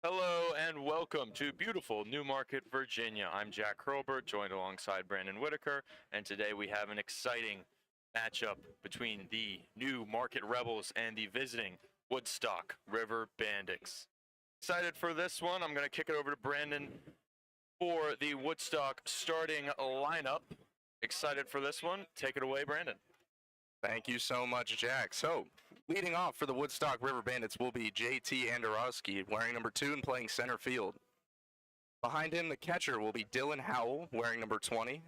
Hello and welcome to beautiful Newmarket, Virginia. I'm Jack Hurlbert, joined alongside Brandon Whitaker, and today we have an exciting matchup between the Newmarket Rebels and the visiting Woodstock River Bandits. Excited for this one. I'm going to kick it over to Brandon for the Woodstock starting lineup. Excited for this one. Take it away, Brandon. Thank you so much, Jack. So, leading off for the Woodstock River Bandits will be JT Andorowski, wearing number 2 and playing center field. Behind him, the catcher will be Dylan Howell, wearing number 20.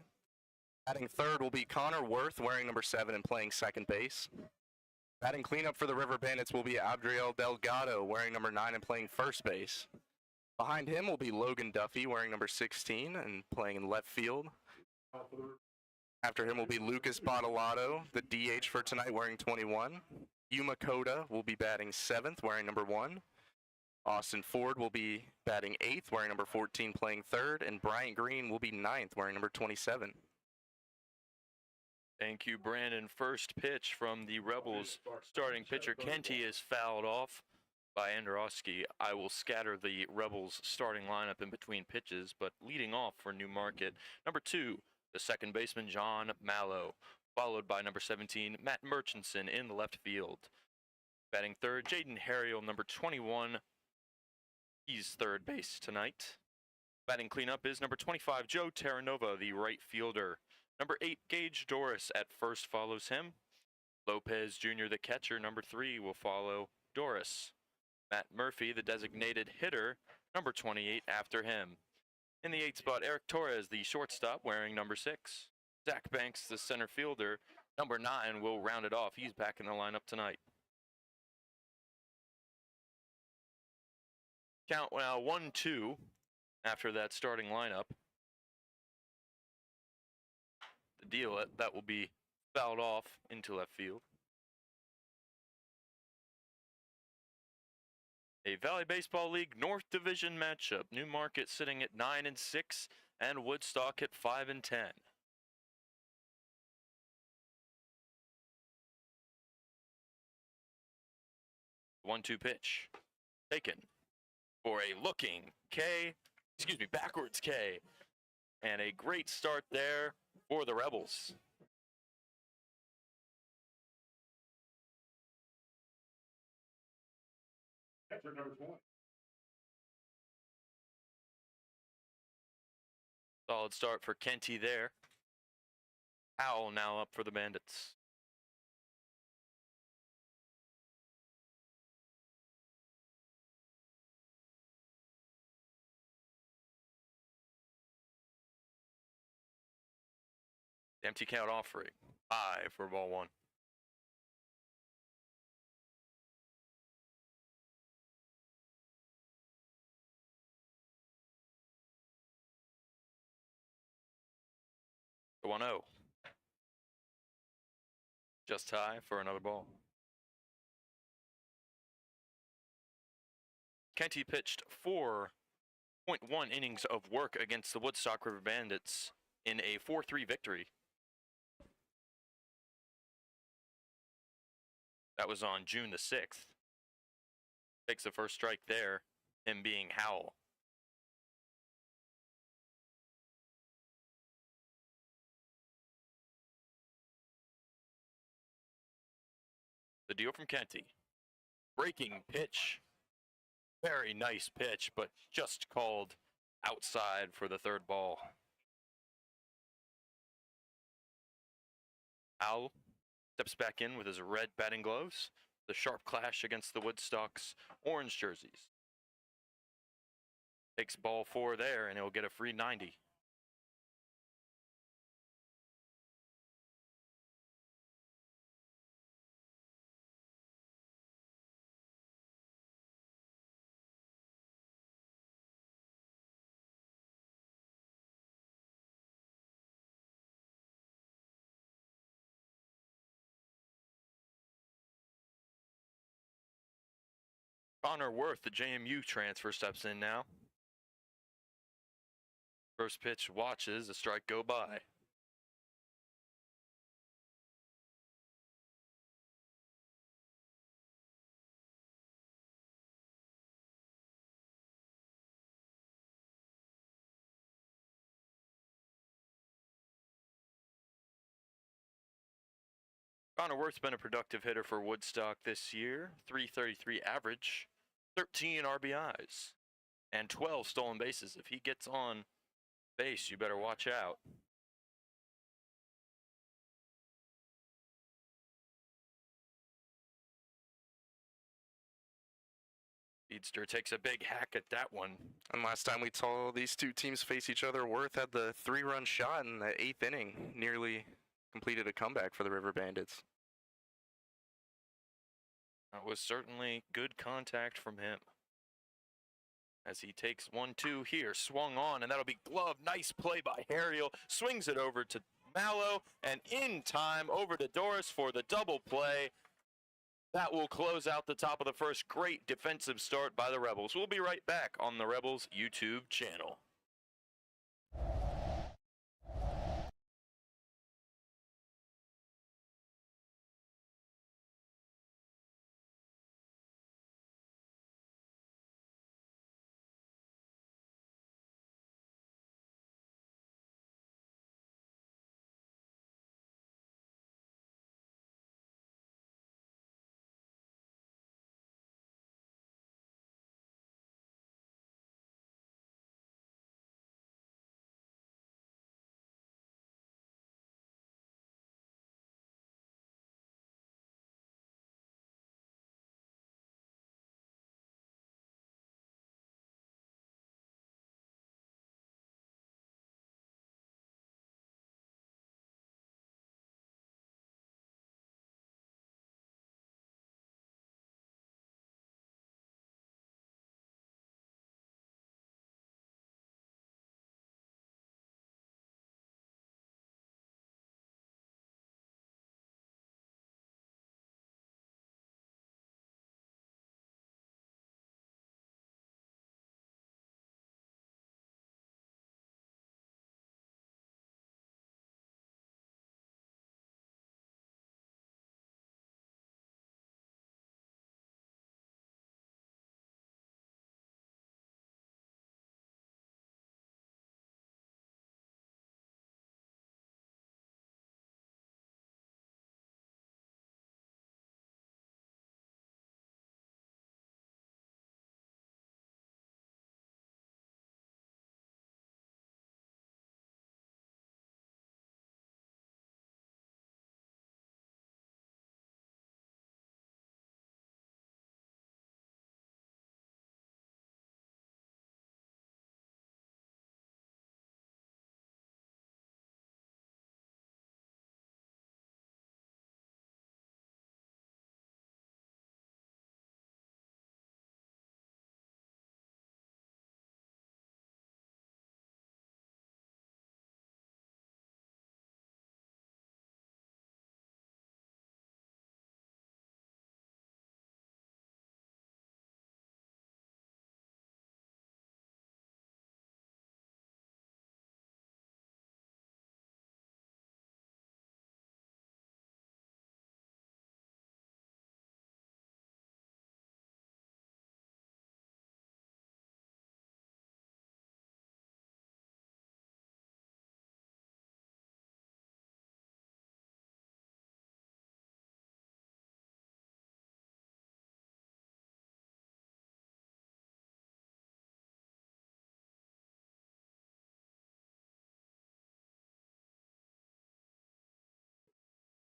Batting third will be Connor Worth, wearing number 7 and playing second base. Batting cleanup for the River Bandits will be Adriel Delgado, wearing number 9 and playing first base. Behind him will be Logan Duffy, wearing number 16 and playing in left field. After him will be Lucas Bottolato, the DH for tonight, wearing 21. Yuma Koda will be batting 7th, wearing number 1. Austin Ford will be batting 8th, wearing number 14, playing 3rd. And Bryant Green will be 9th, wearing number 27. Thank you, Brandon. First pitch from the Rebels starting pitcher Kenty is fouled off by Andorowski. I will scatter the Rebels starting lineup in between pitches, but leading off for Newmarket, number 2, the second baseman John Mallow, followed by number 17, Matt Murchison in the left field. Batting third, Jaden Harriel, number 21. He's third base tonight. Batting cleanup is number 25, Joe Terranova, the right fielder. Number 8, Gage Doris at first follows him. Lopez Jr., the catcher, number 3, will follow Doris. Matt Murphy, the designated hitter, number 28, after him. In the 8th spot, Eric Torres, the shortstop, wearing number 6. Zach Banks, the center fielder, number 9, will round it off. He's back in the lineup tonight. Count now 1-2 after that starting lineup. The deal that will be fouled off into left field. A Valley Baseball League North Division matchup. Newmarket sitting at 9-6 and Woodstock at 5-10. One-two pitch taken for a backwards K. And a great start there for the Rebels. Number 20. Solid start for Kenty there. Howell now up for the Bandits. Empty count offering. High for ball 1. The 1-0. Just high for another ball. Kenty pitched 4.1 innings of work against the Woodstock River Bandits in a 4-3 victory. That was on June the 6th. Takes the first strike there, him being Howell. The deal from Kenty. Breaking pitch. Very nice pitch, but just called outside for the third ball. Howell steps back in with his red batting gloves. The sharp clash against the Woodstock's orange jerseys. Takes ball 4 there, and he'll get a free 90. Connor Worth, the JMU transfer, steps in now. First pitch watches a strike go by. Connor Worth's been a productive hitter for Woodstock this year. 333 average, 13 RBIs, and 12 stolen bases. If he gets on base, you better watch out. Speedster takes a big hack at that one. And last time we saw these two teams face each other, Worth had the 3-run shot in the 8th inning, nearly completed a comeback for the River Bandits. That was certainly good contact from him. As he takes 1-2 here, swung on, and that'll be gloved. Nice play by Harriel. Swings it over to Mallow, and in time over to Doris for the double play. That will close out the top of the first. Great defensive start by the Rebels. We'll be right back on the Rebels YouTube channel.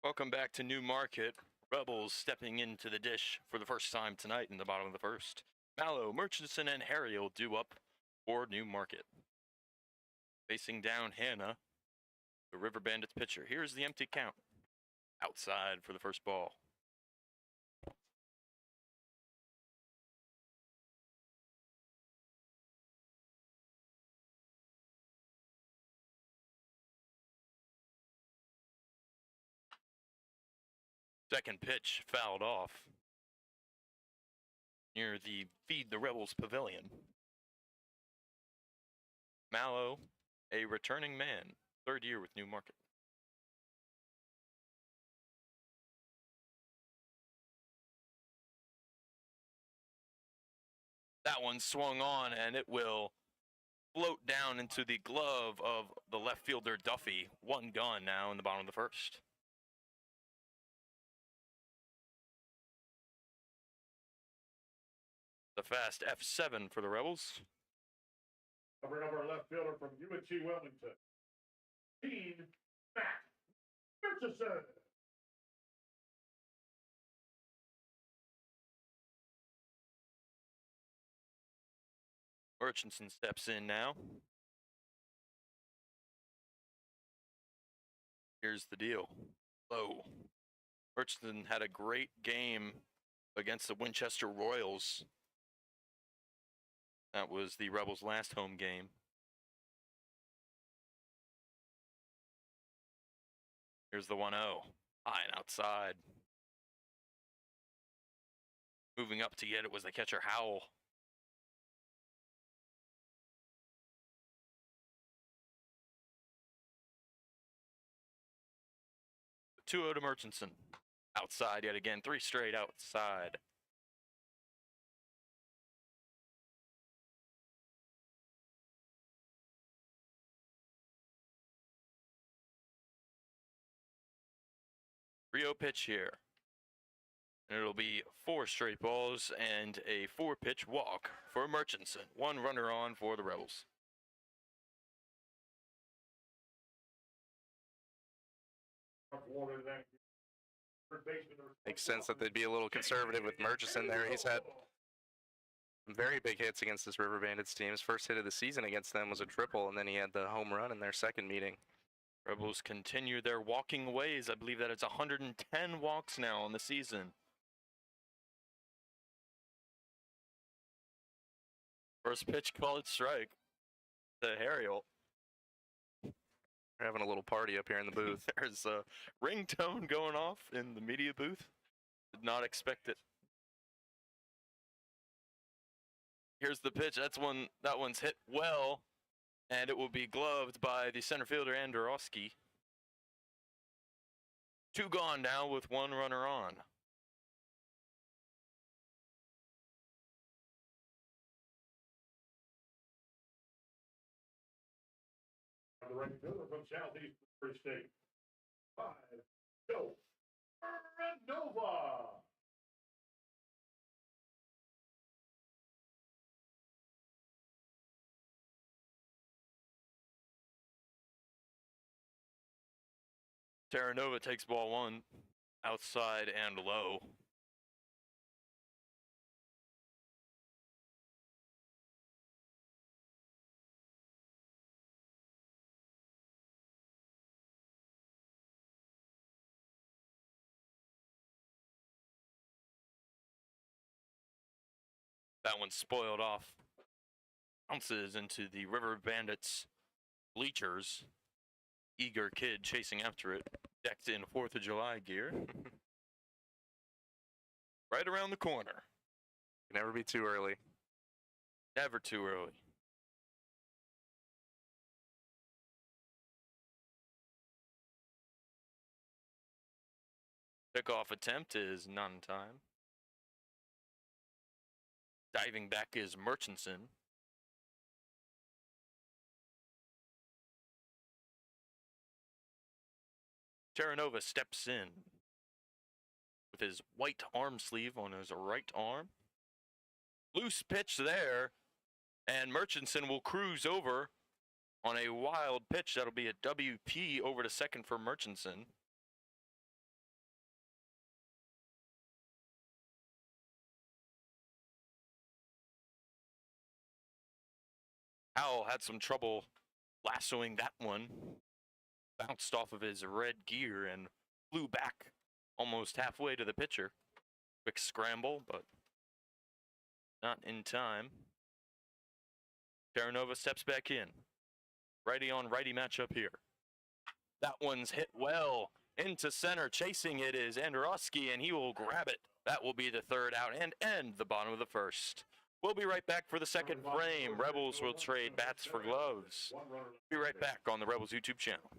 Welcome back to New Market. Rebels stepping into the dish for the first time tonight in the bottom of the first. Mallow, Murchison, and Harriel due up for New Market. Facing down Hannah, the River Bandits pitcher. Here's the empty count. Outside for the first ball. Second pitch fouled off near the Feed the Rebels pavilion. Mallow, a returning man, third year with New Market. That one swung on, and it will float down into the glove of the left fielder Duffy. One gone now in the bottom of the first. The fast F7 for the Rebels. Covering over left fielder from UNC Wilmington, Dean Matt Murchison. Murchison steps in now. Here's the deal. Low. Murchison had a great game against the Winchester Royals. That was the Rebels' last home game. Here's the 1-0. High and outside. Moving up to get it was the catcher Howell. The 2-0 to Murchison. Outside yet again. 3 straight outside. Rio pitch here. And it'll be 4 straight balls and a 4-pitch walk for Murchison. 1 runner on for the Rebels. Makes sense that they'd be a little conservative with Murchison there. He's had some very big hits against this River Bandits team. His first hit of the season against them was a triple, and then he had the home run in their second meeting. Rebels continue their walking ways. I believe that it's 110 walks now on the season. First pitch called strike to Harriel. We're having a little party up here in the booth. There's a ringtone going off in the media booth. Did not expect it. Here's the pitch. That one's hit well, and it will be gloved by the center fielder Andorowski. 2 gone now with 1 runner on. The right fielder from Southeast Missouri State, 5-0, Nova. Terranova takes ball 1, outside and low. That one spoiled off. Bounces into the River Bandits bleachers. Eager kid chasing after it. Decked in 4th of July gear. Right around the corner. Can never be too early. Never too early. Pickoff attempt is not in time. Diving back is Murchison. Terranova steps in with his white arm sleeve on his right arm. Loose pitch there, and Murchison will cruise over on a wild pitch. That'll be a WP over to second for Murchison. Howell had some trouble lassoing that one. Bounced off of his red gear and flew back almost halfway to the pitcher. Quick scramble, but not in time. Terranova steps back in. Righty on righty matchup here. That one's hit well into center. Chasing it is Andorowski, and he will grab it. That will be the 3rd out and end the bottom of the 1st. We'll be right back for the 2nd frame. Rebels will trade bats for gloves. Be right back on the Rebels YouTube channel.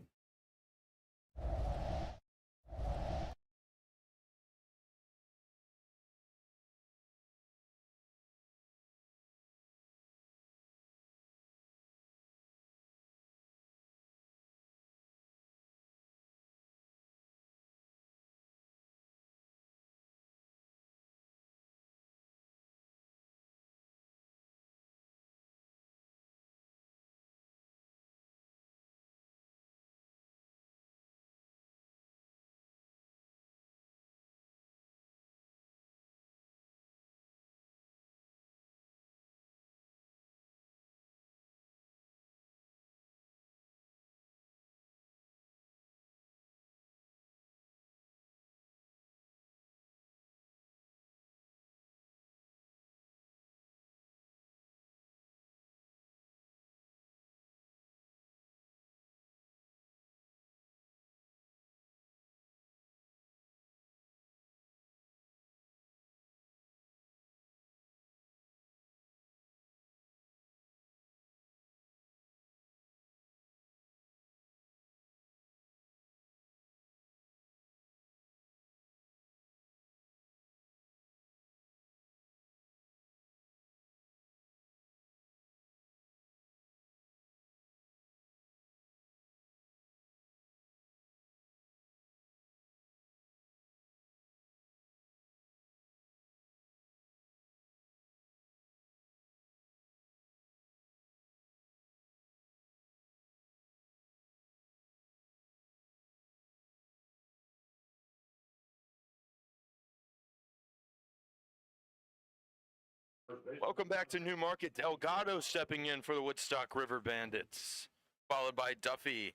Welcome back to Newmarket. Delgado stepping in for the Woodstock River Bandits, followed by Duffy.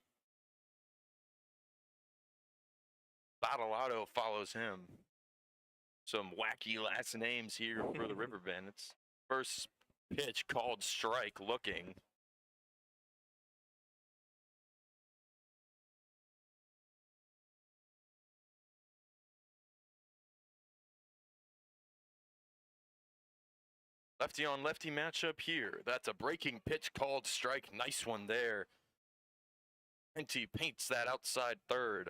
Battleado follows him. Some wacky last names here for the River Bandits. First pitch called strike looking. Lefty on lefty matchup here. That's a breaking pitch called strike. Nice one there. Henty paints that outside third.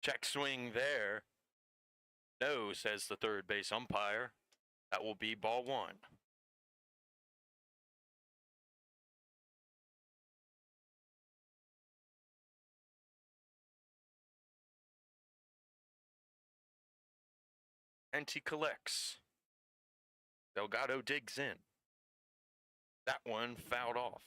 Check swing there. No, says the third base umpire. That will be ball one. Henty collects. Delgado digs in. That one fouled off.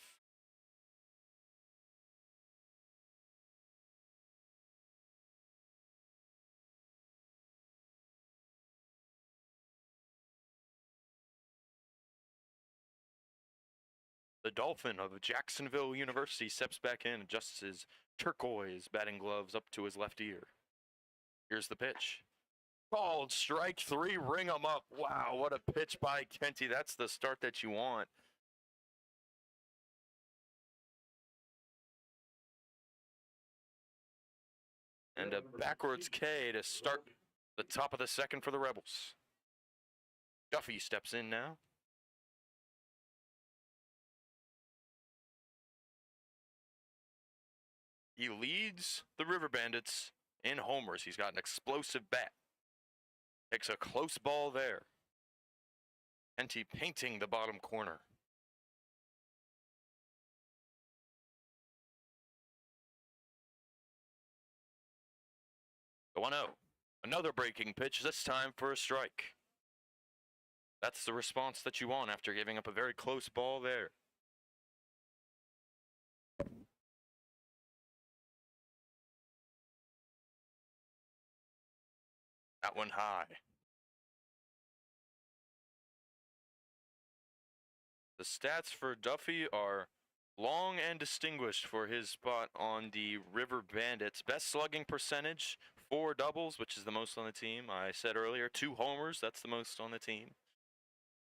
The Dolphin of Jacksonville University steps back in, adjusts his turquoise batting gloves up to his left ear. Here's the pitch. Called strike three, ring him up. Wow, what a pitch by Kenty. That's the start that you want. And a backwards K to start the top of the second for the Rebels. Duffy steps in now. He leads the River Bandits in homers. He's got an explosive bat. Takes a close ball there. Henty painting the bottom corner. The 1-0. Another breaking pitch, this time for a strike. That's the response that you want after giving up a very close ball there. That one high. The stats for Duffy are long and distinguished for his spot on the River Bandits. Best slugging percentage, 4 doubles, which is the most on the team. I said earlier, 2 homers, that's the most on the team.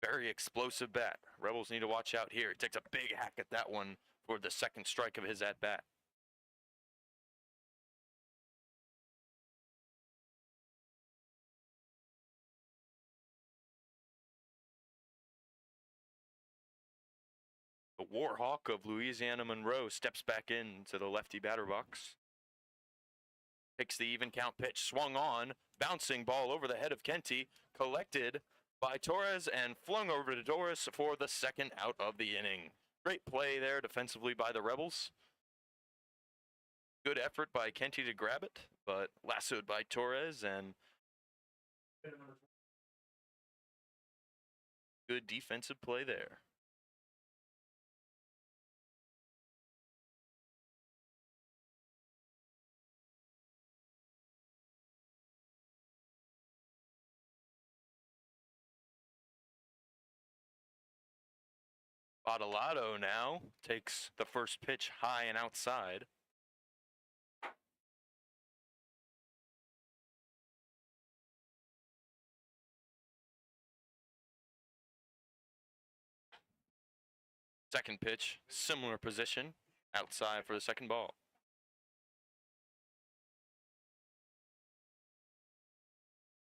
Very explosive bat. Rebels need to watch out here. He takes a big hack at that one for the second strike of his at-bat. The Warhawk of Louisiana Monroe steps back into the lefty batter box. Takes the even count pitch, swung on, bouncing ball over the head of Kenty, collected by Torres and flung over to Doris for the second out of the inning. Great play there defensively by the Rebels. Good effort by Kenty to grab it, but lassoed by Torres, and good defensive play there. Battleado now takes the first pitch high and outside. Second pitch, similar position, outside for the second ball.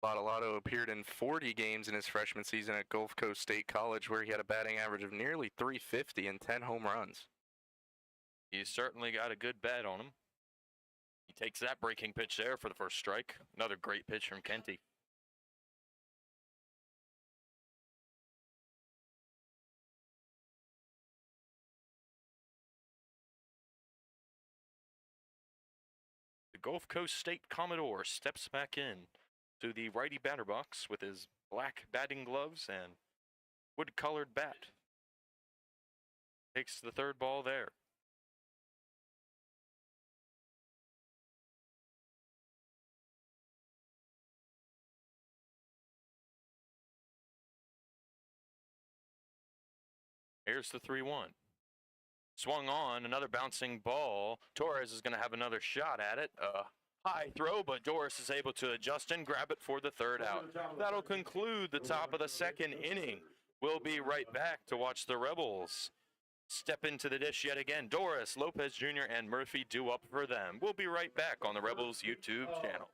Battleado appeared in 40 games in his freshman season at Gulf Coast State College, where he had a batting average of nearly .350 and 10 home runs. He's certainly got a good bat on him. He takes that breaking pitch there for the first strike. Another great pitch from Kenty. The Gulf Coast State Commodore steps back in to the righty batter box with his black batting gloves and wood-colored bat. Takes the third ball there. Here's the 3-1. Swung on, another bouncing ball. Torres is going to have another shot at it. High throw, but Doris is able to adjust and grab it for the third out. That'll conclude the top of the second inning. We'll be right back to watch the Rebels step into the dish yet again. Doris, Lopez Jr., and Murphy do up for them. We'll be right back on the Rebels YouTube channel.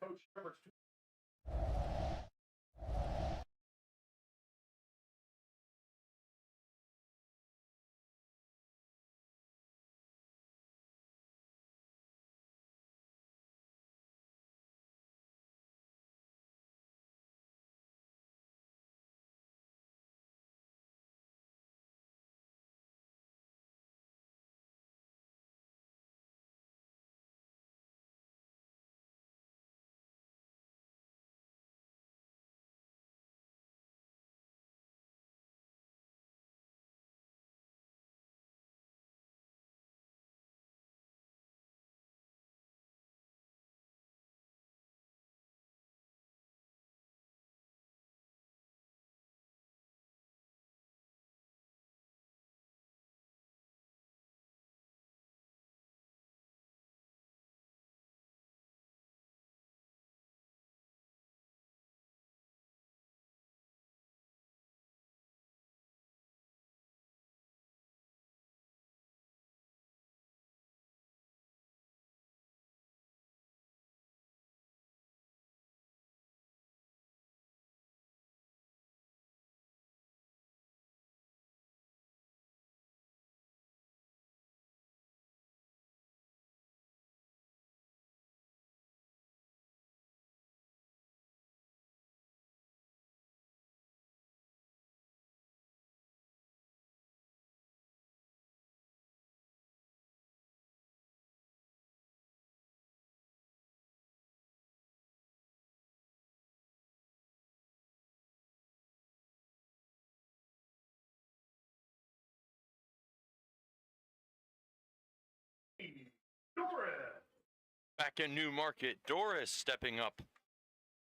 Back in New Market, Doris stepping up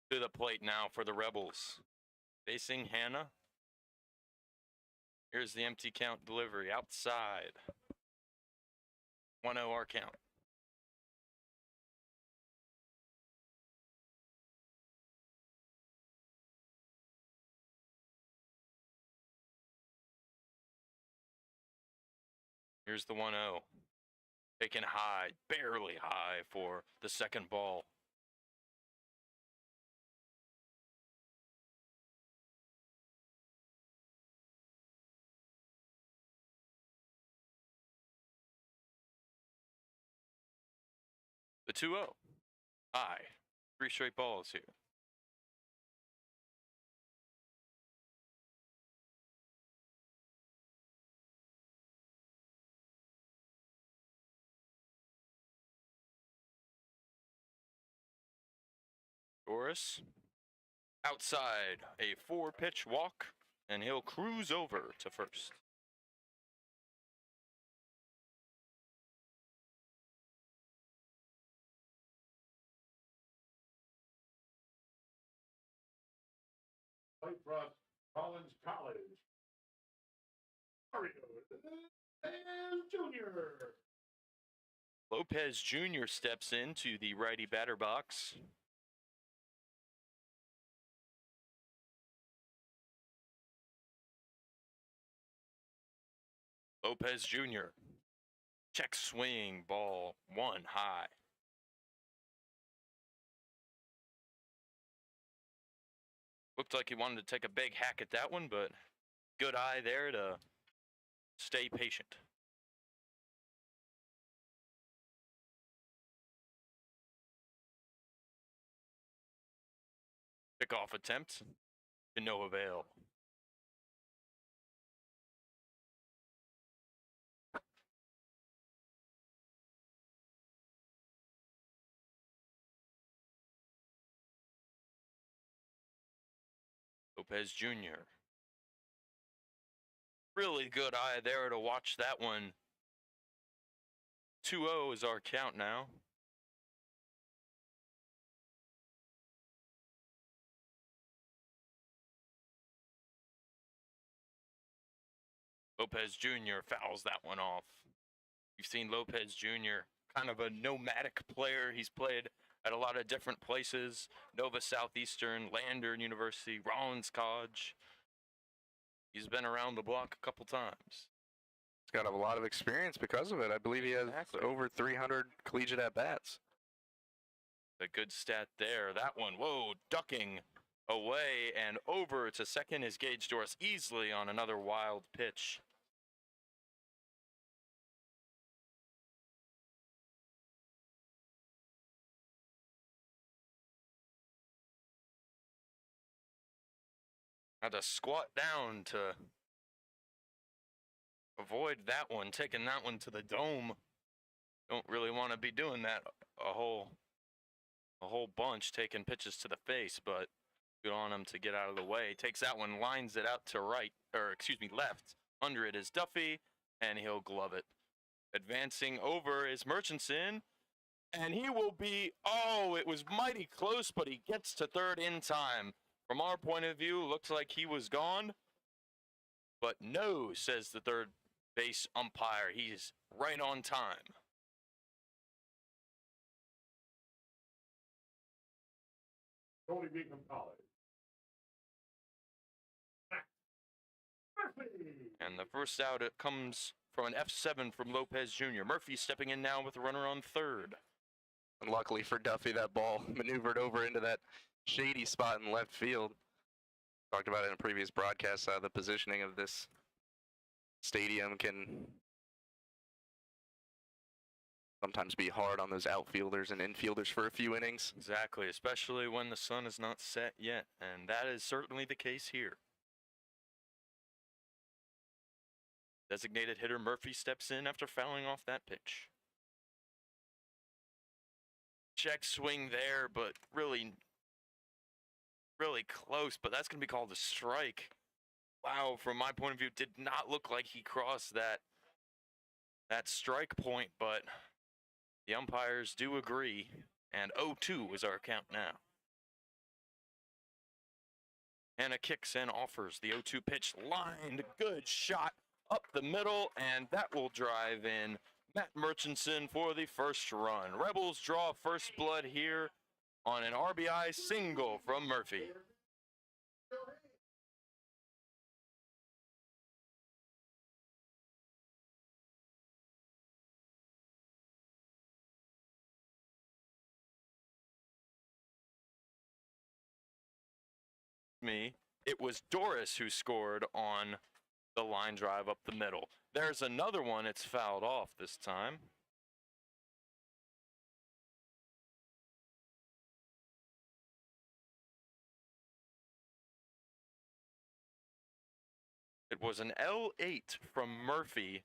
to the plate now for the Rebels. Facing Hannah. Here's the empty count delivery outside. 1-0 our count. Here's the 1-0. Taken high, barely high for the second ball. The 2-0. High. 3 straight balls here. Doris. Outside, a 4-pitch walk, and he'll cruise over to first. Play from Collins College. Mario Jr. Lopez Jr. steps into the righty batter box. Lopez Jr. Check swing, ball 1 high. Looked like he wanted to take a big hack at that one, but good eye there to stay patient. Pickoff attempt to no avail. Lopez Jr. Really good eye there to watch that one. 2-0 is our count now. Lopez Jr. fouls that one off. You've seen Lopez Jr., kind of a nomadic player. He's played at a lot of different places. Nova Southeastern, Lander University, Rollins College. He's been around the block a couple times. He's got a lot of experience because of it. I believe he has Exactly. over 300 collegiate at-bats. A good stat there. That one, whoa, ducking away and over to second is Gage Doris easily on another wild pitch. Had to squat down to avoid that one, taking that one to the dome. Don't really want to be doing that a whole bunch, taking pitches to the face, but good on him to get out of the way. Takes that one, lines it out to right, or excuse me, left. Under it is Duffy, and he'll glove it. Advancing over is Murchison, and he will be, oh, it was mighty close, but he gets to third in time. From our point of view, looks like he was gone, but no, says the third base umpire. He's right on time. Tony Beacom College. Murphy. And the first out, it comes from an F7 from Lopez Jr. Murphy stepping in now with a runner on third. And luckily for Duffy, that ball maneuvered over into that shady spot in left field. Talked about it in a previous broadcast. The positioning of this stadium can sometimes be hard on those outfielders and infielders for a few innings. Exactly, especially when the sun is not set yet, and that is certainly the case here. Designated hitter Murphy steps in after fouling off that pitch. Check swing there, but really close, but that's going to be called a strike. Wow, from my point of view, did not look like he crossed that strike point, but the umpires do agree, and 0-2 is our count now. Hannah kicks and offers the 0-2 pitch, lined, good shot up the middle, and that will drive in Matt Murchison for the first run. Rebels draw first blood here on an RBI single from Murphy. It was Doris who scored on the line drive up the middle. There's another one, it's fouled off this time. It was an L8 from Murphy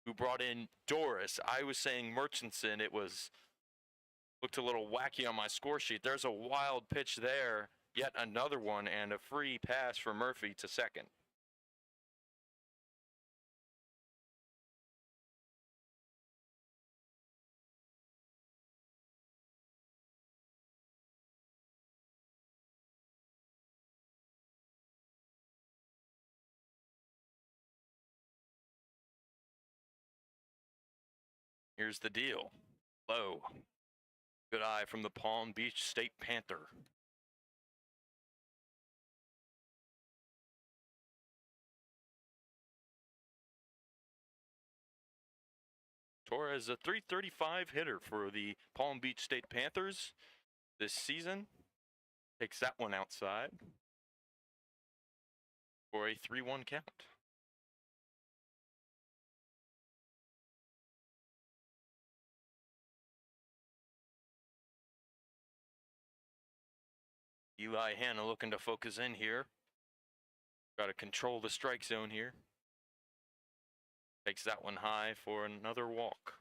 who brought in Doris. I was saying Murchison. It looked a little wacky on my score sheet. There's a wild pitch there, yet another one, and a free pass for Murphy to second. Here's the deal. Low. Good eye from the Palm Beach State Panther. Torres, a .335 hitter for the Palm Beach State Panthers this season. Takes that one outside for a 3-1 count. Eli Hanna looking to focus in here. Got to control the strike zone here. Takes that one high for another walk.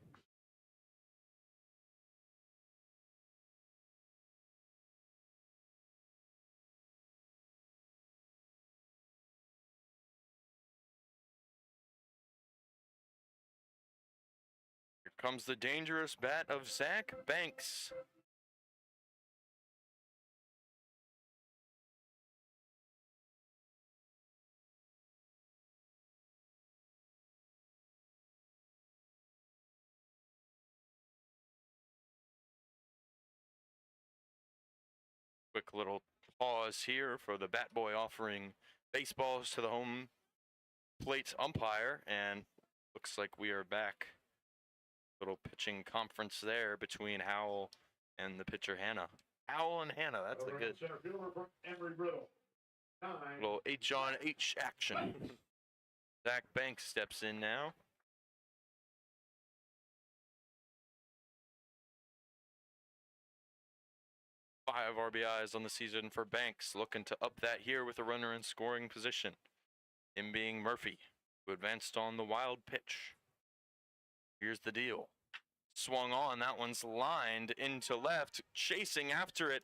Here comes the dangerous bat of Zach Banks. Quick little pause here for the bat boy offering baseballs to the home plate umpire, and looks like we are back. Little pitching conference there between Howell and the pitcher Hannah. Howell and Hannah, that's a good Center fielder from Emory Brittle. 9. little H on H action. Zach Banks steps in now. Five RBIs on the season for Banks, looking to up that here with a runner in scoring position. Him being Murphy, who advanced on the wild pitch. Here's the deal. Swung on, that one's lined into left. Chasing after it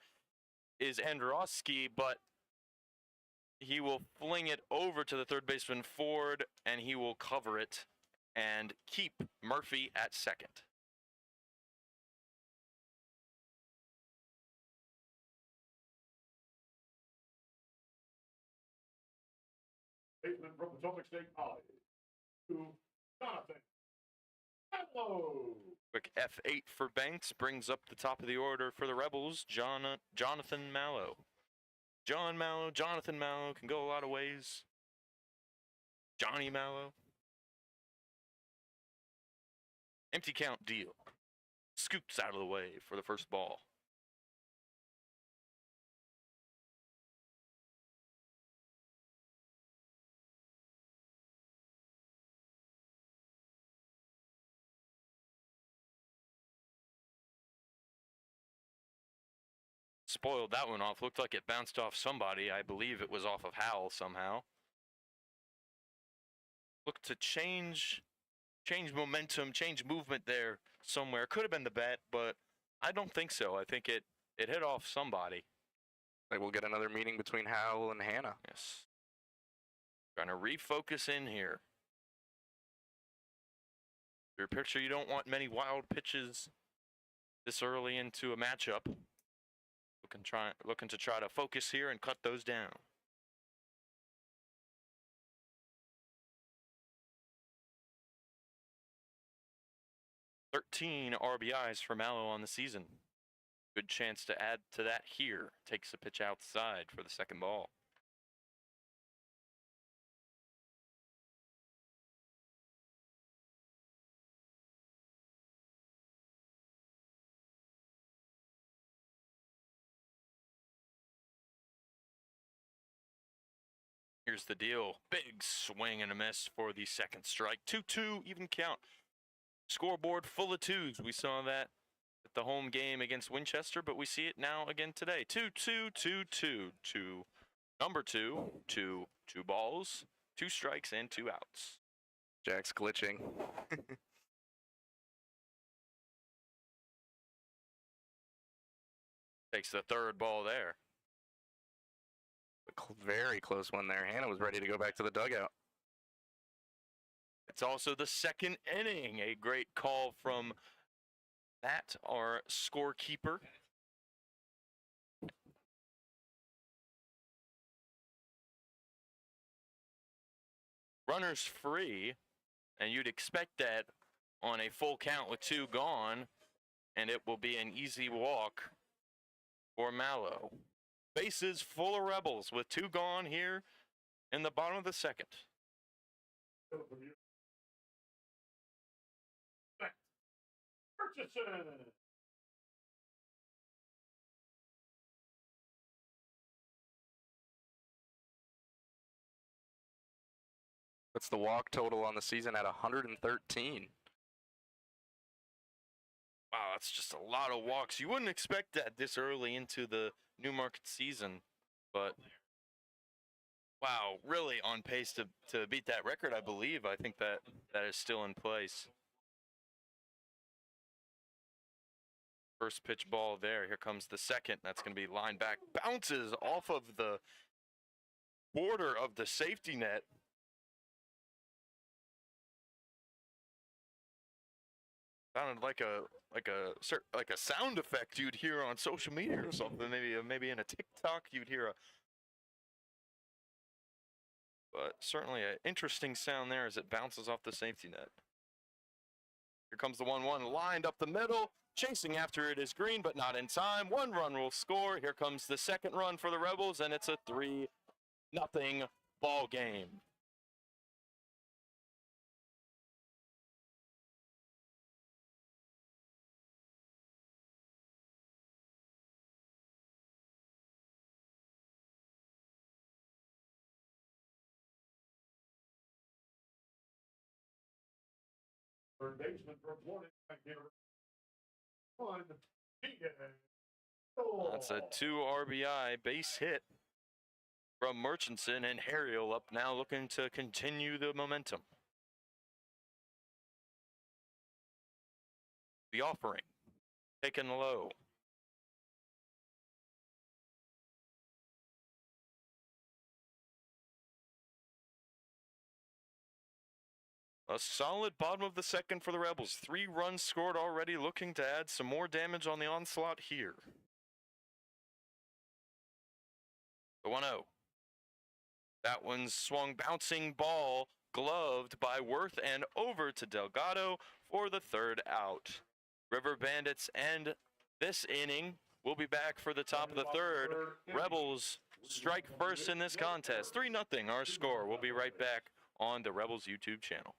is Androsky, but he will fling it over to the third baseman Ford, and he will cover it and keep Murphy at second. Baseman from Potomac State College. 2. Jonathan. Hello. Quick F8 for Banks brings up the top of the order for the Rebels, Jonathan Mallow. John Mallow, Jonathan Mallow can go a lot of ways. Johnny Mallow. Empty count deal. Scoops out of the way for the first ball. Spoiled that one off. Looked like it bounced off somebody. I believe it was off of Howell somehow. Looked to change momentum, change movement there somewhere. Could have been the bat, but I don't think so. I think it hit off somebody. Like we'll get another meeting between Howell and Hannah. Yes. Trying to refocus in here. Your pitcher, you don't want many wild pitches this early into a matchup. Looking to try to focus here and cut those down. "13 RBIs for Mallow on the season. Good chance to add to that here. Takes a pitch outside for the second ball. Here's the deal. Big swing and a miss for the second strike. 2-2, even count. Scoreboard full of twos. We saw that at the home game against Winchester, but we see it now again today. 2-2, 2-2, 2. Number 2, 2 balls, 2 strikes, and 2 outs. Jack's glitching. Takes the third ball there. Very close one there. Hannah was ready to go back to the dugout. It's also the second inning. A great call from Matt, our scorekeeper. Runners free, and you'd expect that on a full count with 2 gone, and it will be an easy walk for Mallow. Bases full of Rebels with 2 gone here in the bottom of the second. Purchasing. That's the walk total on the season at 113. Wow, that's just a lot of walks. You wouldn't expect that this early into the Newmarket season, but wow, really on pace to beat that record, I believe. I think that is still in place. First pitch ball there. Here comes the second. That's going to be lined back. Bounces off of the border of the safety net. Sounded like a sound effect you'd hear on social media or something. Maybe in a TikTok you'd hear a. But certainly an interesting sound there as it bounces off the safety net. Here comes the 1-1 lined up the middle. Chasing after it is Green, but not in time. 1 run will score. Here comes the second run for the Rebels, and it's a 3-0 ball game. Third baseman from Florida. One. That's a 2 RBI base hit from Murchison, and Harriel up now looking to continue the momentum. The offering, taken low. A solid bottom of the second for the Rebels. 3 runs scored already, looking to add some more damage on the onslaught here. The 1-0. That one's swung, bouncing ball, gloved by Worth and over to Delgado for the 3rd out. River Bandits end this inning. We'll be back for the top of the 3rd. Rebels strike first in this contest. 3-0 our score. We'll be right back on the Rebels YouTube channel.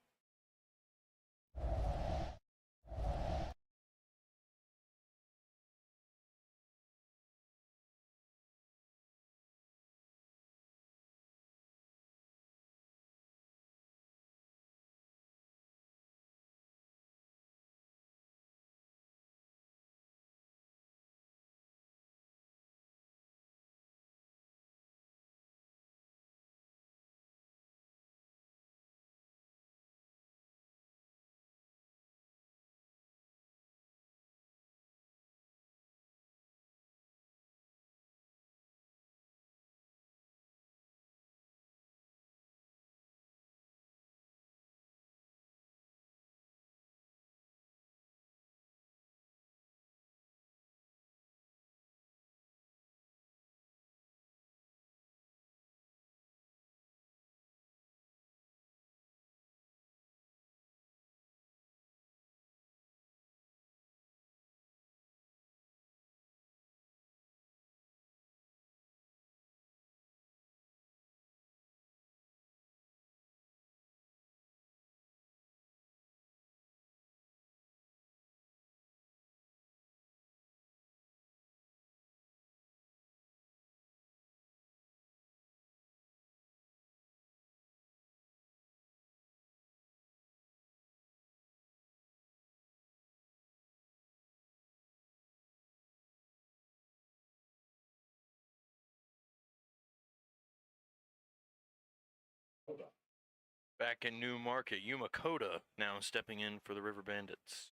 Back in New Market, Yuma Koda now stepping in for the River Bandits.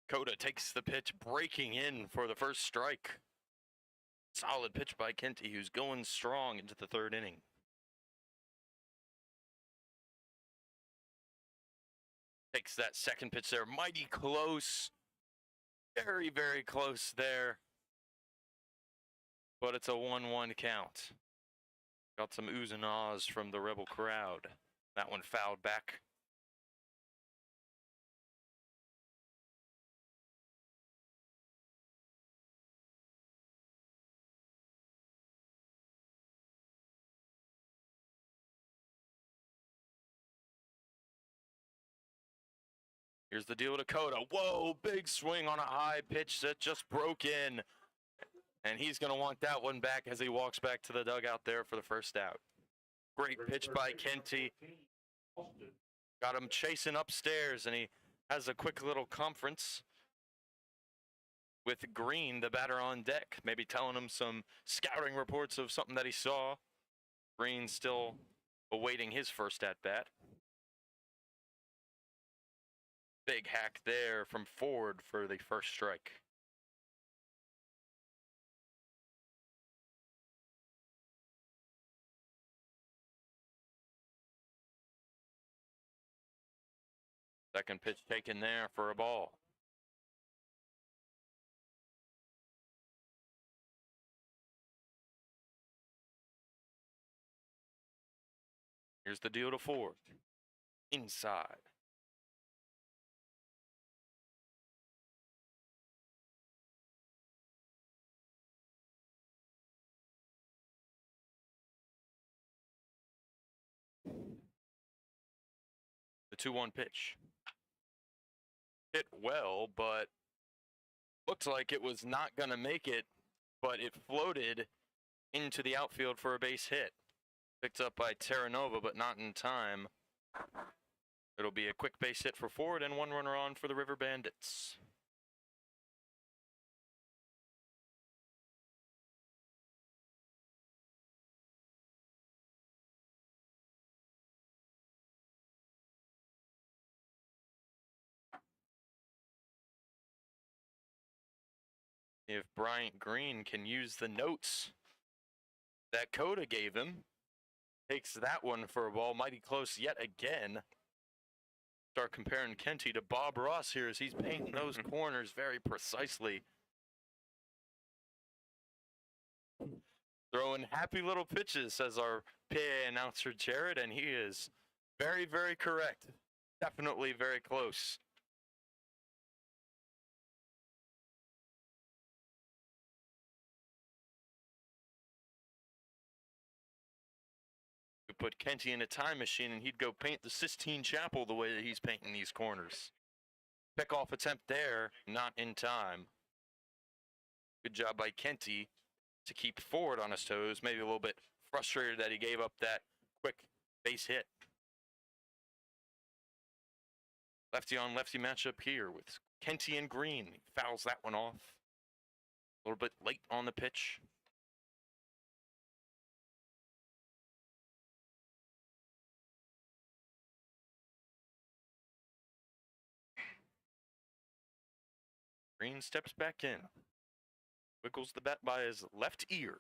Koda takes the pitch, breaking in for the first strike. Solid pitch by Kenty, who's going strong into the 3rd inning. Takes that second pitch there, mighty close. Very, very close there. But it's a 1-1 count. Got some oohs and ahs from the Rebel crowd. That one fouled back. Here's the deal with Dakota. Whoa, big swing on a high pitch that just broke in. And he's going to want that one back as he walks back to the dugout there for the 1st out. Great pitch by Kenty. Got him chasing upstairs, and he has a quick little conference with Green, the batter on deck, maybe telling him some scouting reports of something that he saw. Green still awaiting his first at-bat. Big hack there from Ford for the first strike. Second pitch taken there for a ball. Here's the deal to Ford. inside. The 2-1 pitch. Hit well, but looked like it was not going to make it, but it floated into the outfield for a base hit. Picked up by Terranova, but not in time. It'll be a quick base hit for Ford and 1 runner on for the River Bandits. If Bryant Green can use the notes that Coda gave him, takes that one for a ball, mighty close yet again. Start comparing Kenty to Bob Ross here as he's painting those corners very precisely. Throwing happy little pitches, says our PA announcer Jared, and he is very, very correct. Definitely very close. We put Kenty in a time machine and he'd go paint the Sistine Chapel the way that he's painting these corners. Pickoff attempt there, not in time. Good job by Kenty to keep Ford on his toes. Maybe a little bit frustrated that he gave up that quick base hit. Lefty on lefty matchup here with Kenty and Green. He fouls that one off. A little bit late on the pitch. Green steps back in. Wiggles the bat by his left ear.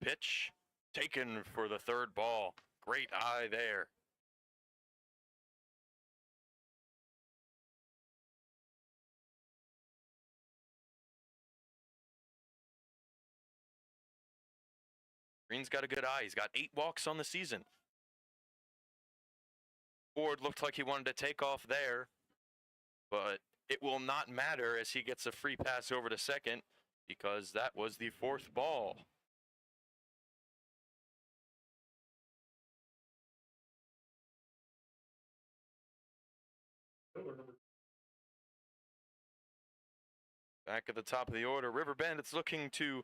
Pitch taken for the third ball. Great eye there. Green's got a good eye. He's got 8 walks on the season. Ford looked like he wanted to take off there, but it will not matter as he gets a free pass over to second because that was the 4th ball. Back at the top of the order, River Bandits looking to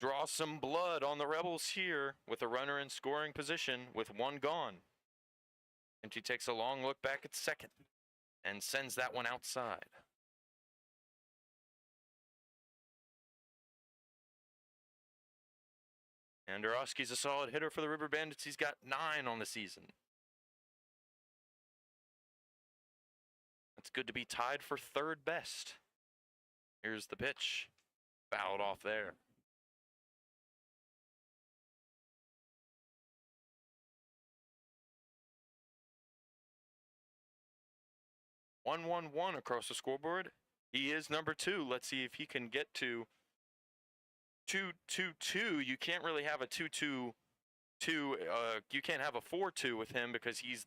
draw some blood on the Rebels here with a runner in scoring position with 1 gone. And she takes a long look back at second and sends that one outside. Andorowski's a solid hitter for the River Bandits. He's got 9 on the season. That's good to be tied for 3rd best. Here's the pitch. Fouled off there. "1-1-1" across the scoreboard. He is number 2. Let's see if he can get to 2-2-2. You can't really have a 2-2-2. You can't have a 4-2 with him because he's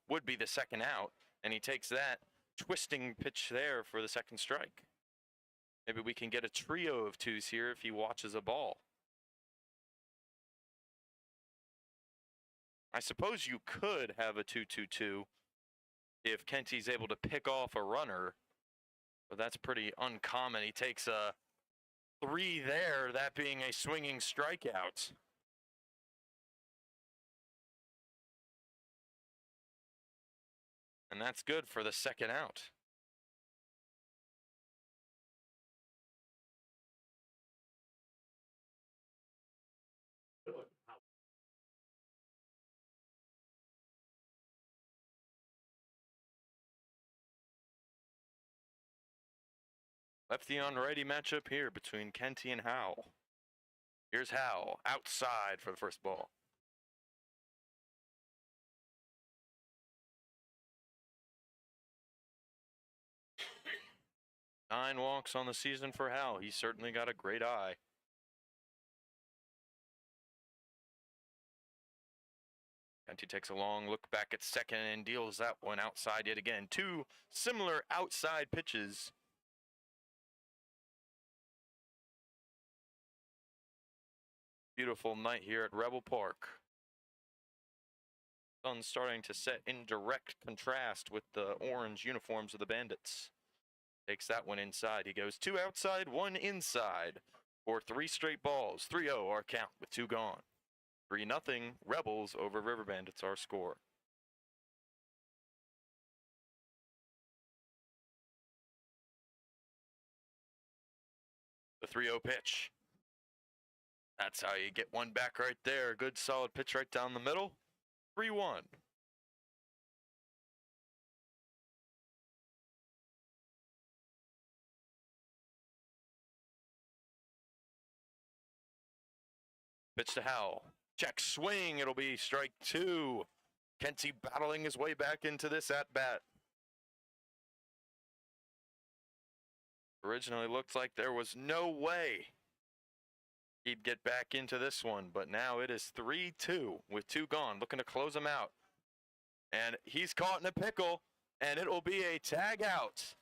would be the second out, and he takes that twisting pitch there for the second strike. Maybe we can get a trio of 2s here if he watches a ball. I suppose you could have a 2-2-2 if Kenty's able to pick off a runner, but that's pretty uncommon. He takes a 3 there, that being a swinging strikeout. And that's good for the second out. Lefty on righty matchup here between Kenty and Howe. Here's Howe outside for the first ball. Nine walks on the season for Howe. He's certainly got a great eye. Kenty takes a long look back at second and deals that one outside yet again. Two similar outside pitches. Beautiful night here at Rebel Park. Sun starting to set in direct contrast with the orange uniforms of the Bandits. Takes that one inside. He goes 2 outside, 1 inside for 3 straight balls. 3-0 our count with 2 gone. 3-0 Rebels over River Bandits our score. The 3-0 pitch. That's how you get one back right there. Good solid pitch right down the middle. 3-1. Pitch to Howell. Check swing. It'll be strike 2. Kenty battling his way back into this at bat. Originally looked like there was no way he'd get back into this one, but now it is 3-2 with 2 gone, looking to close him out. And he's caught in a pickle, and it will be a tag out.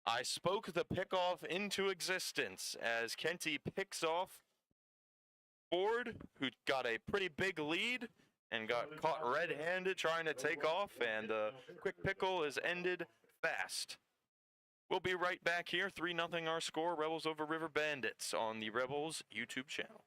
I spoke the pickoff into existence as Kenty picks off Ford, who got a pretty big lead and got caught red-handed trying to take off, and the quick pickle is ended fast. We'll be right back here. 3-0 our score. Rebels over River Bandits on the Rebels YouTube channel.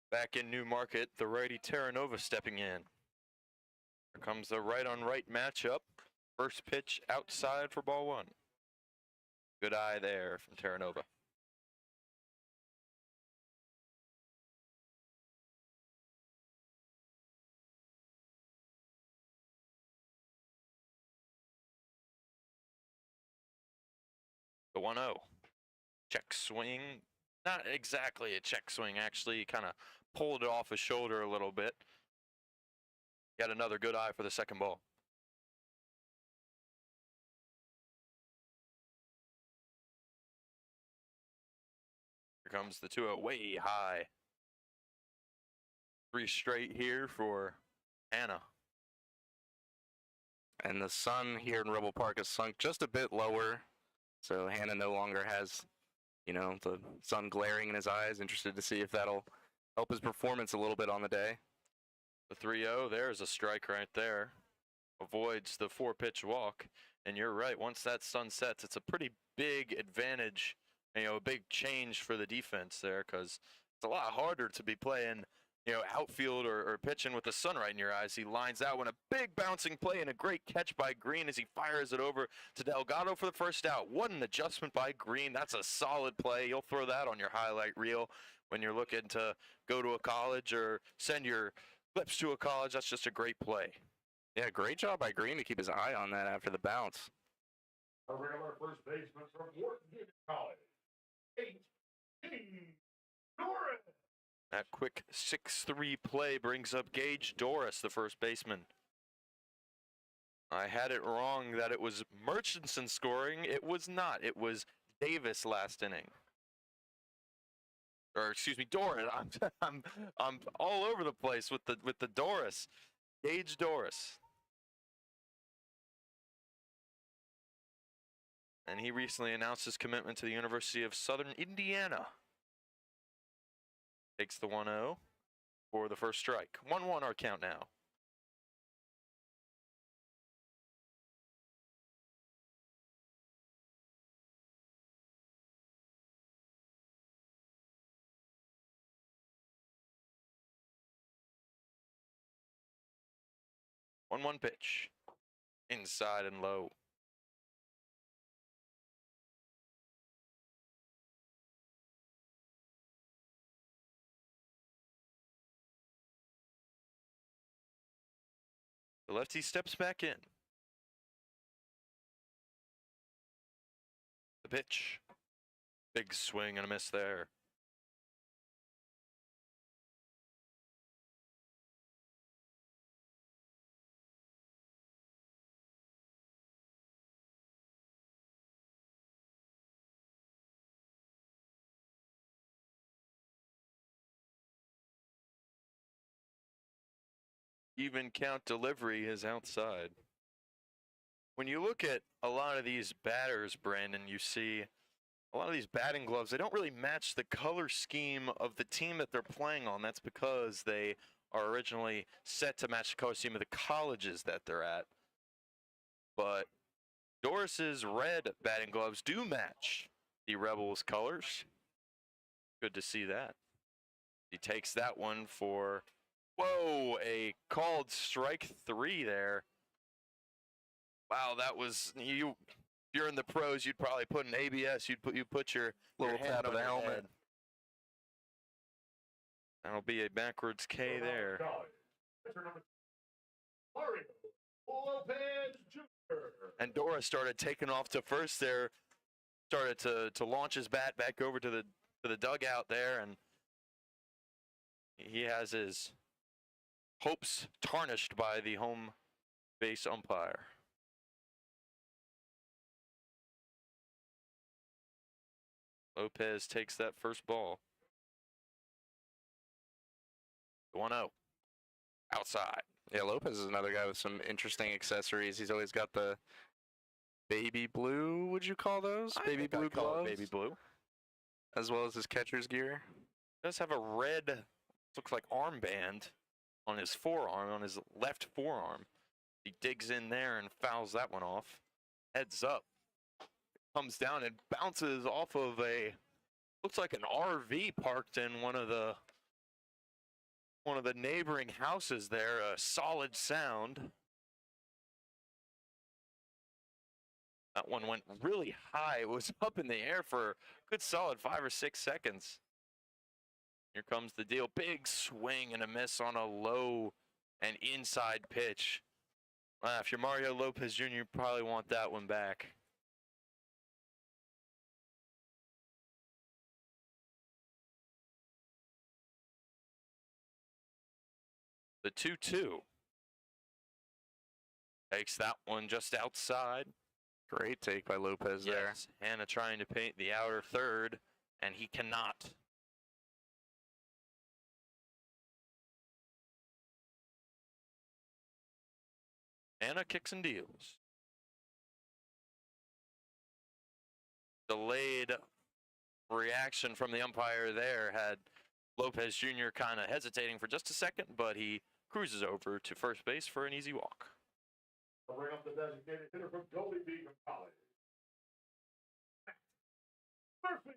Back in New Market, the righty Terra Nova stepping in. Here comes the right-on-right matchup. First pitch outside for ball 1. Good eye there from Terra Nova. The 1-0. Check swing. Not exactly a check swing, actually. Kind of pulled it off his shoulder a little bit. Got another good eye for the second ball. Here comes the 2-0 way high. 3 straight here for Anna. And the sun here in Rebel Park has sunk just a bit lower, so Hannah no longer has, the sun glaring in his eyes. Interested to see if that'll help his performance a little bit on the day. The 3-0, there's a strike right there. Avoids the 4-pitch walk. And you're right, once that sun sets, it's a pretty big advantage, a big change for the defense there, because it's a lot harder to be playing outfield or pitching with the sun right in your eyes. He lines out when a big bouncing play and a great catch by Green as he fires it over to Delgado for the first out. What an adjustment by Green. That's a solid play. You'll throw that on your highlight reel. When you're looking to go to a college or send your clips to a college, that's just a great play. Yeah, great job by Green to keep his eye on that after the bounce. Our regular first baseman from Wharton College, 18, Doran. That quick 6-3 play brings up Gage Doris, the first baseman. I had it wrong that it was Murchison scoring. It was not. It was Davis last inning. Or excuse me, Doran. I'm all over the place with the Doris. Gage Doris. And he recently announced his commitment to the University of Southern Indiana. Takes the 1-0 for the first strike. 1-1 our count now. One pitch. Inside and low. The lefty steps back in. The pitch. Big swing and a miss there. Even count delivery is outside. When you look at a lot of these batters, Brandon, you see a lot of these batting gloves, they don't really match the color scheme of the team that they're playing on. That's because they are originally set to match the color scheme of the colleges that they're at. But Doris's red batting gloves do match the Rebels colors. Good to see that. He takes that one for, whoa, a called strike 3 there. Wow, that was, if you're in the pros, you'd probably put an ABS. You'd put your Little hand tap of on the your helmet. head. That'll be a backwards K there. Pitcher number Mario Lopez Jr. And Dora started taking off to first there. Started to launch his bat back over to the dugout there, and he has his hopes tarnished by the home base umpire. Lopez takes that first ball. 1-0. Outside. Yeah, Lopez is another guy with some interesting accessories. He's always got the baby blue, would you call those? I Baby think I'd blue call it gloves? baby blue. As well as his catcher's gear. Does have a red, looks like armband on his forearm, on his left forearm. He digs in there and fouls that one off. Heads up. Comes down and bounces off of a, looks like an RV parked in one of the neighboring houses there. A solid sound. That one went really high. It was up in the air for a good solid 5 or 6 seconds. Here comes the deal. Big swing and a miss on a low and inside pitch. If you're Mario Lopez Jr., you probably want that one back. The 2-2. Takes that one just outside. Great take by Lopez there. Yes, Hannah trying to paint the outer third, and he cannot. Hannah kicks and deals. Delayed reaction from the umpire there had Lopez Jr. kind of hesitating for just a second, but he cruises over to first base for an easy walk. I'll bring up the designated hitter from Goldie Beacon College, Murphy.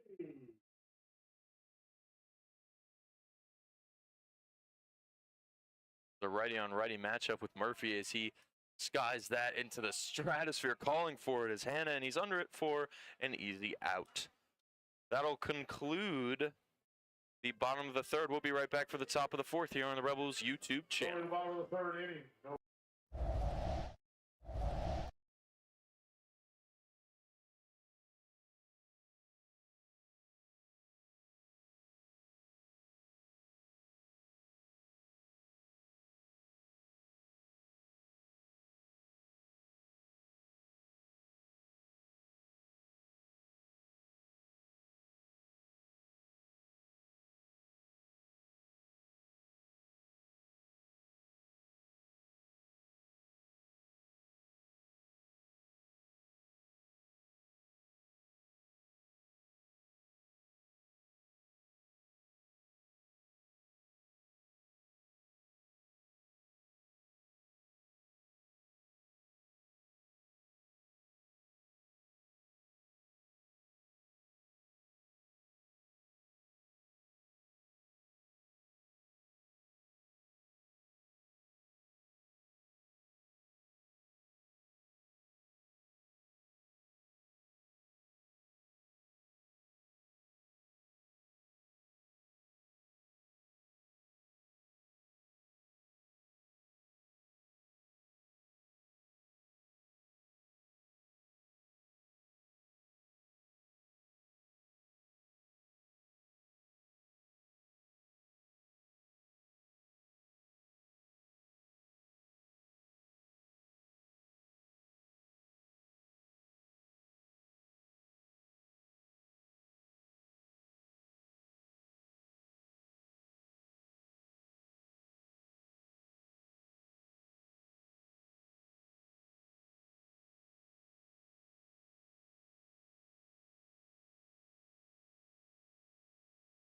The righty-on-righty matchup with Murphy as he skies that into the stratosphere, calling for it as Hannah, and he's under it for an easy out. That'll conclude The bottom of the third. We'll be right back for the top of the fourth here on the Rebels YouTube Going to channel. the bottom of the third inning. No.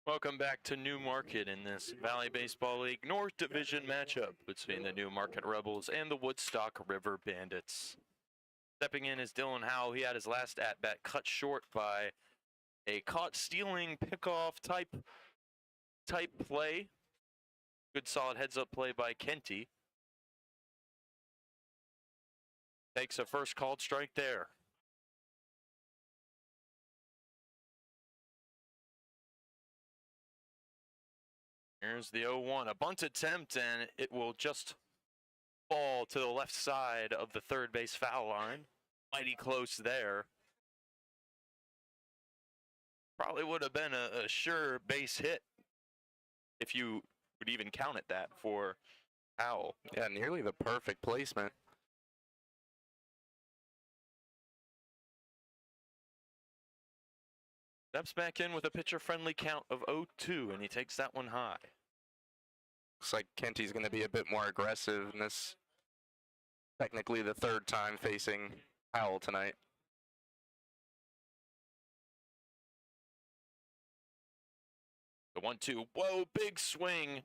Welcome back to New Market in this Valley Baseball League North Division matchup between the New Market Rebels and the Woodstock River Bandits. Stepping in is Dylan Howell. He had his last at-bat cut short by a caught-stealing pickoff type play. Good solid heads-up play by Kenty. Takes a first called strike there. Here's the 0-1, a bunt attempt, and it will just fall to the left side of the third base foul line. Mighty close there. Probably would have been a sure base hit if you would even count it that for Howell. Yeah, nearly the perfect placement. Steps back in with a pitcher-friendly count of 0-2, and he takes that one high. Looks like Kenty's going to be a bit more aggressive in this. Technically the third time facing Howell tonight. The 1-2, whoa, big swing.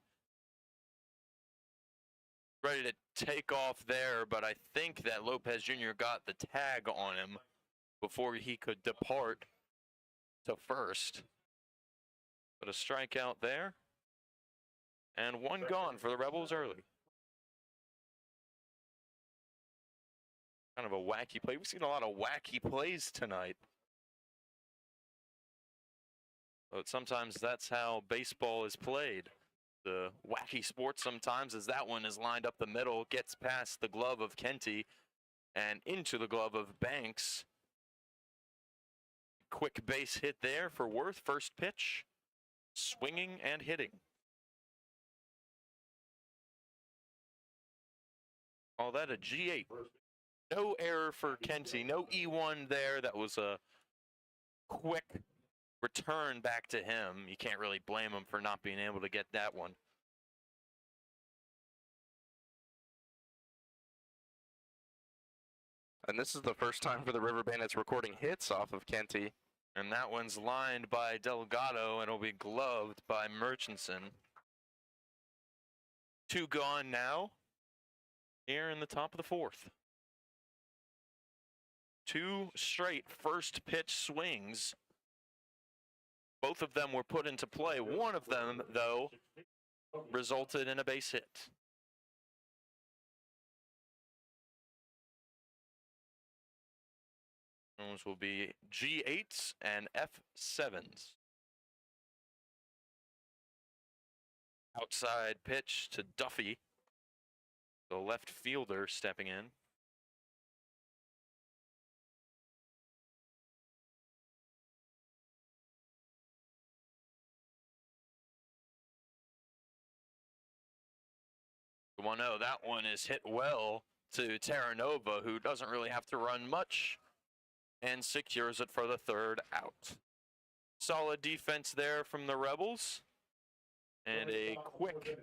Ready to take off there, but I think that Lopez Jr. got the tag on him before he could depart to first. But a strikeout there. And one gone for the Rebels early. Kind of a wacky play. We've seen a lot of wacky plays tonight. But sometimes that's how baseball is played. The wacky sport sometimes is that one is lined up the middle, gets past the glove of Kenty and into the glove of Banks. Quick base hit there for Worth. First pitch, swinging and hitting. All that a G8. No error for Kenty. No E1 there. That was a quick return back to him. You can't really blame him for not being able to get that one. And this is the first time for the River Bandits recording hits off of Kenty. And that one's lined by Delgado and will be gloved by Murchison. Two gone now. Here in the top of the fourth. Two straight first pitch swings. Both of them were put into play. One of them, though, resulted in a base hit. Those will be G8s and F7s. Outside pitch to Duffy, the left fielder stepping in. The 1-0, that one is hit well to Terranova, who doesn't really have to run much, and secures it for the third out. Solid defense there from the Rebels, and a quick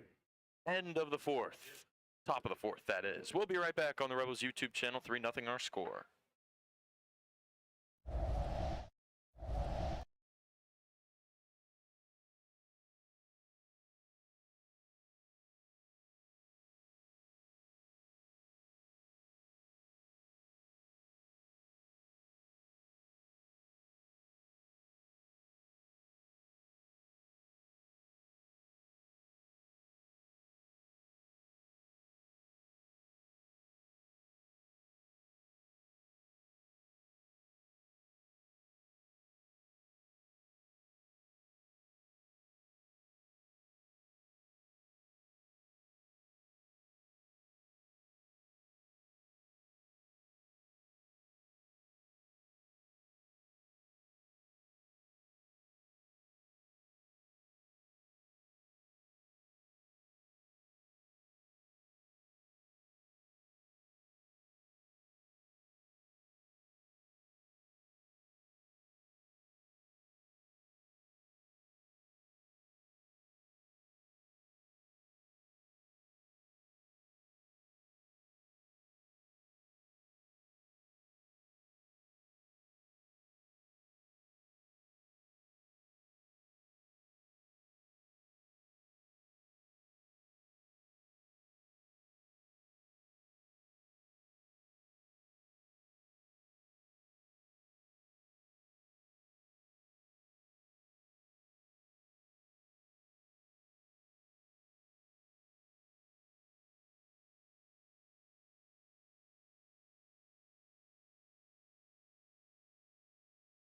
end of the fourth. Top of the fourth, that is. We'll be right back on the Rebels YouTube channel, 3-0 our score.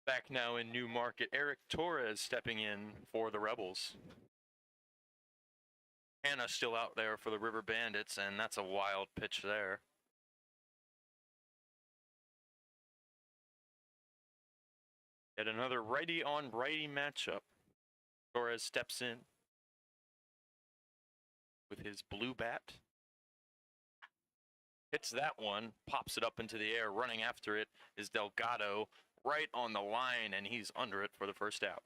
Back now in New Market, Eric Torres stepping in for the Rebels. Hannah still out there for the River Bandits, and that's a wild pitch there. Yet another righty on righty matchup. Torres steps in with his blue bat. Hits that one, pops it up into the air. Running after it is Delgado, right on the line, and he's under it for the first out.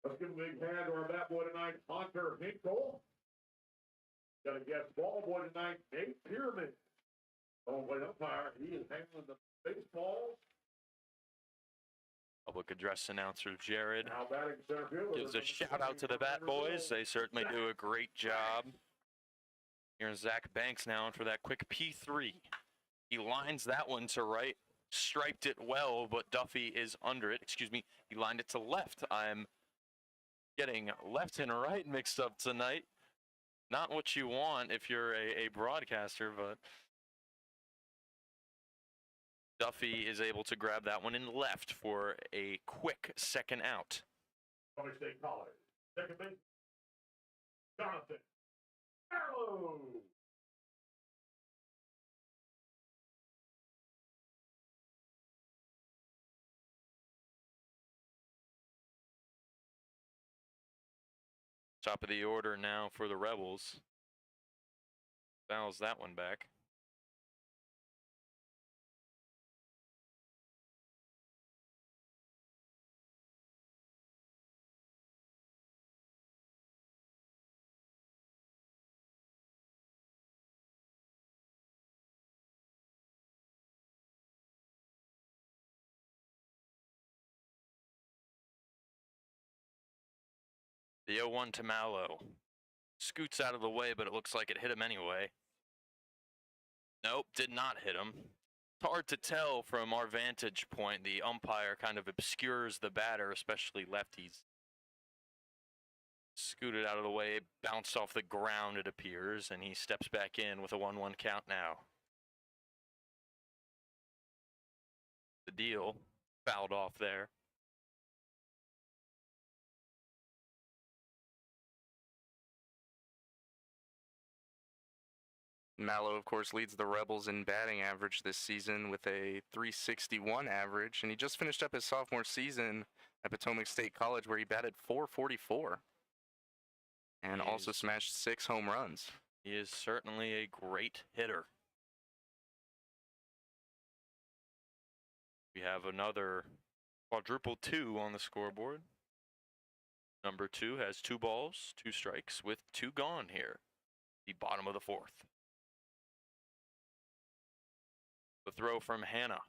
Let's give a big hand to our bat boy tonight, Hunter Hinkle. Got a guest ball boy tonight, Nate Pierman. Home plate umpire, he is handling the baseball. Public address announcer Jared Now batting center fielder. gives a shout out to the Bat Boys. They certainly do a great job. Here's Zach Banks now in for that quick P3. He lines that one to right, striped it well, but Duffy is under it. Excuse me, he lined it to left. I'm getting left and right mixed up tonight. Not what you want if you're a broadcaster, but Duffy is able to grab that one in left for a quick second out. State College. Second base, Jonathan Barlow. Top of the order now for the Rebels. Fouls that one back. The 0-1 to Mallow. Scoots out of the way, but it looks like it hit him anyway. Nope, did not hit him. It's hard to tell from our vantage point. The umpire kind of obscures the batter, especially lefties. Scooted out of the way, bounced off the ground, it appears, and he steps back in with a 1-1 count now. the deal. Fouled off there. Mallow, of course, leads the Rebels in batting average this season with a 361 average, and he just finished up his sophomore season at Potomac State College where he batted 444 and also He's- smashed 6 home runs. He is certainly a great hitter. We have another quadruple 2 on the scoreboard. Number 2 has 2 balls, 2 strikes with 2 gone here. The bottom of the 4th. The throw from Hannah.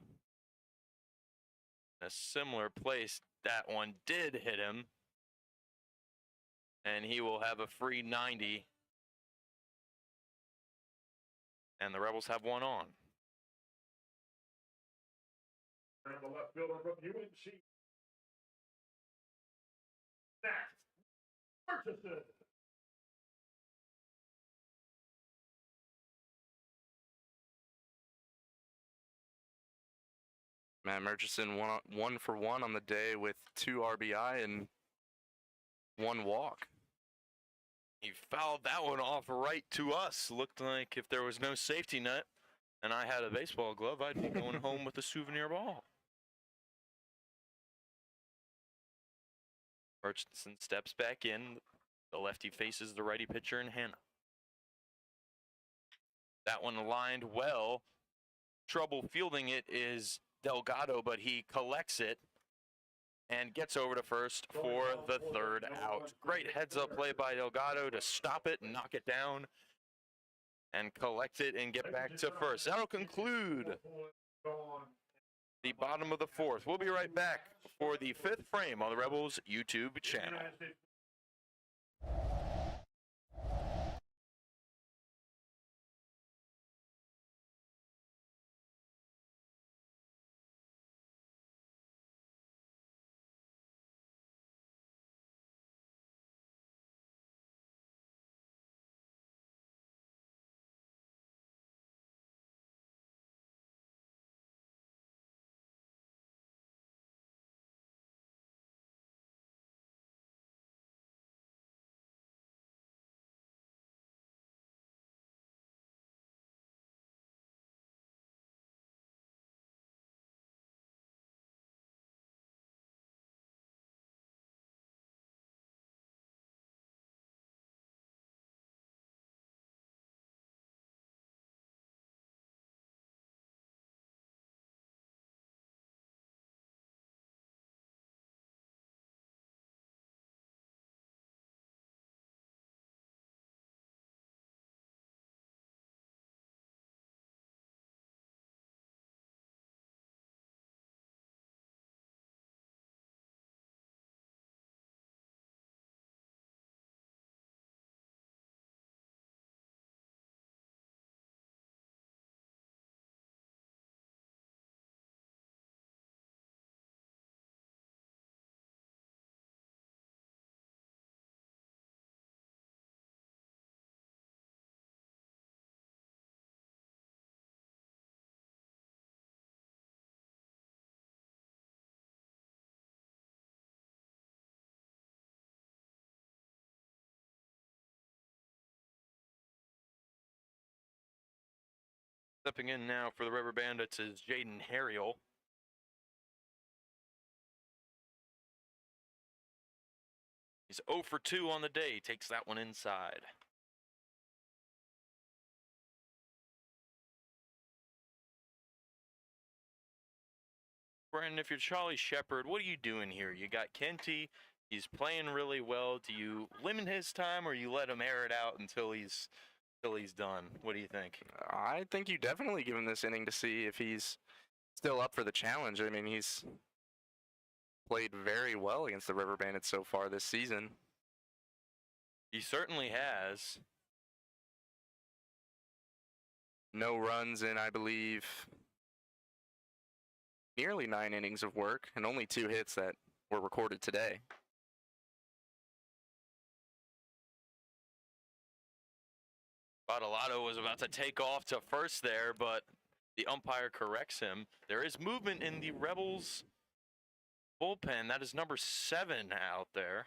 A similar place, that one did hit him. And he will have a free 90. And the Rebels have one on. And the left fielder from UNC. Matt Murchison. Matt Murchison 1 for 1 on the day with 2 RBI and 1 walk. He fouled that one off right to us. Looked like if there was no safety net and I had a baseball glove, I'd be going home with a souvenir ball. Murchison steps back in. The lefty faces the righty pitcher in Hannah. That one lined well. Trouble fielding it is Delgado, but he collects it and gets over to first for the 3rd out. Great heads-up play by Delgado to stop it and knock it down and collect it and get back to first. That'll conclude the bottom of the 4th. We'll be right back for the 5th frame on the Rebels YouTube channel. Stepping in now for the River Bandits is Jaden Harriel. He's 0 for 2 on the day. Takes that one inside. Brandon, if you're Charlie Shepard, what are you doing here? You got Kenty. He's playing really well. Do you limit his time or you let him air it out until he's done? What do you think? I think you definitely give him this inning to see if he's still up for the challenge. I mean, he's played very well against the River Bandits so far this season. He certainly has. No runs in, I believe, nearly 9 innings of work and only 2 hits that were recorded today. Badalato was about to take off to first there, but The umpire corrects him. There is movement in the Rebels bullpen. That is number 7 out there.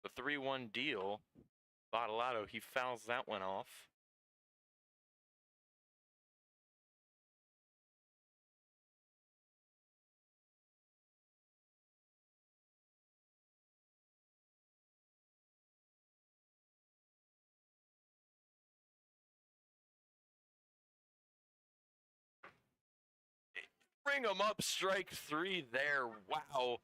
The 3-1 deal. Bottolato, he fouls that one off. Bring him up, strike 3 there. Wow.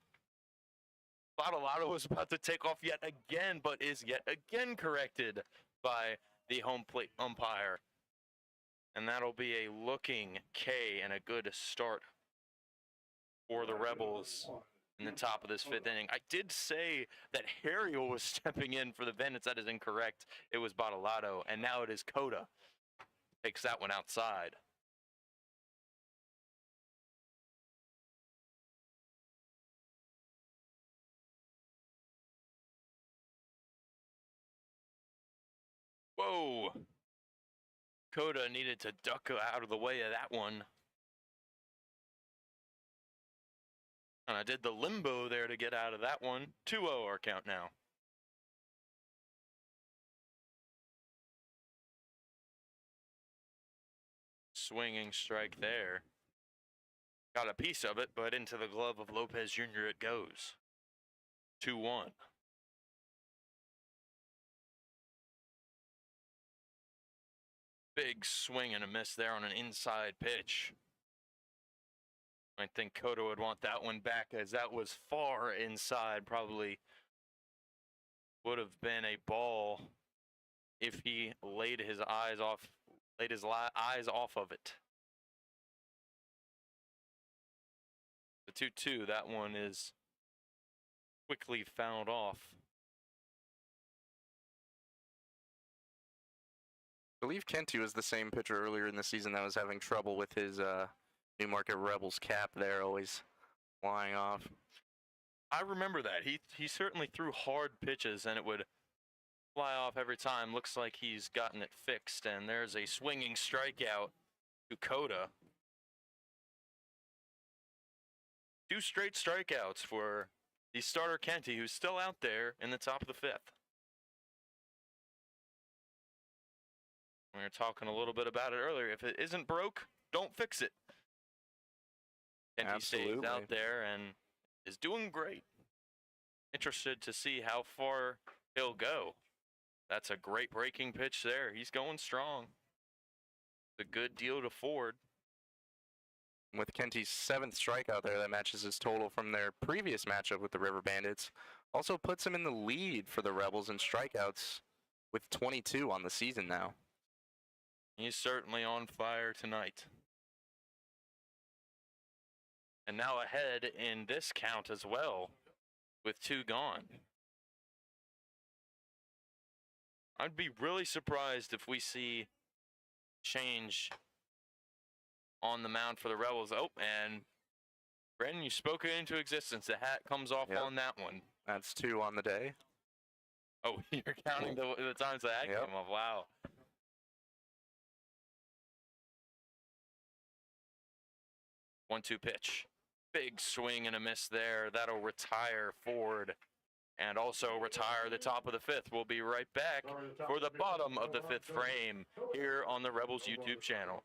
Bottolato was about to take off yet again, but is yet again corrected by the home plate umpire. And that'll be a looking K and a good start for the Rebels in the top of this 5th inning. I did say that Harriel was stepping in for the Bandits. That is incorrect. It was Bottolato, and now it is Coda. Takes that one outside. Whoa. Coda needed to duck out of the way of that one. And I did the limbo there to get out of that one. 2-0 our count now. Swinging strike there. Got a piece of it, but into the glove of Lopez Jr. it goes. 2-1. Big swing and a miss there on an inside pitch. I think Coda would want that one back, as that was far inside. Probably would have been a ball if he laid his eyes off of it. The 2-2, that one is quickly fouled off. I believe Kenty was the same pitcher earlier in the season that was having trouble with his Newmarket Rebels cap there, always flying off. I remember that. He certainly threw hard pitches, and it would fly off every time. Looks like he's gotten it fixed, and there's a swinging strikeout to Coda. 2 straight strikeouts for the starter Kenty, who's still out there in the top of the 5th. We were talking a little bit about it earlier. If it isn't broke, don't fix it. Kenty stays out there and is doing great. Interested to see how far he'll go. That's a great breaking pitch there. He's going strong. A good deal to Ford. With Kenty's 7th strikeout there, that matches his total from their previous matchup with the River Bandits. Also puts him in the lead for the Rebels in strikeouts with 22 on the season now. He's certainly on fire tonight. And now ahead in this count as well, with 2 gone. I'd be really surprised if we see change on the mound for the Rebels. Oh, and Brandon, you spoke it into existence. The hat comes off on that one. That's 2 on the day. Oh, you're counting the times the hat came off. Wow. One-two pitch. Big swing and a miss there. That'll retire Ford and also retire the top of the 5th. We'll be right back for the bottom of the 5th frame here on the Rebels YouTube channel.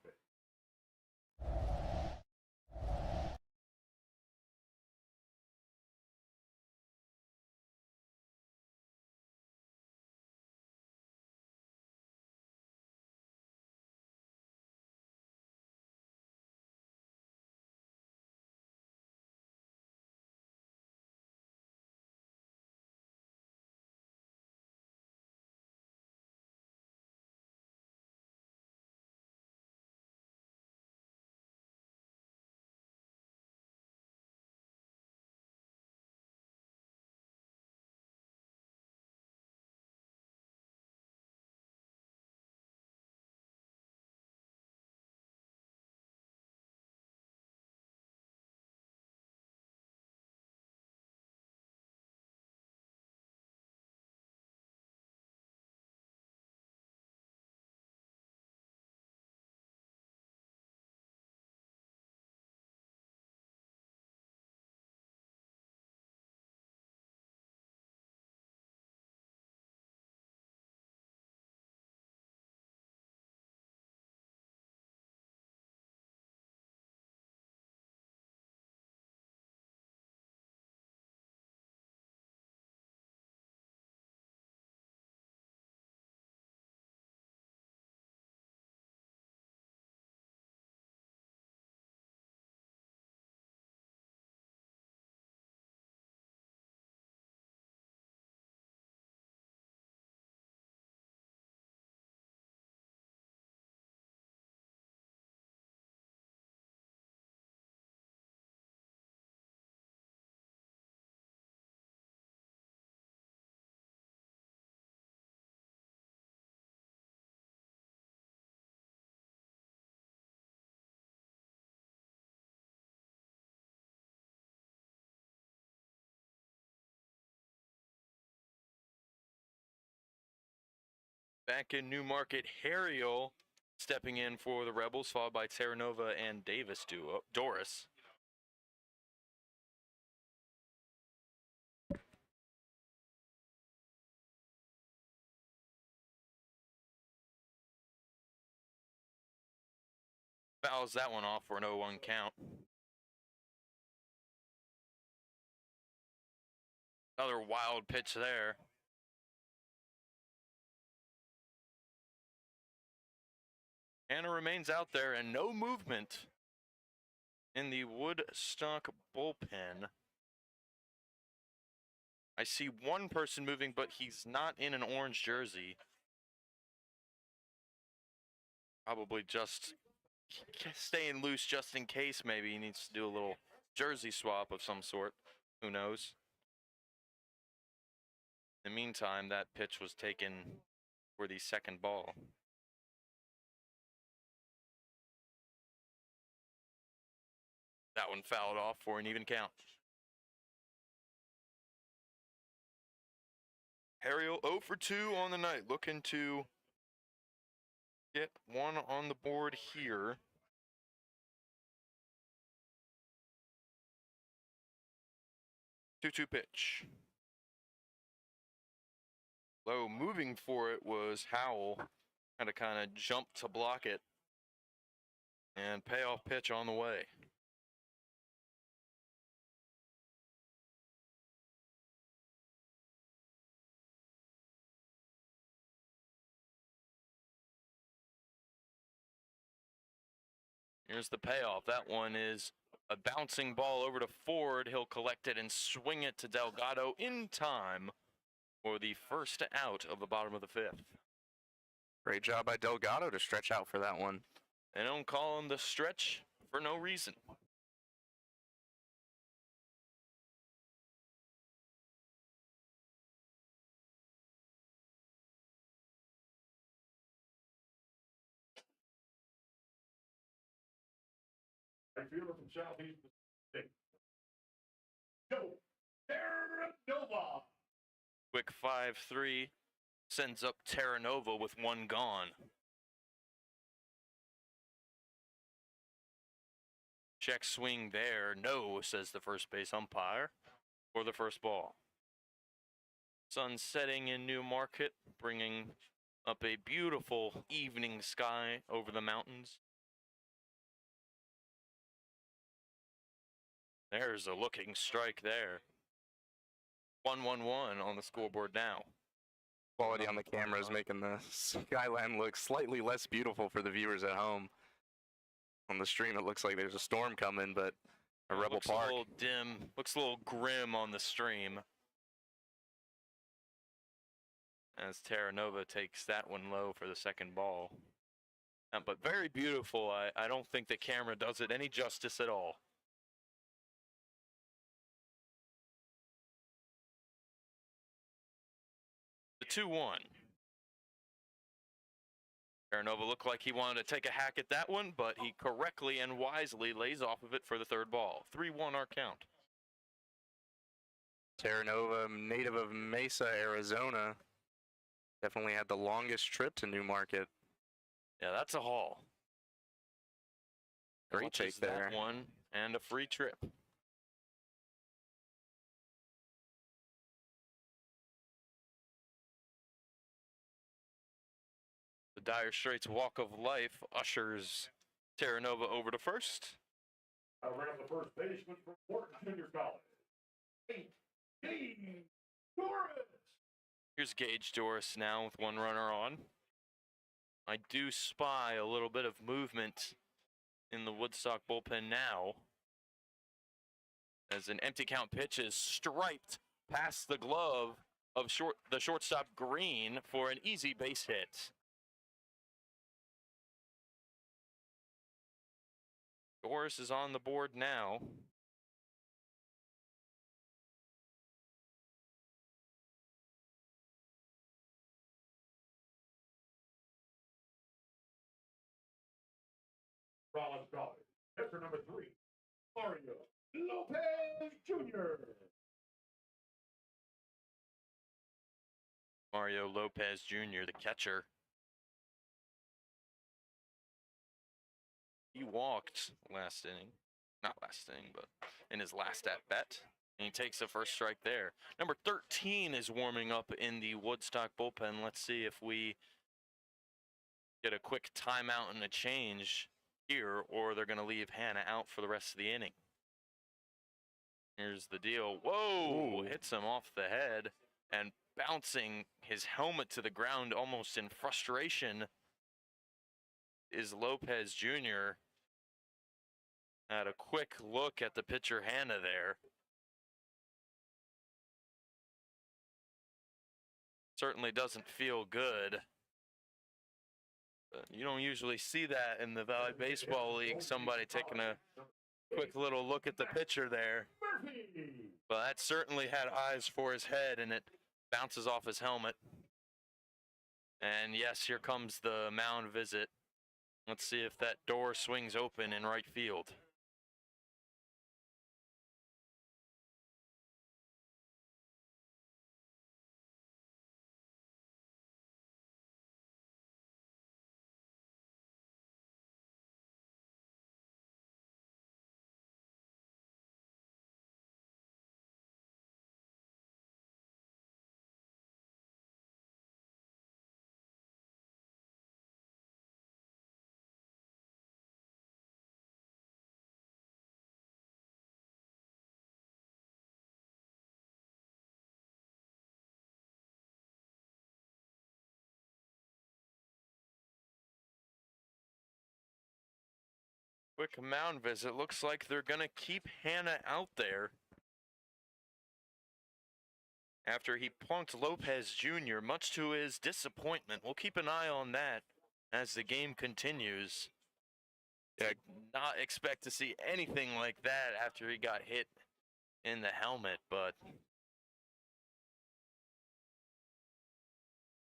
Back in Newmarket, Harriel stepping in for the Rebels, followed by Terranova and Davis duo. Doris. Fouls that one off for an 0-1 count. Another wild pitch there. Anna remains out there and no movement in the Woodstock bullpen. I see one person moving, but he's not in an orange jersey. Probably just staying loose just in case maybe he needs to do a little jersey swap of some sort. Who knows? In the meantime, that pitch was taken for the second ball. That one fouled off for an even count. Harriel 0 for 2 on the night, looking to get one on the board here. Two-two pitch. Low moving for it was Howell. Had to kind of jump to block it. And payoff pitch on the way. Here's the payoff. That one is a bouncing ball over to Ford. He'll collect it and swing it to Delgado in time for the first out of the bottom of the fifth. Great job by Delgado to stretch out for that one. They don't call him the stretch for no reason. Right fielder from Southeast Mississippi. Joe Terranova. Quick 5-3 sends up Terranova with one gone. Check swing there. No, says the first base umpire for the first ball. Sun setting in Newmarket, bringing up a beautiful evening sky over the mountains. There's a looking strike there. 1-1-1 on the scoreboard now. Quality on the camera is making the skyline look slightly less beautiful for the viewers at home. On the stream, it looks like there's a storm coming, but a Rebel looks Park. a little dim, looks a little grim on the stream. As Terranova takes that one low for the second ball. But very beautiful. I don't think the camera does it any justice at all. The 2-1. Terranova looked like he wanted to take a hack at that one, but he correctly and wisely lays off of it for the third ball. 3-1 our count. Terranova, native of Mesa, Arizona. Definitely had the longest trip to Newmarket. Yeah, that's a haul. Great take there. That one and a free trip. The Dire Straits Walk of Life ushers Terranova over to first. Around the first baseman from Morton Junior College. Gage Doris. Here's Gage Doris now with one runner on. I do spy a little bit of movement in the Woodstock bullpen now, as an empty count pitch is striped past the glove of the shortstop Green for an easy base hit. Doris is on the board now. Rollins College. Pitcher number 3, Mario Lopez Jr. Mario Lopez Jr., the catcher, He walked last inning. Not last inning, but in his last at bat. And he takes the first strike there. Number 13 is warming up in the Woodstock bullpen. Let's see if we get a quick timeout and a change here, or they're going to leave Hannah out for the rest of the inning. Here's the deal. Whoa! Ooh. Hits him off the head and bouncing his helmet to the ground almost in frustration is Lopez Jr. Had a quick look at the pitcher Hannah there. Certainly doesn't feel good. But you don't usually see that in the Valley Baseball League, somebody taking a quick little look at the pitcher there. But that certainly had eyes for his head, and it bounces off his helmet. And yes, here comes the mound visit. Let's see if that door swings open in right field. Quick mound visit. Looks like they're going to keep Hannah out there after he punked Lopez Jr., much to his disappointment. We'll keep an eye on that as the game continues. Did not expect to see anything like that after he got hit in the helmet, but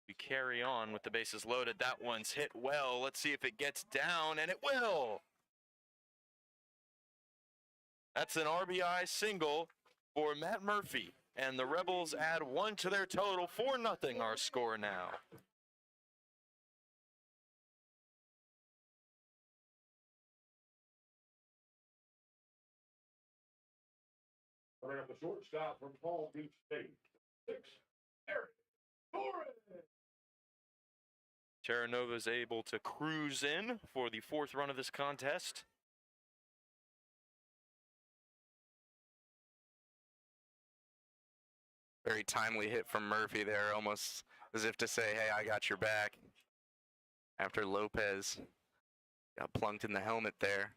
we carry on with the bases loaded. That one's hit well. Let's see if it gets down, and it will. That's an RBI single for Matt Murphy, and the Rebels add 1 to their total. 4-0 our score now. Coming up the shortstop from Palm Beach State, 6, Eric Torres. Terranova is able to cruise in for the 4th run of this contest. Very timely hit from Murphy there, almost as if to say, hey, I got your back. After Lopez got plunked in the helmet there.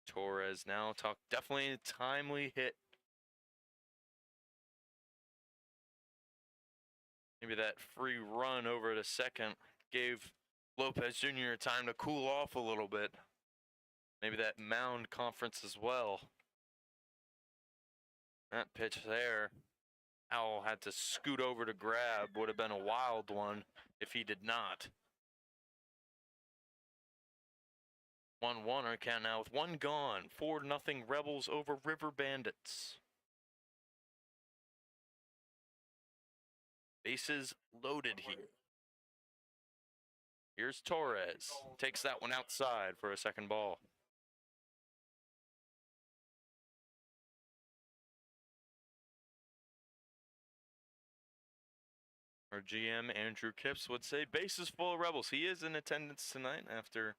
Torres now definitely a timely hit. Maybe that free run over to second gave Lopez Jr. time to cool off a little bit. Maybe that mound conference as well. That pitch there, Howell had to scoot over to grab. Would have been a wild one if he did not. 1-1 our count now with 1 gone. 4-0 Rebels over River Bandits. Bases loaded here. Here's Torres. Takes that one outside for a second ball. Our GM, Andrew Kipps, would say bases full of Rebels. He is in attendance tonight after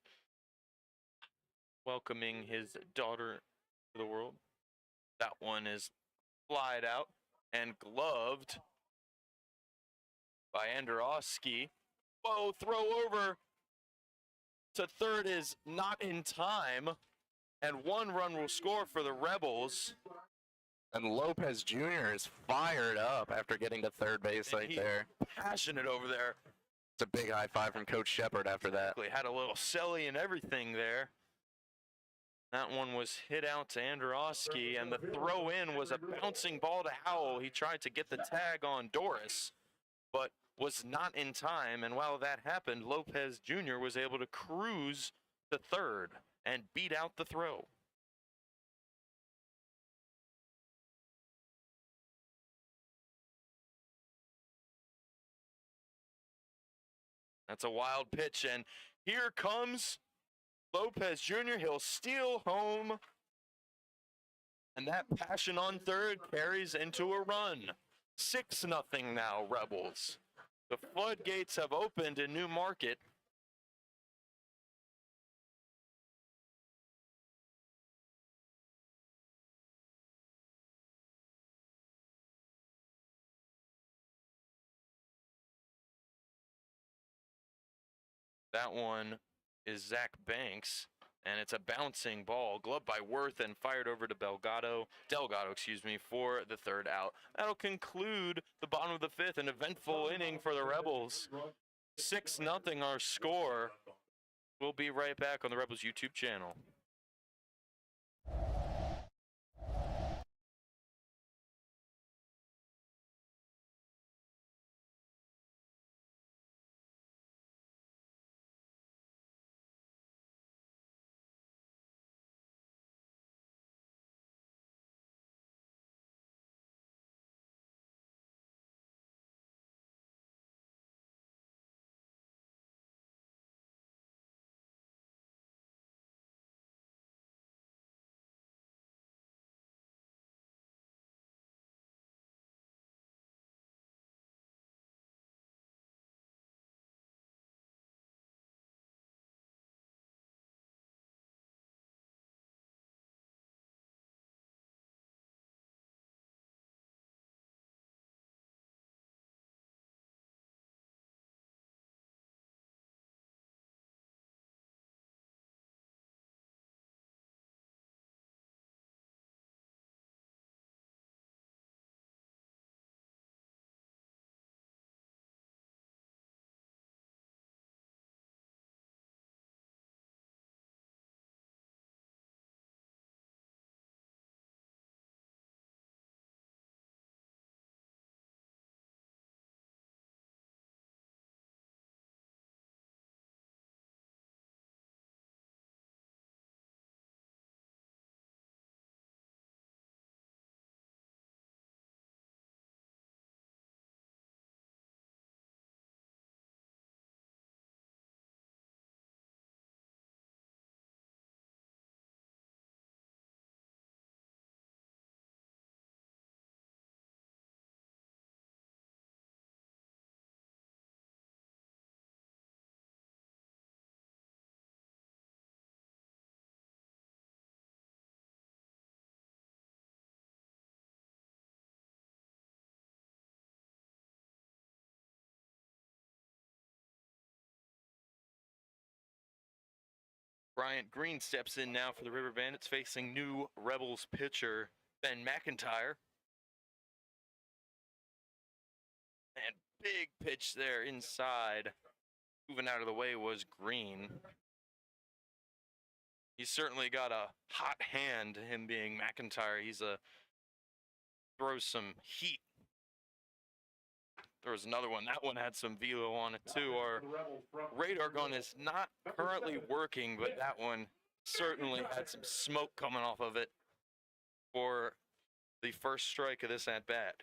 welcoming his daughter to the world. That one is flied out and gloved by Androwski. Whoa, throw over to third is not in time, and 1 run will score for the Rebels. And Lopez Jr. is fired up after getting to third base right there. Passionate over there. It's a big high five from Coach Shepard after that. Had a little celly and everything there. That one was hit out to Androwski, and the throw in was a bouncing ball to Howell. He tried to get the tag on Doris, but was not in time. And while that happened, Lopez Jr. was able to cruise to third and beat out the throw. That's a wild pitch, and Here comes Lopez Jr. He'll steal home. And that passion on third carries into a run. 6-0 now, Rebels. The floodgates have opened in New Market. That one is Zach Banks, and it's a bouncing ball, gloved by Worth and fired over to Delgado, for the third out. That'll conclude the bottom of the fifth, an eventful inning for the Rebels. 6-0 our score. We'll be right back on the Rebels YouTube channel. Bryant Green steps in now for the River Bandits, facing new Rebels pitcher Ben McIntyre. And big pitch there inside. Moving out of the way was Green. He's certainly got a hot hand, him being McIntyre. Throws some heat. There was another one. That one had some velo on it too. Our radar gun is not currently working, but that one certainly had some smoke coming off of it for the first strike of this at bat.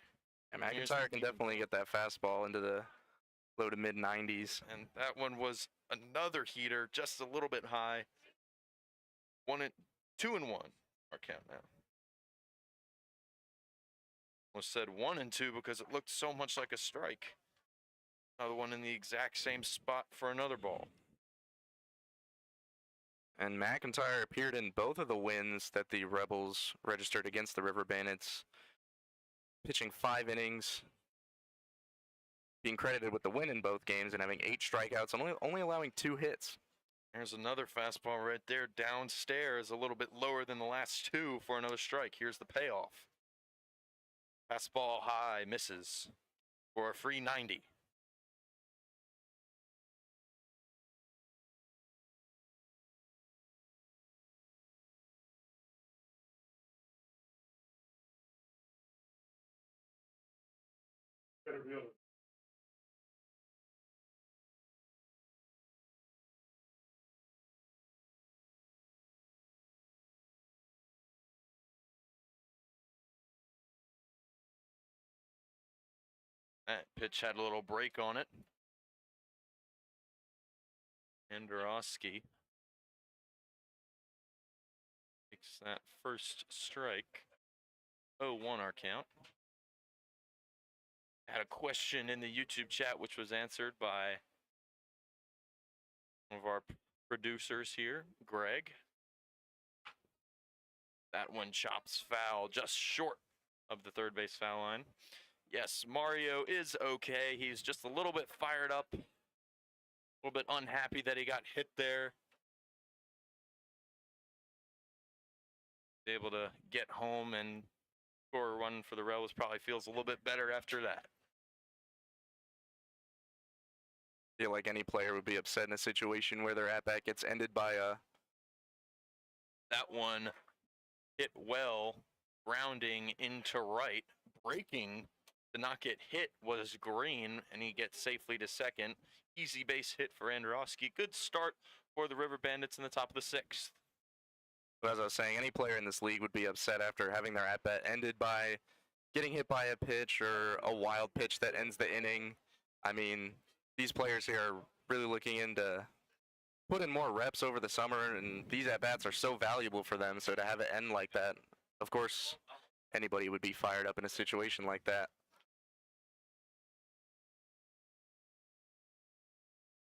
And McIntyre can definitely get that fastball into the low to mid 90s. And that one was another heater, just a little bit high. 2-1 our count now. Almost said 1-2 because it looked so much like a strike. Another one in the exact same spot for another ball. And McIntyre appeared in both of the wins that the Rebels registered against the River Bandits, pitching 5 innings, being credited with the win in both games, and having 8 strikeouts and only allowing 2 hits. There's another fastball right there downstairs, a little bit lower than the last 2 for another strike. Here's the payoff. Fastball high, misses for a free 90. That pitch had a little break on it. Androsky takes that first strike. 0-1 our count. Had a question in the YouTube chat, which was answered by one of our producers here, Greg. That one chops foul just short of the third base foul line. Yes, Mario is okay. He's just a little bit fired up, a little bit unhappy that he got hit there. Able to get home and score a run for the Rebels. Probably feels a little bit better after that. Feel like any player would be upset in a situation where their at-bat gets ended by a... That one hit well, rounding into right, breaking to not get hit was Green, and he gets safely to second. Easy base hit for Androsky. Good start for the River Bandits in the top of the sixth. But as I was saying, any player in this league would be upset after having their at-bat ended by getting hit by a pitch or a wild pitch that ends the inning. I mean, these players here are really looking into put in more reps over the summer, and these at-bats are so valuable for them, so to have it end like that, of course, anybody would be fired up in a situation like that.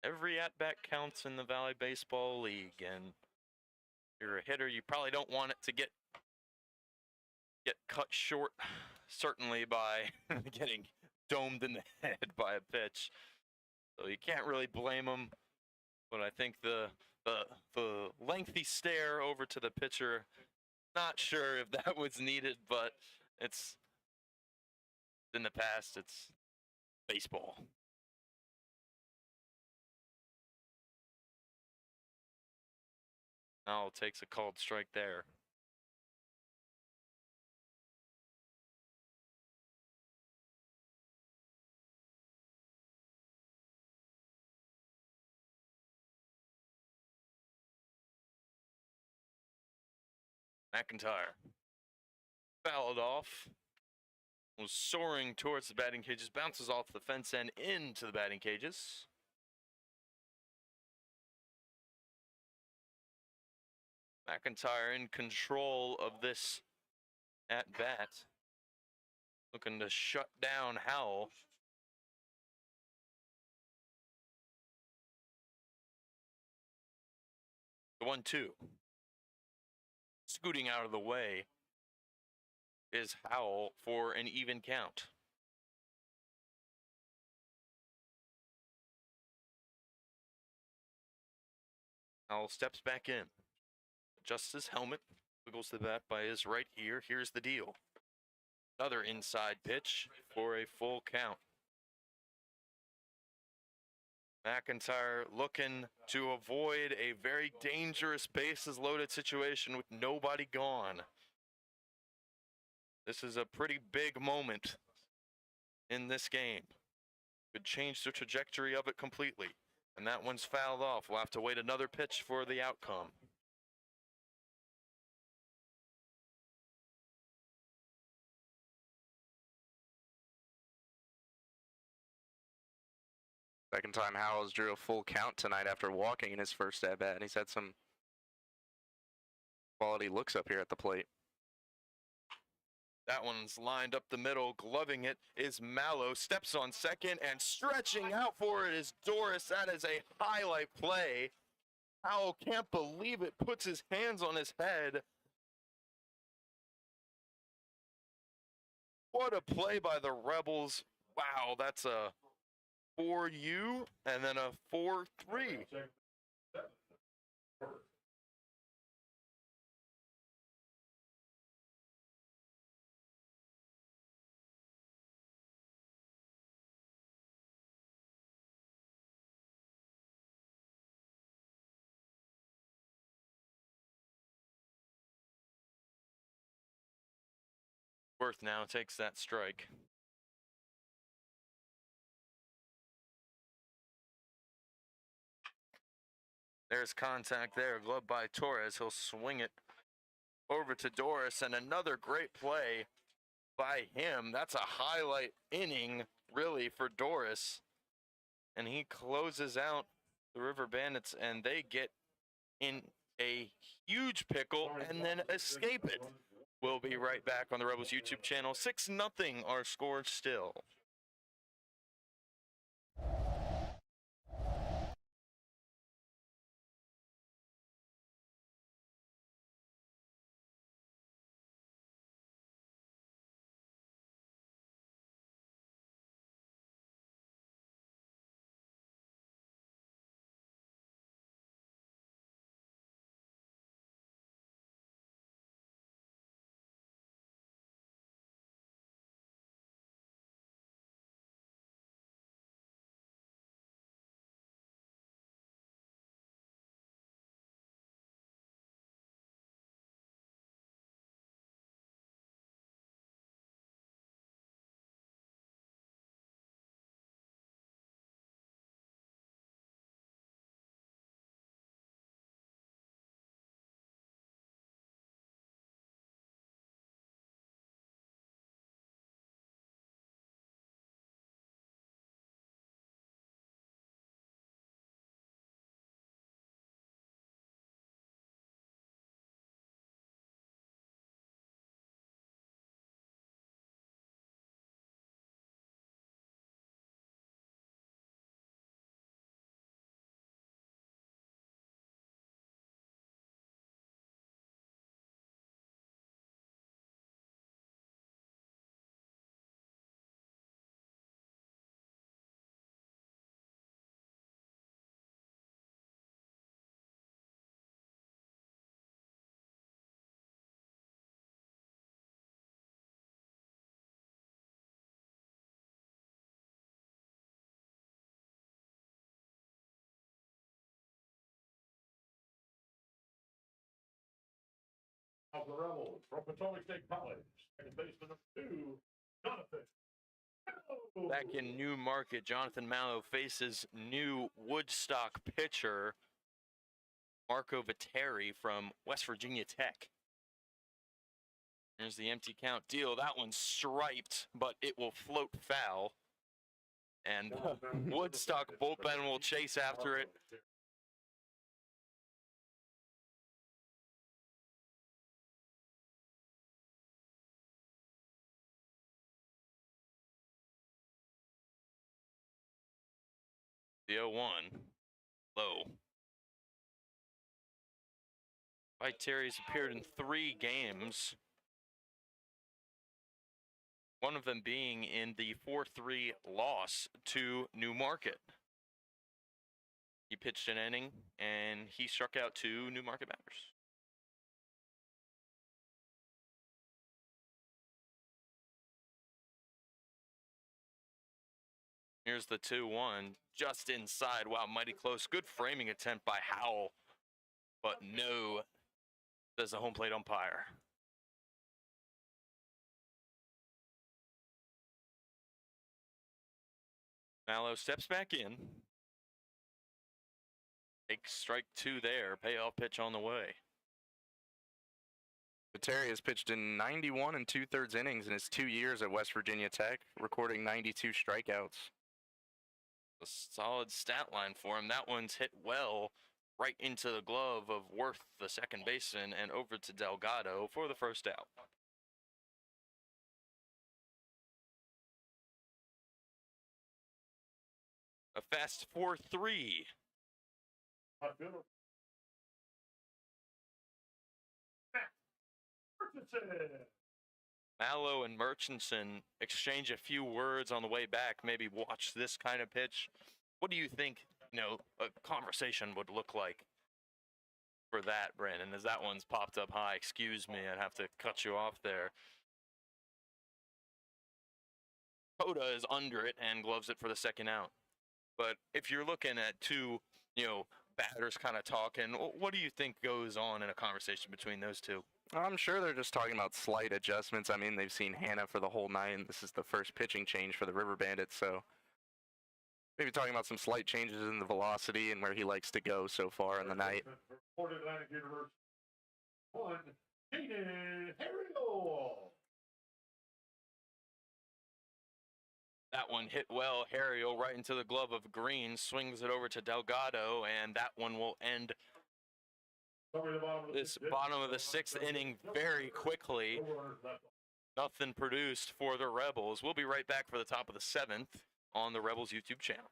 Every at-bat counts in the Valley Baseball League, and if you're a hitter, you probably don't want it to get cut short, certainly by getting domed in the head by a pitch. So you can't really blame them. But I think the lengthy stare over to the pitcher, not sure if that was needed, but it's in the past, it's baseball. Now takes a called strike there. McIntyre fouled off, was soaring towards the batting cages, bounces off the fence and into the batting cages. McIntyre in control of this at-bat, looking to shut down Howell. The 1-2. Scooting out of the way is Howell for an even count. Howell steps back in, adjusts his helmet, wiggles the bat by his right ear. Here's the deal. Another inside pitch for a full count. McIntyre looking to avoid a very dangerous bases loaded situation with nobody gone. This is a pretty big moment in this game. Could change the trajectory of it completely. And that one's fouled off. We'll have to wait another pitch for the outcome. Second time Howells drew a full count tonight after walking in his first at-bat, and he's had some quality looks up here at the plate. That one's lined up the middle. Gloving it is Mallow. Steps on second, and stretching out for it is Doris. That is a highlight play. Howell can't believe it. Puts his hands on his head. What a play by the Rebels. Wow, that's a 4U and then a 4-3. Worth now takes that strike. There's contact there, glove by Torres. He'll swing it over to Doris, and another great play by him. That's a highlight inning, really, for Doris. And he closes out the River Bandits, and they get in a huge pickle and then escape it. We'll be right back on the Rebels YouTube channel. 6-0 our score still. Of the Rebels from Potomac State College, second baseman number 2, Jonathan. Back in New Market, Jonathan Mallow faces new Woodstock pitcher Marco Viteri from West Virginia Tech. Here's the empty count deal. That one's striped, but it will float foul. And the Woodstock bullpen will chase after it. The 0-1, low. Viteri's appeared in 3 games. One of them being in the 4-3 loss to New Market. He pitched an inning, and he struck out 2 New Market batters. Here's the 2-1, just inside. Wow, mighty close. Good framing attempt by Howell, but no, says the home plate umpire. Mallow steps back in. Takes strike 2 there. Payoff pitch on the way. Viteri has pitched in 91 and 2/3 innings in his 2 years at West Virginia Tech, recording 92 strikeouts. A solid stat line for him. That one's hit well right into the glove of Worth, the second baseman, and over to Delgado for the first out. A fast 4-3. Mallow and Murchison exchange a few words on the way back. Maybe watch this kind of pitch. What do you think, a conversation would look like for that, Brandon? As that one's popped up high. Excuse me, I'd have to cut you off there. Coda is under it and gloves it for the second out. But if you're looking at 2, batters kind of talking, what do you think goes on in a conversation between those 2? I'm sure they're just talking about slight adjustments. I mean, they've seen Hannah for the whole night, and this is the first pitching change for the River Bandits, so maybe talking about some slight changes in the velocity and where he likes to go so far in the night. Atlantic University. 1, Jaden Harrell. That one hit well. Harriel right into the glove of Green, swings it over to Delgado, and that one will end this bottom of the sixth inning very quickly. Nothing produced for the Rebels. We'll be right back for the top of the seventh on the Rebels YouTube channel.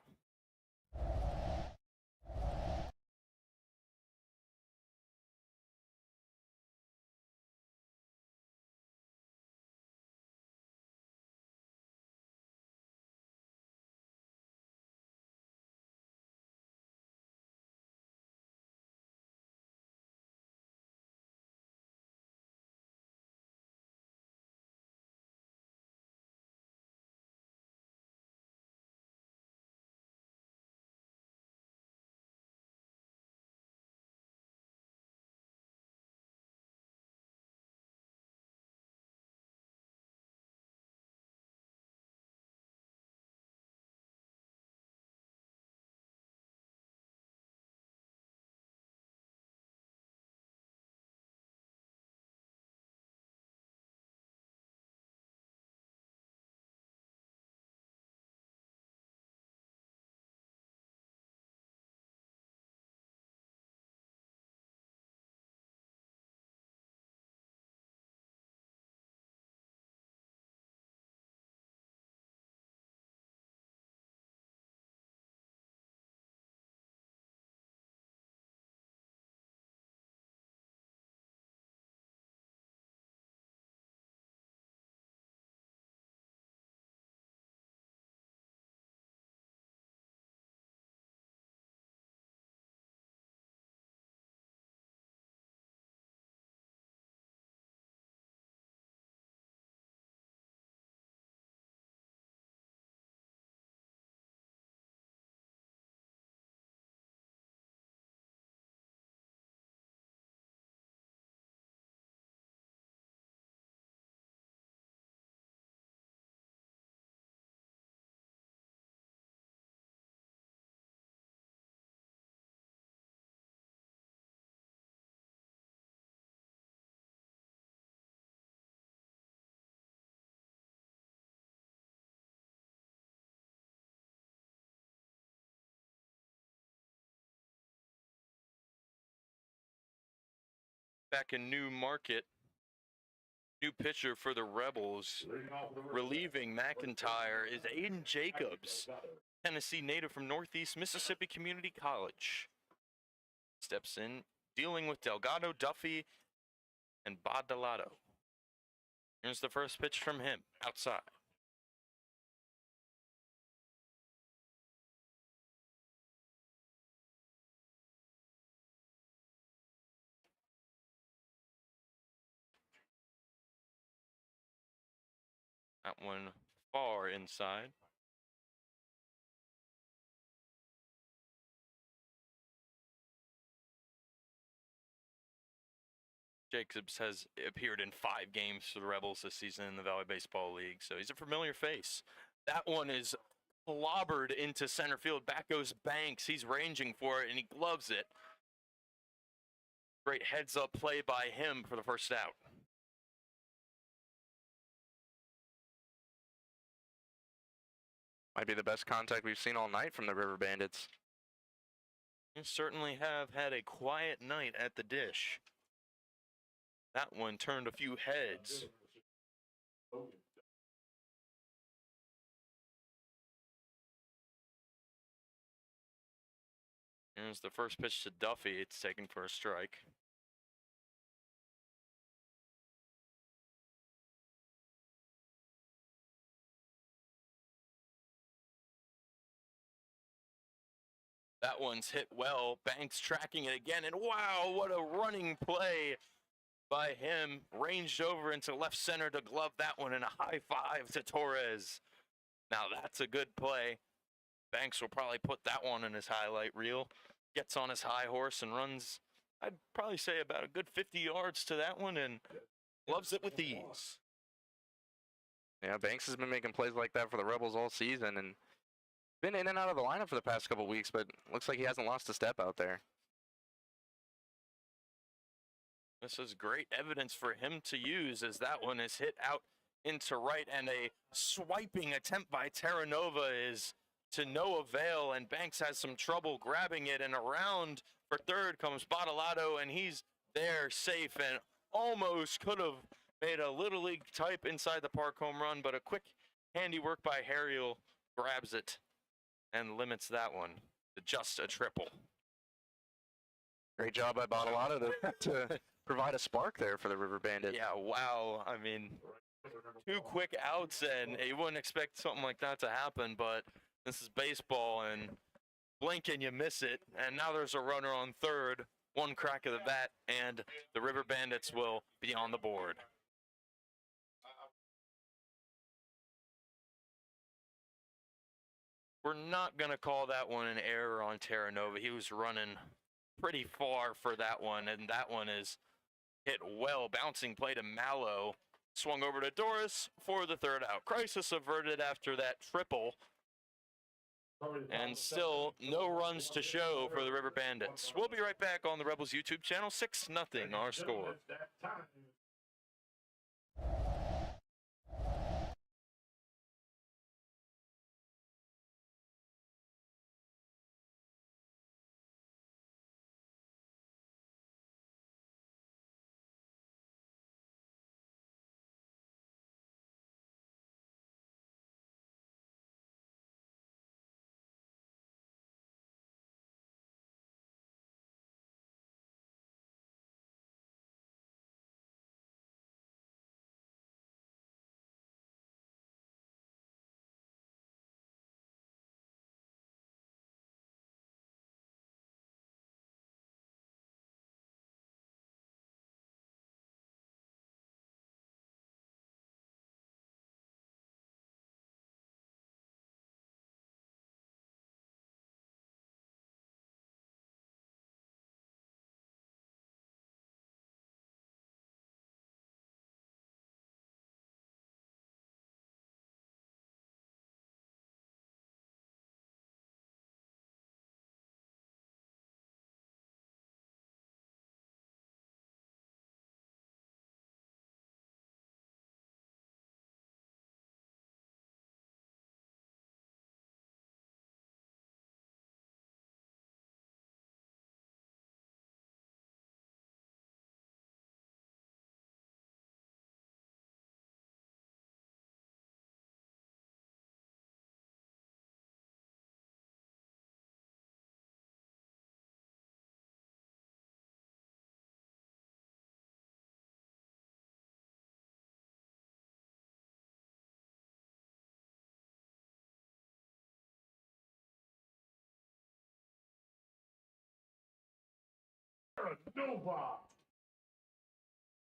Back in New Market, new pitcher for the Rebels, relieving McIntyre, is Aiden Jacobs, Tennessee native from Northeast Mississippi Community College. Steps in, dealing with Delgado, Duffy, and Badalado. Here's the first pitch from him, outside. That one far inside. Jacobs has appeared in 5 games for the Rebels this season in the Valley Baseball League, so he's a familiar face. That one is clobbered into center field. Back goes Banks. He's ranging for it, and he gloves it. Great heads-up play by him for the first out. Might be the best contact we've seen all night from the River Bandits. You certainly have had a quiet night at the dish. That one turned a few heads. Here's the first pitch to Duffy. It's taken for a strike. That one's hit well. Banks tracking it again, and wow, what a running play by him. Ranged over into left center to glove that one, and a high five to Torres. Now that's a good play. Banks will probably put that one in his highlight reel. Gets on his high horse and runs, I'd probably say about a good 50 yards to that one, and gloves it with ease. Yeah, Banks has been making plays like that for the Rebels all season, and been in and out of the lineup for the past couple weeks, but looks like he hasn't lost a step out there. This is great evidence for him to use, as that one is hit out into right, and a swiping attempt by Terra Nova is to no avail, and Banks has some trouble grabbing it, and around for third comes Bottolato, and he's there safe and almost could have made a Little League type inside the park home run, but a quick handiwork by Harriel grabs it and limits that one to just a triple. Great job by Bottolato to provide a spark there for the River Bandits. Yeah, wow. I mean, 2 quick outs, and you wouldn't expect something like that to happen, but this is baseball, and blink and you miss it, and now there's a runner on third, 1 crack of the bat, and the River Bandits will be on the board. We're not going to call that one an error on Terra Nova. He was running pretty far for that one, and that one is hit well. Bouncing play to Mallow. Swung over to Doris for the third out. Crisis averted after that triple. And still no runs to show for the River Bandits. We'll be right back on the Rebels YouTube channel. 6-0 our score.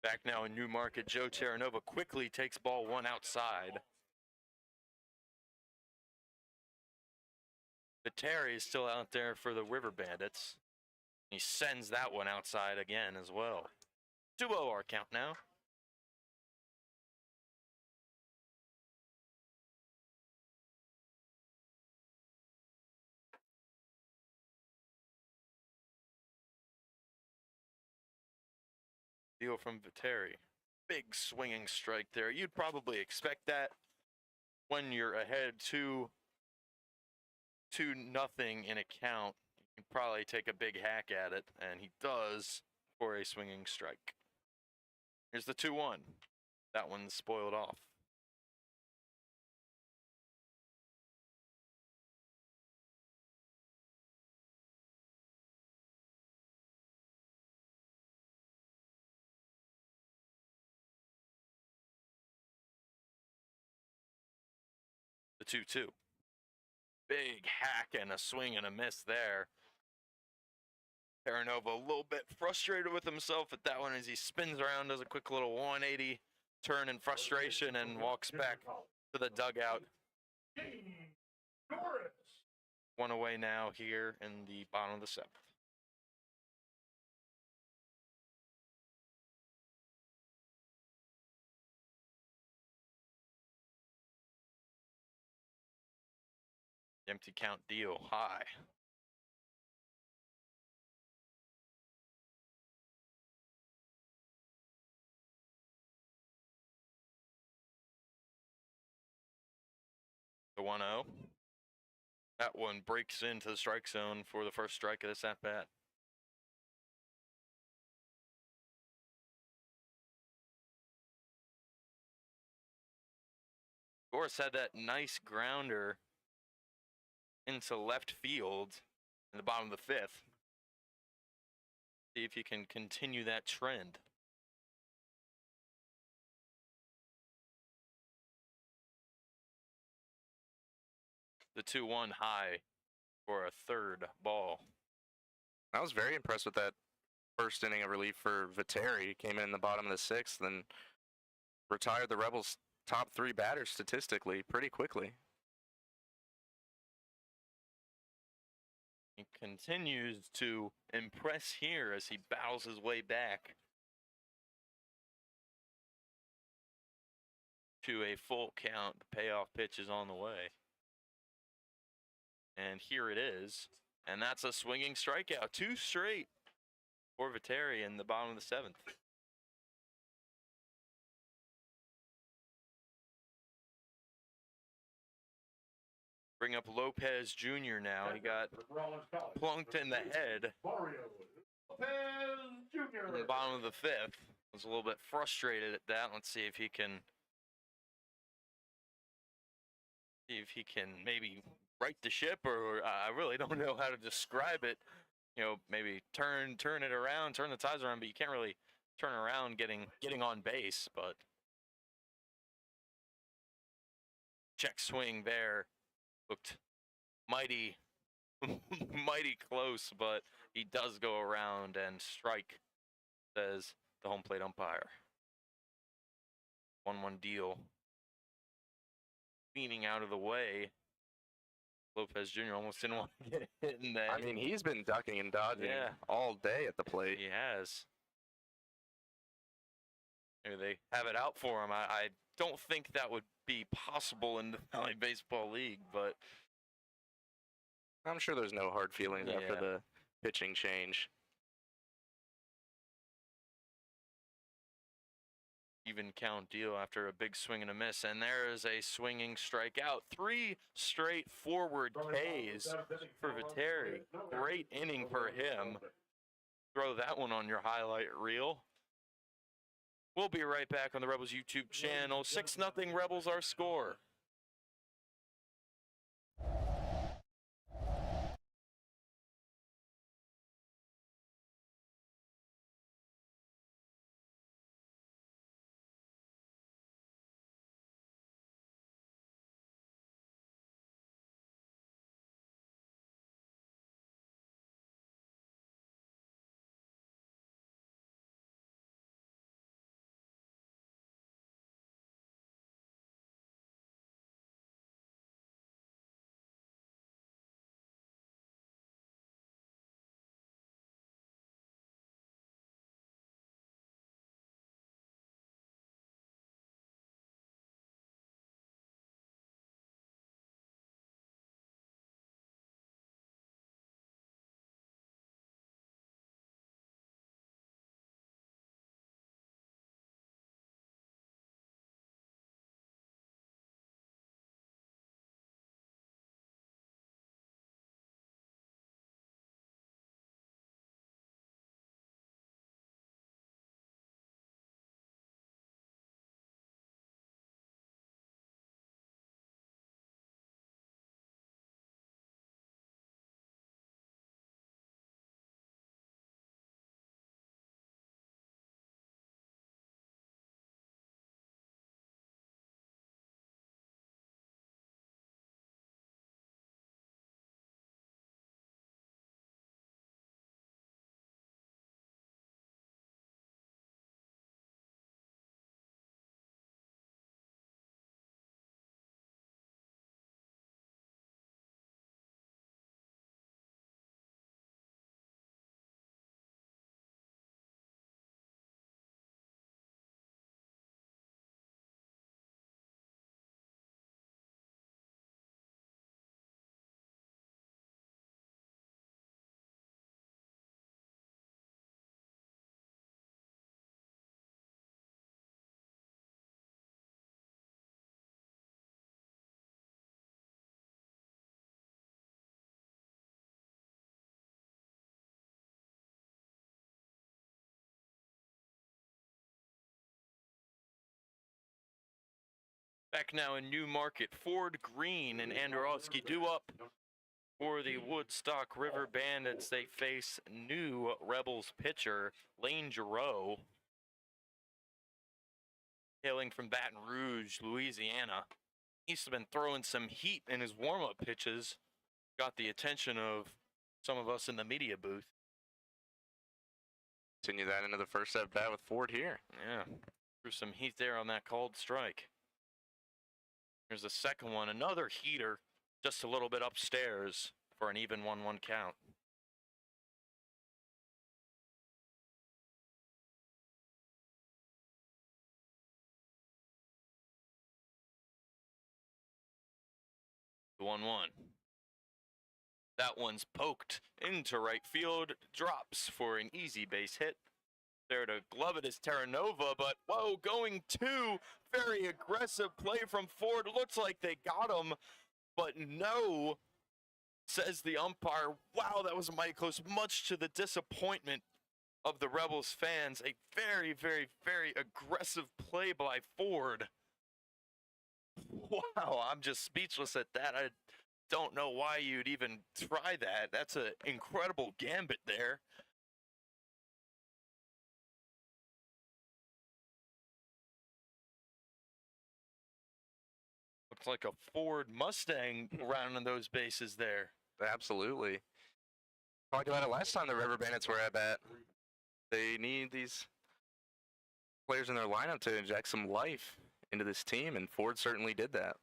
Back now in Newmarket, Joe Terranova quickly takes ball 1 outside. But Terry is still out there for the River Bandits. He sends that one outside again as well. 2-0 our count now. Deal from Viteri. Big swinging strike there. You'd probably expect that when you're ahead 2-0 in a count. You can probably take a big hack at it, and he does for a swinging strike. Here's the 2-1. That one's spoiled off. The 2-2. Big hack and a swing and a miss there. Terranova a little bit frustrated with himself at that one as he spins around, does a quick little 180 turn in frustration, and walks back to the dugout. 1 away now here in the bottom of the 7th. Empty count deal high. The 1-0. That one breaks into the strike zone for the first strike of this at bat. Gorse had that nice grounder into left field in the bottom of the fifth. See if you can continue that trend. The 2-1 high for a third ball. I was very impressed with that first inning of relief for Viteri. He came in the bottom of the sixth and retired the Rebels' top 3 batters statistically pretty quickly. He continues to impress here as he battles his way back to a full count. The payoff pitch is on the way. And here it is. And that's a swinging strikeout. 2 straight for Viteri in the bottom of the 7th. Bring up Lopez Jr. now. He got plunked in the head Mario Lopez in the Jr. bottom of the 5th. Was a little bit frustrated at that. Let's see if he can maybe right the ship, or I really don't know how to describe it. You know, maybe turn it around, turn the tides around, but you can't really turn around getting on base. But check swing there looked mighty close, but he does go around and strike, says the home plate umpire. 1-1 deal. Leaning out of the way. Lopez Jr. almost didn't want to get hit in that. I mean, he's been ducking and dodging Yeah. all day at the plate. He has. Maybe they have it out for him. I don't think that would be possible in the Valley Baseball League, but I'm sure there's no hard feelings after Yeah. the pitching change. even count deal after a big swing and a miss. And there is a swinging strikeout. 3 straight forward Ks for Viteri. Great inning for him. Throw that one on your highlight reel. We'll be right back on the Rebels YouTube channel. 6-0 Rebels our score. Back now in Newmarket, Ford Green and Andorowski due up for the Woodstock River Bandits. They face new Rebels pitcher Lane Giroux, hailing from Baton Rouge, Louisiana. He's been throwing some heat in his warm-up pitches. Got the attention of some of us in the media booth. Continue that into the first at bat with Ford here. Yeah, threw some heat there on that called strike. Here's the second one, another heater, just a little bit upstairs for an even 1-1 count. The 1-1. That one's poked into right field, drops for an easy base hit. There to glove it is Terranova, but whoa, going to very aggressive play from Ford. Looks like they got him, but no, says the umpire. Wow, that was mighty close, much to the disappointment of the Rebels fans. A very, very, very aggressive play by Ford. Wow, I'm just speechless at that. I don't know why you'd even try that. That's an incredible gambit there. Looks like a Ford Mustang rounding those bases there. Absolutely. Talked about it last time the River Bandits were at bat. They need these players in their lineup to inject some life into this team, and Ford certainly did that.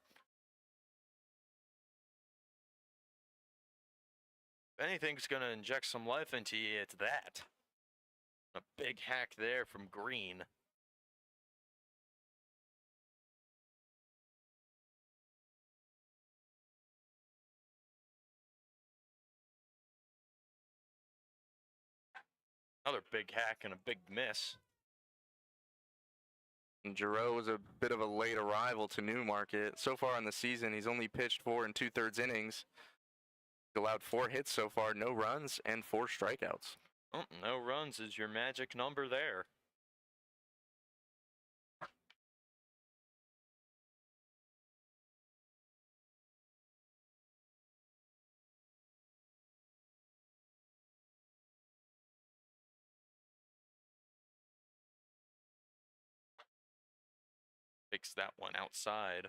If anything's going to inject some life into you, it's that. A big hack there from Green. Another big hack and a big miss. And Giroux was a bit of a late arrival to Newmarket. So far in the season, he's only pitched 4 2/3 innings. He's allowed 4 hits so far, no runs, and 4 strikeouts. Oh, no runs is your magic number there. Takes that one outside.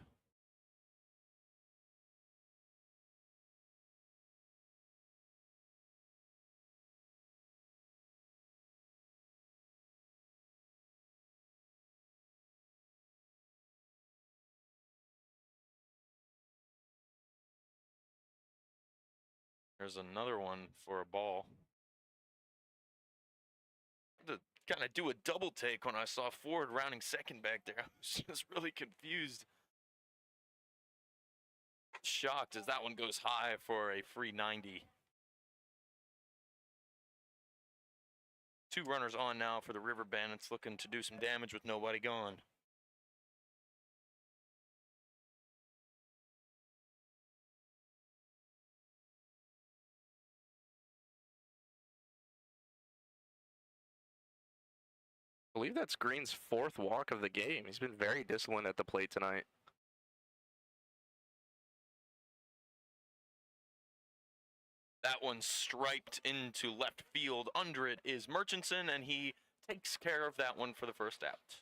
There's another one for a ball. To kind of do a double take when I saw Ford rounding second back there. I was just really confused. Shocked as that one goes high for a free 90. 2 runners on now for the River Bandits, looking to do some damage with nobody gone. I believe that's Green's 4th walk of the game. He's been very disciplined at the plate tonight. That one striped into left field. Under it is Murchison, and he takes care of that one for the first out.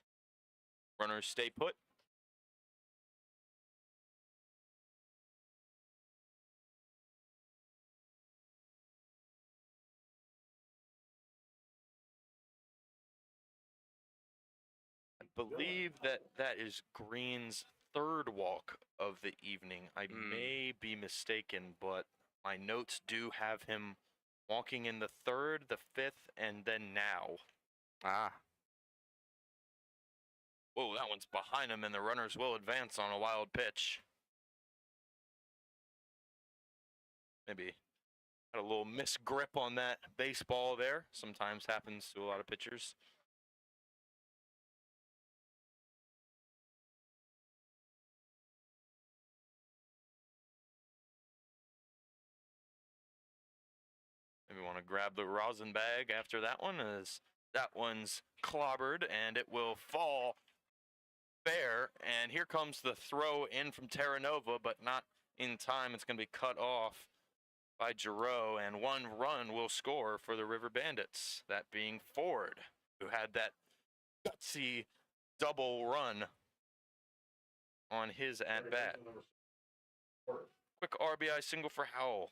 Runners stay put. I believe that is Green's 3rd walk of the evening. I may be mistaken, but my notes do have him walking in the 3rd, the 5th, and then now. Ah. Whoa, that one's behind him, and the runners will advance on a wild pitch. Maybe had a little misgrip on that baseball there. Sometimes happens to a lot of pitchers. Maybe want to grab the rosin bag after that one, as that one's clobbered, and it will fall fair. And here comes the throw in from Terra Nova, but not in time. It's going to be cut off by Giroux, and one run will score for the River Bandits, that being Ford, who had that gutsy double run on his at bat. Quick RBI single for Howell.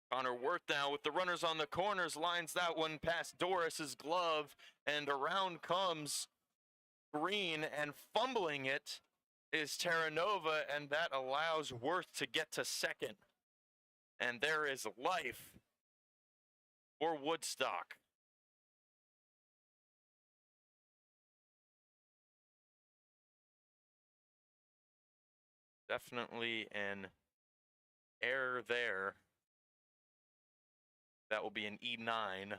Connor Worth now with the runners on the corners, lines that one past Doris's glove, and around comes Green, and fumbling it is Terra Nova, and that allows Worth to get to second. And there is life for Woodstock. Definitely an error there. That will be an E9.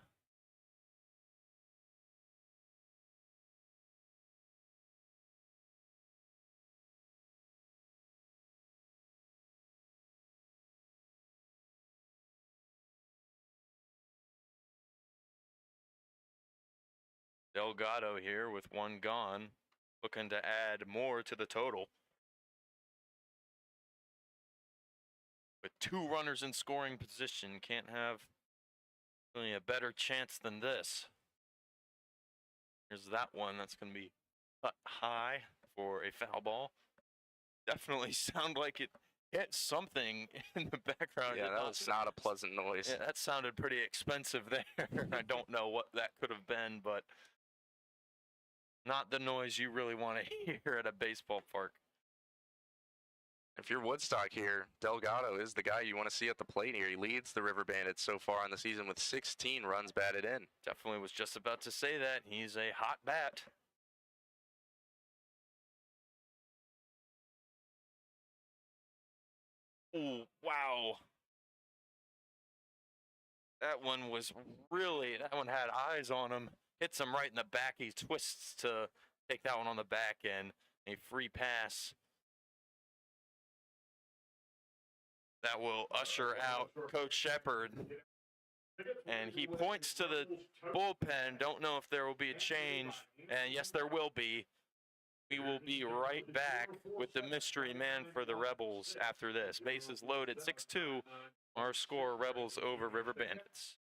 Delgado here with one gone, looking to add more to the total. With two runners in scoring position, can't have really a better chance than this. Here's that one. That's going to be cut high for a foul ball. Definitely sound like it hit something in the background. Yeah, that was not a pleasant noise. Yeah, that sounded pretty expensive there. I don't know what that could have been, but not the noise you really want to hear at a baseball park. If you're Woodstock here, Delgado is the guy you want to see at the plate here. He leads the River Bandits so far in the season with 16 runs batted in. Definitely was just about to say that. He's a hot bat. Ooh, wow. That one had eyes on him. Hits him right in the back. He twists to take that one on the back end. A free pass. That will usher out Coach Shepard. And he points to the bullpen. Don't know if there will be a change. And yes, there will be. We will be right back with the mystery man for the Rebels after this. Bases loaded, 6-2. Our score, Rebels over River Bandits.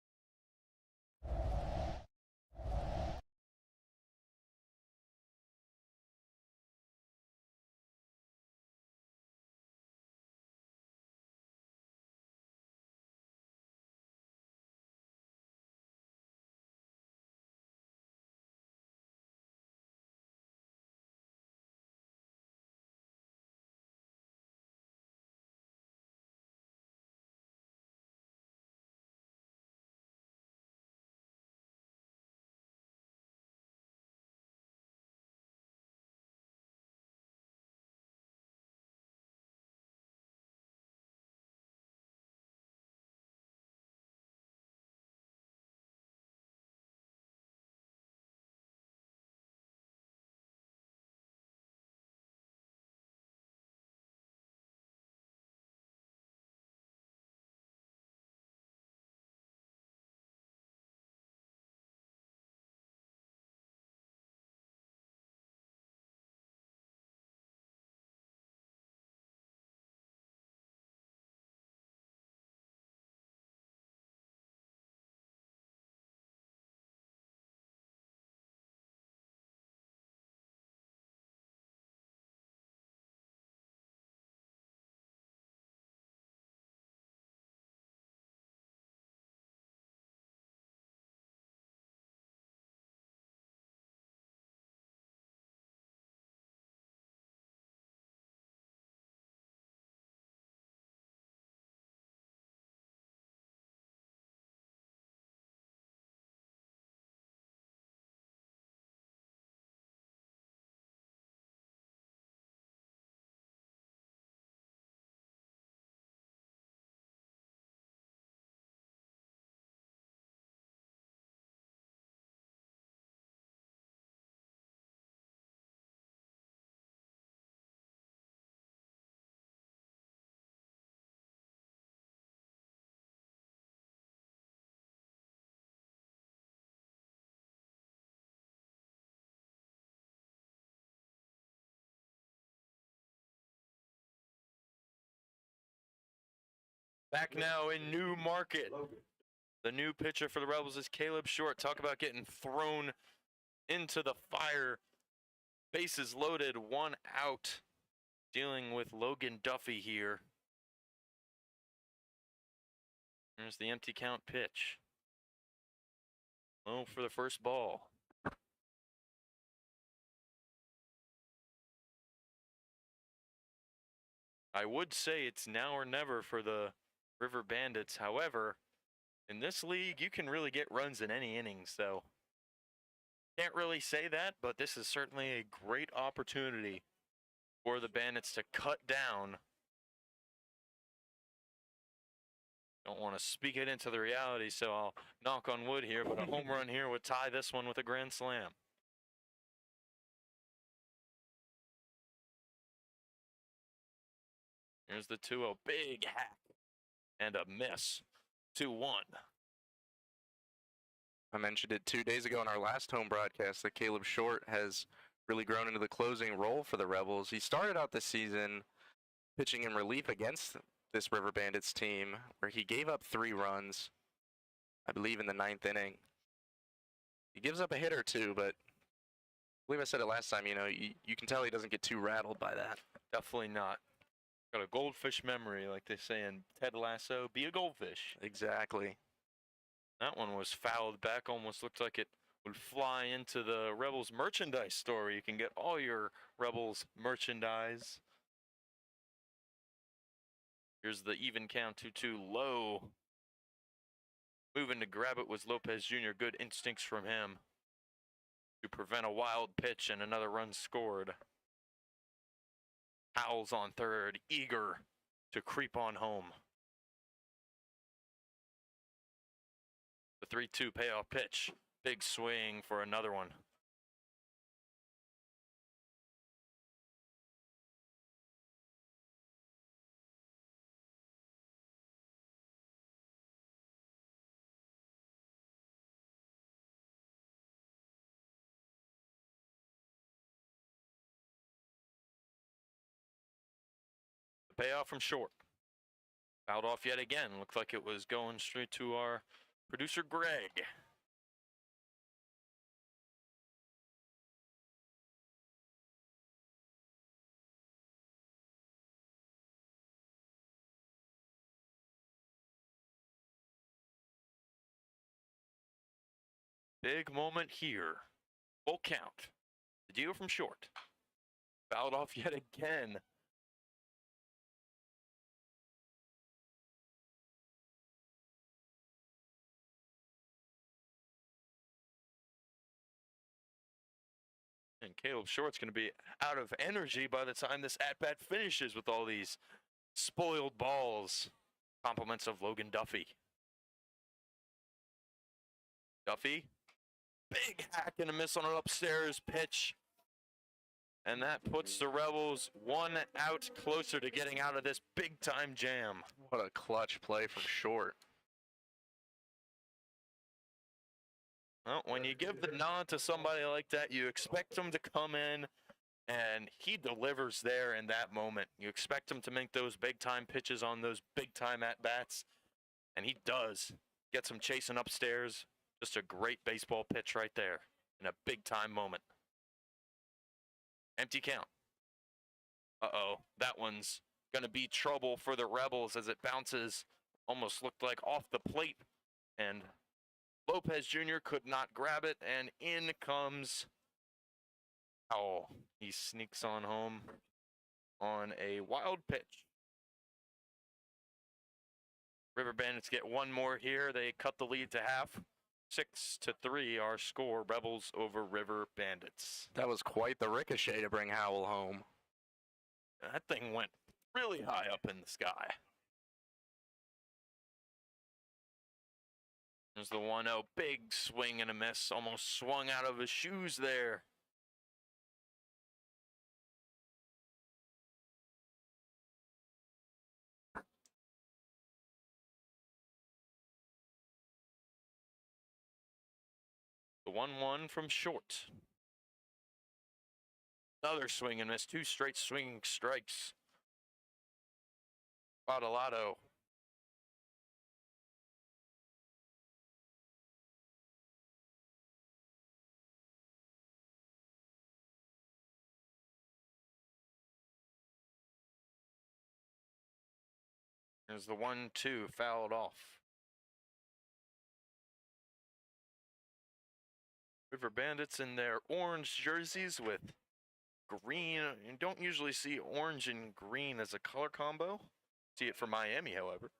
Back now in New Market. The new pitcher for the Rebels is Caleb Short. Talk about getting thrown into the fire. Bases loaded, 1 out. Dealing with Logan Duffy here. There's the empty count pitch. Low for the first ball. I would say it's now or never for the River Bandits. However, in this league, you can really get runs in any inning, so can't really say that, but this is certainly a great opportunity for the Bandits to cut down. Don't want to speak it into the reality, so I'll knock on wood here, but a home run here would tie this one with a grand slam. Here's the 2-0, big hack and a miss. 2-1. I mentioned it 2 days ago in our last home broadcast that Caleb Short has really grown into the closing role for the Rebels. He started out this season pitching in relief against this River Bandits team, where he gave up 3 runs, I believe, in the 9th inning. He gives up a hit or two, but I believe I said it last time, you can tell he doesn't get too rattled by that. Definitely not. Got a goldfish memory, like they say in Ted Lasso. Be a goldfish. Exactly. That one was fouled back. Almost looked like it would fly into the Rebels merchandise store. You can get all your Rebels merchandise. Here's the even count, 2-2 low. Moving to grab it was Lopez Jr. Good instincts from him to prevent a wild pitch and another run scored. Howell's on third, eager to creep on home. The 3-2 payoff pitch. Big swing for another one. The payoff from Short. Fouled off yet again. Looked like it was going straight to our producer Greg. Big moment here. Full count. The deal from Short. Fouled off yet again. And Caleb Short's going to be out of energy by the time this at-bat finishes with all these spoiled balls. Compliments of Logan Duffy. Duffy. Big hack and a miss on an upstairs pitch. And that puts the Rebels 1 out closer to getting out of this big-time jam. What a clutch play from Short. Well, when you give the nod to somebody like that, you expect him to come in, and he delivers there in that moment. You expect him to make those big-time pitches on those big-time at-bats, and he does. Gets him chasing upstairs. Just a great baseball pitch right there in a big-time moment. Empty count. Uh-oh, that one's going to be trouble for the Rebels as it bounces, almost looked like off the plate, and Lopez Jr. could not grab it, and in comes Howell. He sneaks on home on a wild pitch. River Bandits get one more here. They cut the lead to half. 6-3 our score. Rebels over River Bandits. That was quite the ricochet to bring Howell home. That thing went really high up in the sky. There's the 1-0. Big swing and a miss. Almost swung out of his shoes there. The 1-1 from Short. Another swing and miss. 2 straight swinging strikes. Badalato There's the 1-2 fouled off. River Bandits in their orange jerseys with green. You don't usually see orange and green as a color combo. See it for Miami, however.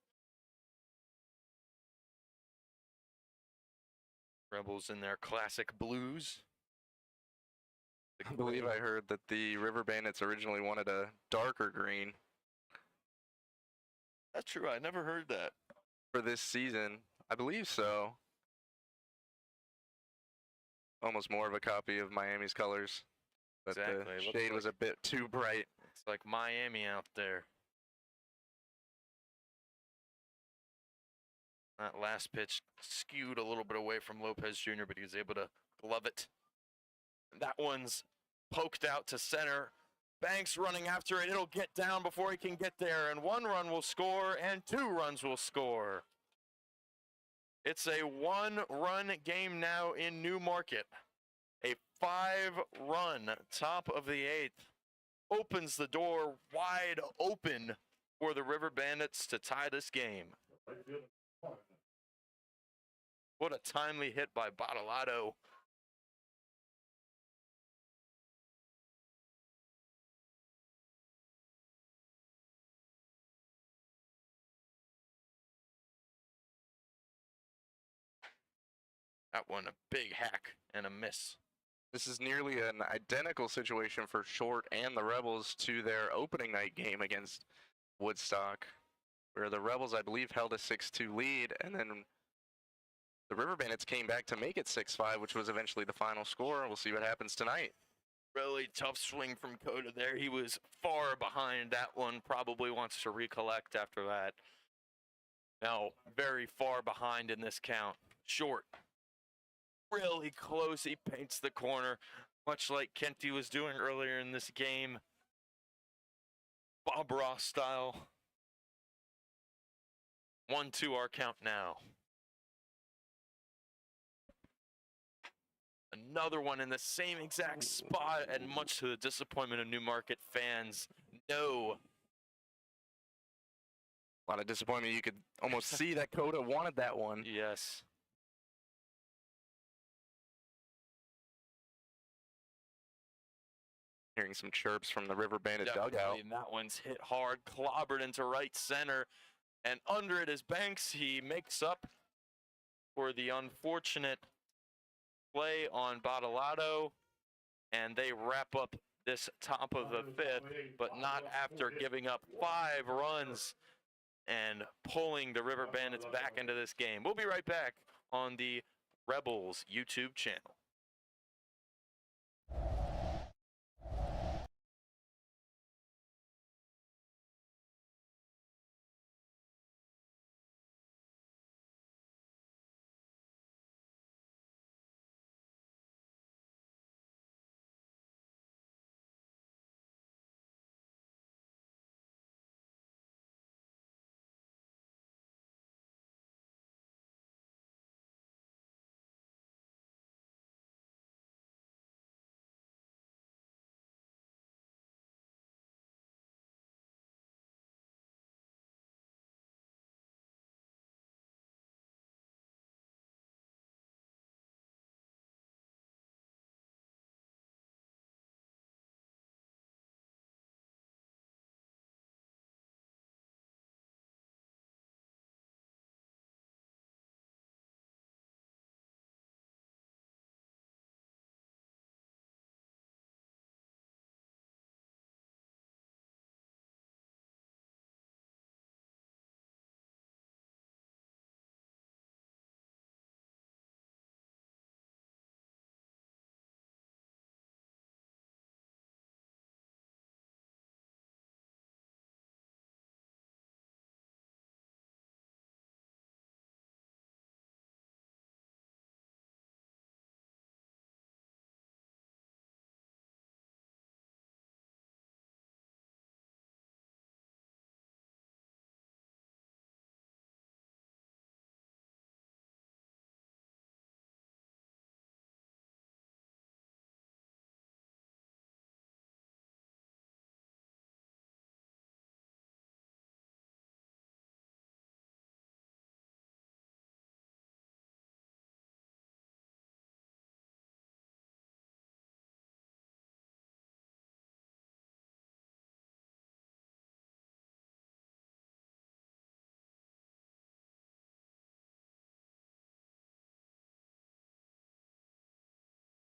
Rebels in their classic blues. I believe I heard that the River Bandits originally wanted a darker green That's true. I never heard that. for this season. I believe so. Almost more of a copy of Miami's colors. But Exactly. the Looks shade was a like- bit too bright. It's like Miami out there. That last pitch skewed a little bit away from Lopez Jr., but he was able to glove it. That one's poked out to center. Banks running after it. It'll get down before he can get there, and 1 run will score, and 2 runs will score. It's a 1-run game now in Newmarket. A 5-run top of the 8th opens the door wide open for the River Bandits to tie this game. What a timely hit by Bottolato. That one a big hack and a miss. This is nearly an identical situation for Short and the Rebels to their opening night game against Woodstock, where the Rebels, I believe, held a 6-2 lead, and then the River Bandits came back to make it 6-5, which was eventually the final score. We'll see what happens tonight. Really tough swing from Coda there. He was far behind that one. Probably wants to recollect after that. Now, very far behind in this count. Short. Really close. He paints the corner, much like Kenty was doing earlier in this game. Bob Ross style. 1-2 our count now. Another one in the same exact spot, and much to the disappointment of Newmarket fans, no. A lot of disappointment. You could almost see that Coda wanted that one. Yes. Hearing some chirps from the River Bandit dugout. Definitely, and that one's hit hard, clobbered into right center, and under it is Banks. He makes up for the unfortunate play on Bottolato, and they wrap up this top of the 5th, but not after giving up 5 runs and pulling the River Bandits back into this game. We'll be right back on the Rebels YouTube channel.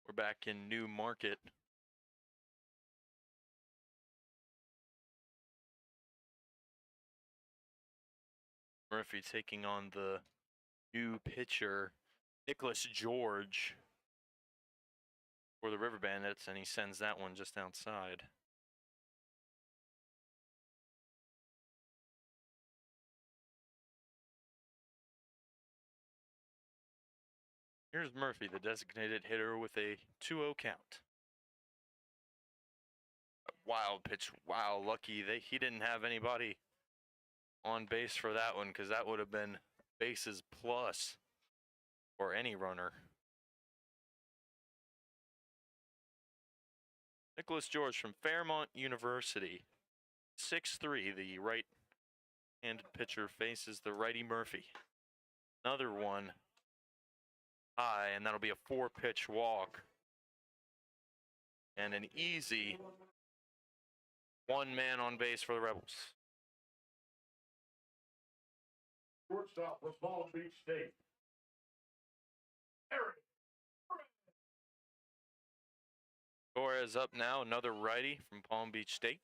We're back in New Market. Murphy taking on the new pitcher, Nicholas George, for the River Bandits, and he sends that one just outside. Here's Murphy, the designated hitter, with a 2-0 count. Wild pitch. Wow, lucky that he didn't have anybody on base for that one, because that would have been bases plus for any runner. Nicholas George from Fairmont University, 6'3", the right-handed pitcher, faces the righty Murphy. Another one high, and that'll be a 4-pitch walk. And an easy one man on base for the Rebels. Shortstop for Palm Beach State. Eric. Torres up now, another righty from Palm Beach State.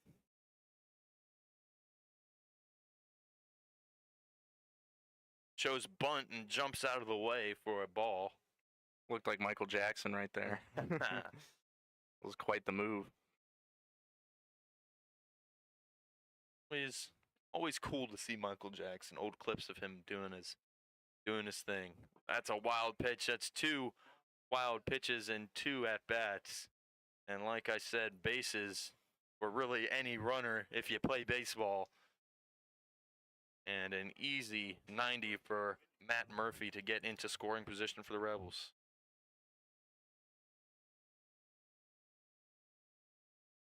Shows bunt and jumps out of the way for a ball. Looked like Michael Jackson right there. It was quite the move. Always cool to see Michael Jackson. Old clips of him doing his thing. That's a wild pitch. That's 2 wild pitches and 2 at-bats. And like I said, bases for really any runner if you play baseball. And an easy 90 for Matt Murphy to get into scoring position for the Rebels.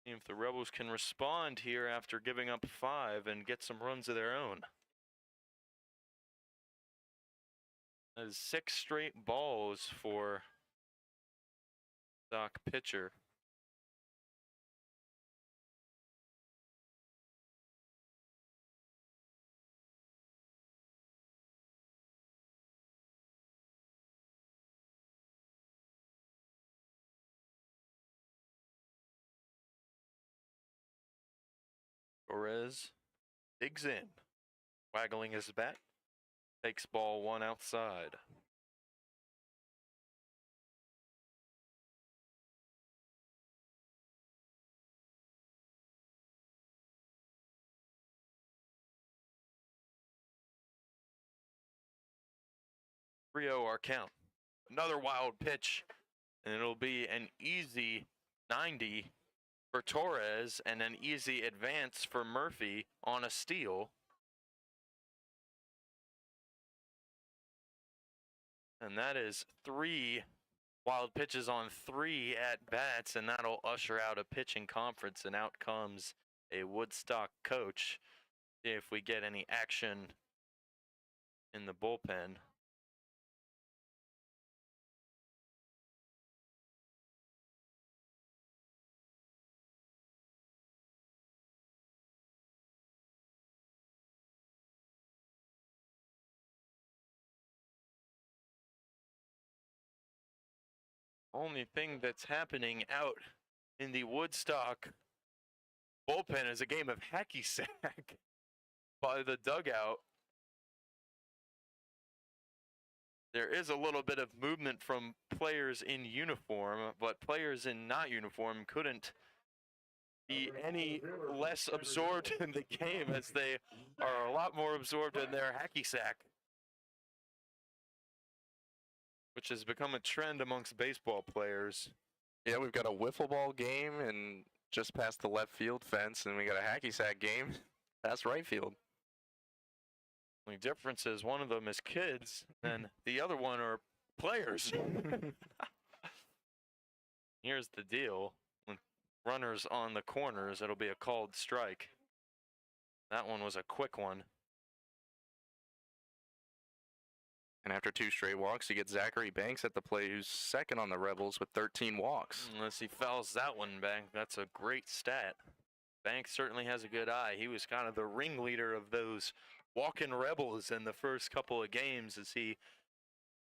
See if the Rebels can respond here after giving up 5 and get some runs of their own. That is 6 straight balls for Woodstock pitcher. Torres digs in, waggling his bat, takes ball 1 outside. Rio our count. Another wild pitch, and it'll be an easy 90 for Torres and an easy advance for Murphy on a steal. And that is 3 wild pitches on 3 at-bats, and that'll usher out a pitching conference, and out comes a Woodstock coach. See if we get any action in the bullpen. Only thing that's happening out in the Woodstock bullpen is a game of hacky sack by the dugout. There is a little bit of movement from players in uniform, but players in not uniform couldn't be any less absorbed in the game, as they are a lot more absorbed in their hacky sack, which has become a trend amongst baseball players. Yeah, we've got a wiffle ball game and just past the left field fence, and we got a hacky sack game past right field. The difference is one of them is kids, and the other one are players. Here's the deal. With runners on the corners, it'll be a called strike. That one was a quick one. And after 2 straight walks, you get Zachary Banks at the plate, who's second on the Rebels with 13 walks. Unless he fouls that one back, that's a great stat. Banks certainly has a good eye. He was kind of the ringleader of those walking Rebels in the first couple of games, as he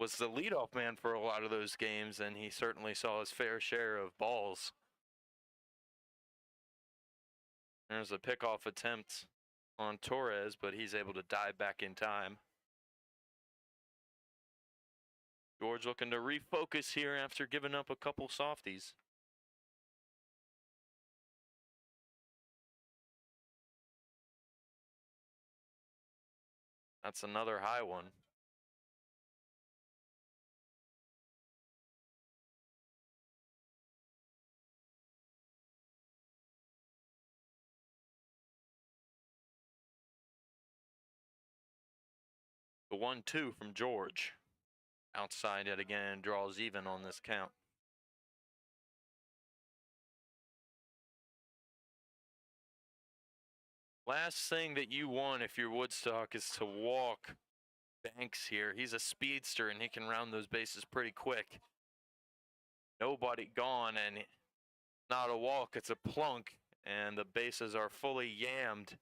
was the leadoff man for a lot of those games, and he certainly saw his fair share of balls. There's a pickoff attempt on Torres, but he's able to dive back in time. George looking to refocus here after giving up a couple softies. That's another high one. The 1-2 from George. Outside yet again, draws even on this count. Last thing that you want if you're Woodstock is to walk Banks here. He's a speedster and he can round those bases pretty quick. Nobody gone, and not a walk, it's a plunk, and the bases are fully yammed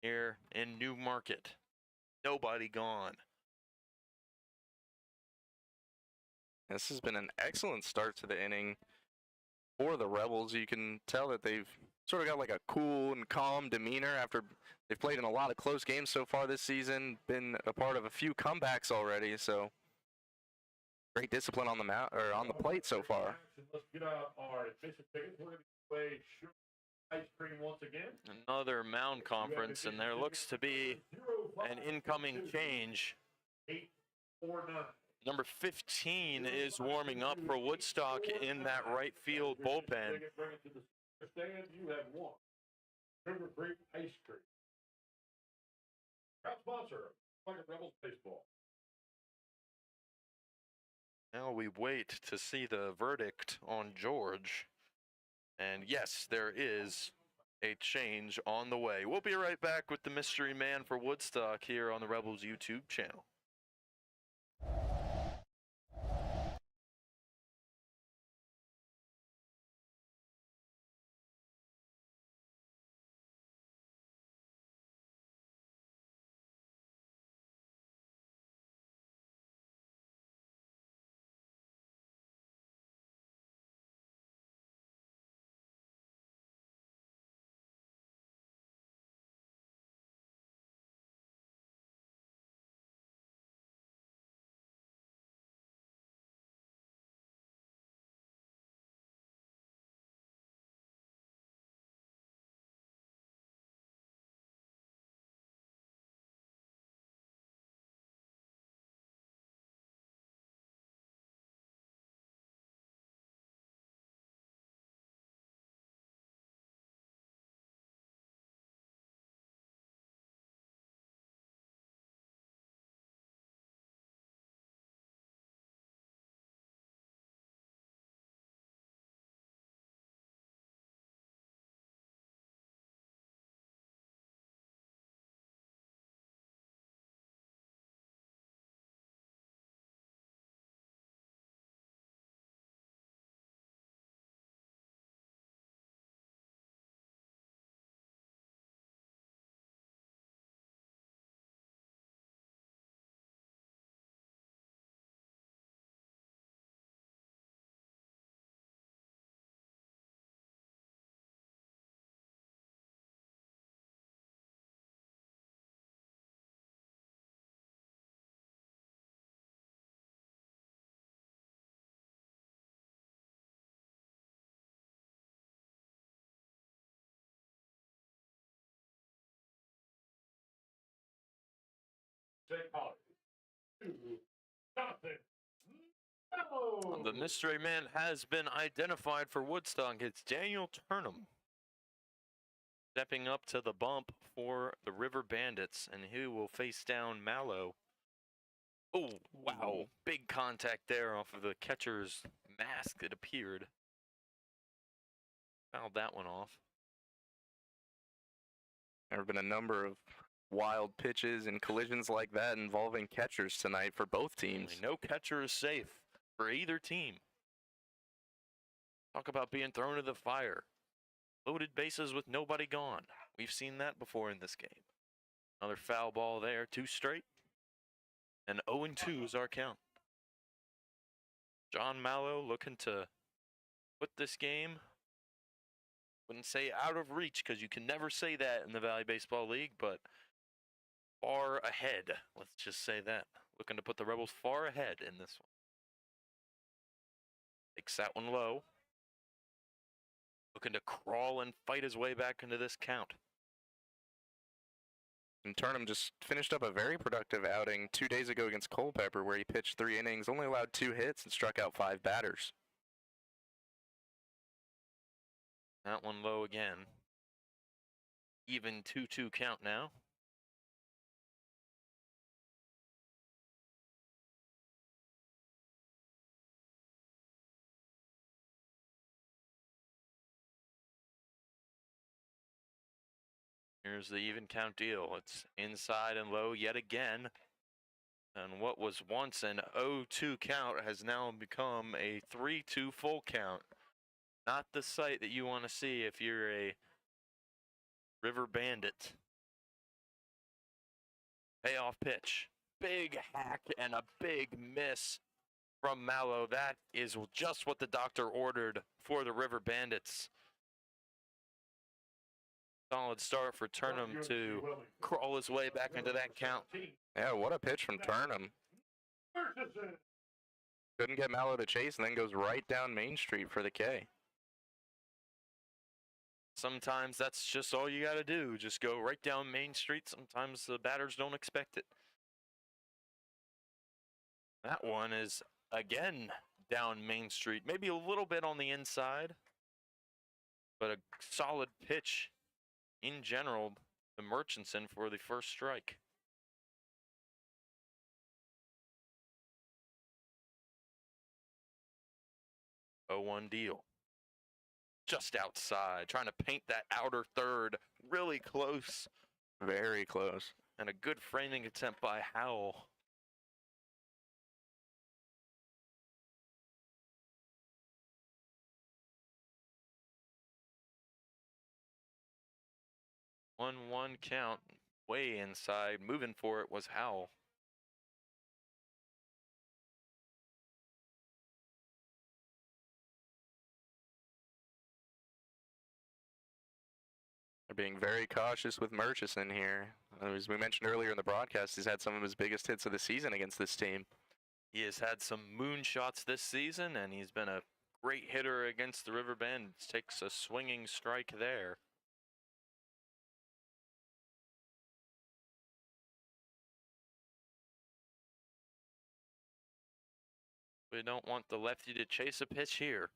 here in Newmarket. Nobody gone. This has been an excellent start to the inning for the Rebels. You can tell that they've sort of got like a cool and calm demeanor after they've played in a lot of close games so far this season, been a part of a few comebacks already, so great discipline on the mound or on the plate so far. Let's get out our admission tickets. We're going to play ice cream once again. Another mound conference, and there looks to be an incoming change. 849. Number 15 is warming up for Woodstock in that right field bullpen. Bring it to the stand. You have won River Creek Ice Cream. Proud sponsor, Rebels Baseball. Now we wait to see the verdict on George. And yes, there is a change on the way. We'll be right back with the mystery man for Woodstock here on the Rebels YouTube channel. The mystery man has been identified for Woodstock. It's Daniel Turnham stepping up to the bump for the River Bandits, and he will face down Mallow. Oh, wow. Big contact there off of the catcher's mask, it appeared. Fouled that one off. There have been a number of wild pitches and collisions like that involving catchers tonight for both teams. No catcher is safe for either team. Talk about being thrown to the fire. Loaded bases with nobody gone. We've seen that before in this game. Another foul ball there, 2 straight. And 0-2 is our count. John Mallow looking to put this game, wouldn't say out of reach because you can never say that in the Valley Baseball League, but far ahead. Let's just say that. Looking to put the Rebels far ahead in this one. Takes that one low. Looking to crawl and fight his way back into this count. And Turnham just finished up a very productive outing 2 days ago against Culpeper, where he pitched 3 innings, only allowed 2 hits, and struck out 5 batters. That one low again. Even 2-2 count now. Here's the even count deal. It's inside and low yet again. And what was once an 0-2 count has now become a 3-2 full count. Not the sight that you want to see if you're a River Bandit. Payoff pitch. Big hack and a big miss from Mallow. That is just what the doctor ordered for the River Bandits. Solid start for Turnham to crawl his way back into that count. Yeah, what a pitch from Turnham. Couldn't get Mallow to chase and then goes right down Main Street for the K. Sometimes that's just all you got to do. Just go right down Main Street. Sometimes the batters don't expect it. That one is, again, down Main Street. Maybe a little bit on the inside, but a solid pitch in general to Murchison for the first strike. Oh, 1 deal. Just outside, trying to paint that outer third really close. Very close. And a good framing attempt by Howell. One count, way inside. Moving for it was Howell. They're being very cautious with Murchison here. As we mentioned earlier in the broadcast, he's had some of his biggest hits of the season against this team. He has had some moonshots this season, and he's been a great hitter against the River Bandits. Takes a swinging strike there. We don't want the lefty to chase a pitch here.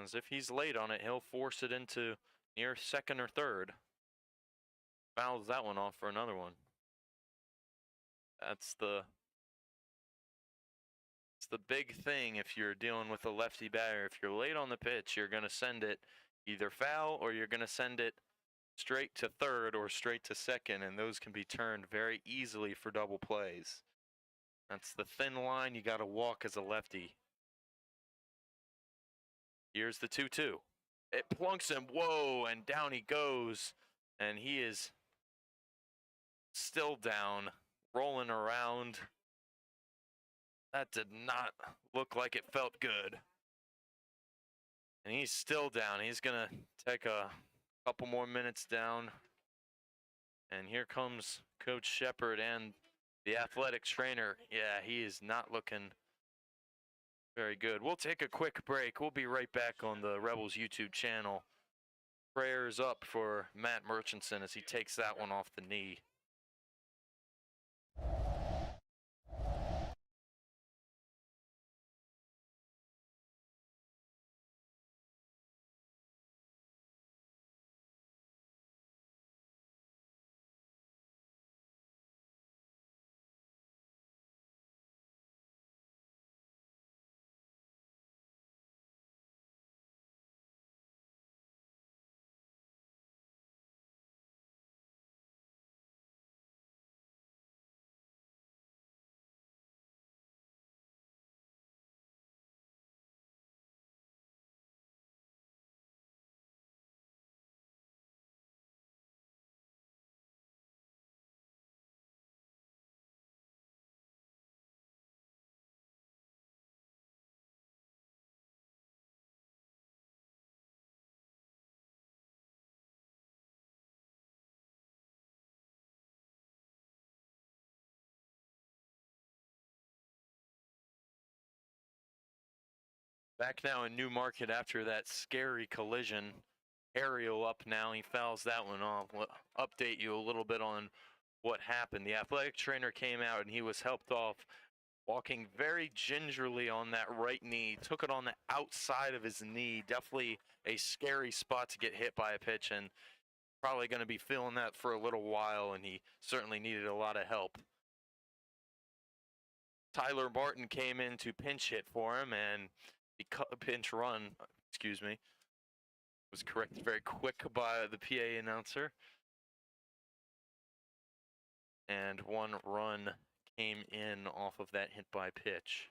As if he's late on it, he'll force it into near second or third. Fouls that one off for another one. That's the big thing if you're dealing with a lefty batter. If you're late on the pitch, you're going to send it either foul or you're going to send it straight to third or straight to second, and those can be turned very easily for double plays. That's the thin line you got to walk as a lefty. Here's the 2-2. It plunks him, whoa, and down he goes, and he is still down, rolling around. That did not look like it felt good. And he's still down. He's going to take a couple more minutes down. And here comes Coach Shepard and the athletics trainer. Yeah, he is not looking very good. We'll take a quick break. We'll be right back on the Rebels YouTube channel. Prayers up for Matt Murchison as he takes that one off the knee. Back now in Newmarket after that scary collision. Ariel up now. He fouls that one off. Update you a little bit on what happened. The athletic trainer came out and he was helped off, walking very gingerly on that right knee. Took it on the outside of his knee. Definitely a scary spot to get hit by a pitch, and probably going to be feeling that for a little while, and he certainly needed a lot of help. Tyler Martin came in to pinch hit for him, and the pinch run, excuse me, was corrected very quick by the PA announcer. And one run came in off of that hit by pitch.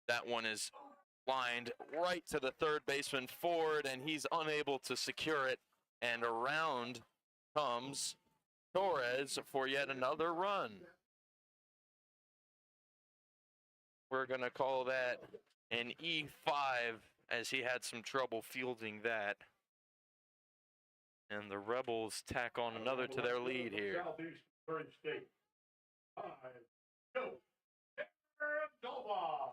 That one is lined right to the third baseman Ford, and he's unable to secure it. And around comes Torres for yet another run. We're going to call that an E5, as he had some trouble fielding that. And the Rebels tack on another to their lead here. Southeast Missouri State. 5, go. Nova.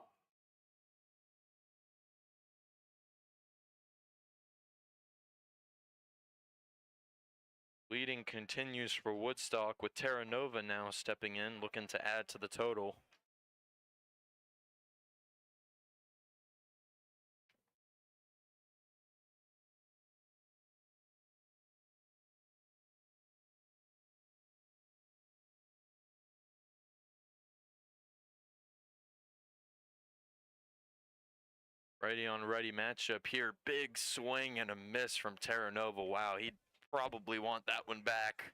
Leading continues for Woodstock, with Terra Nova now stepping in, looking to add to the total. Righty on righty matchup here. Big swing and a miss from Terra Nova. Wow, he'd probably want that one back.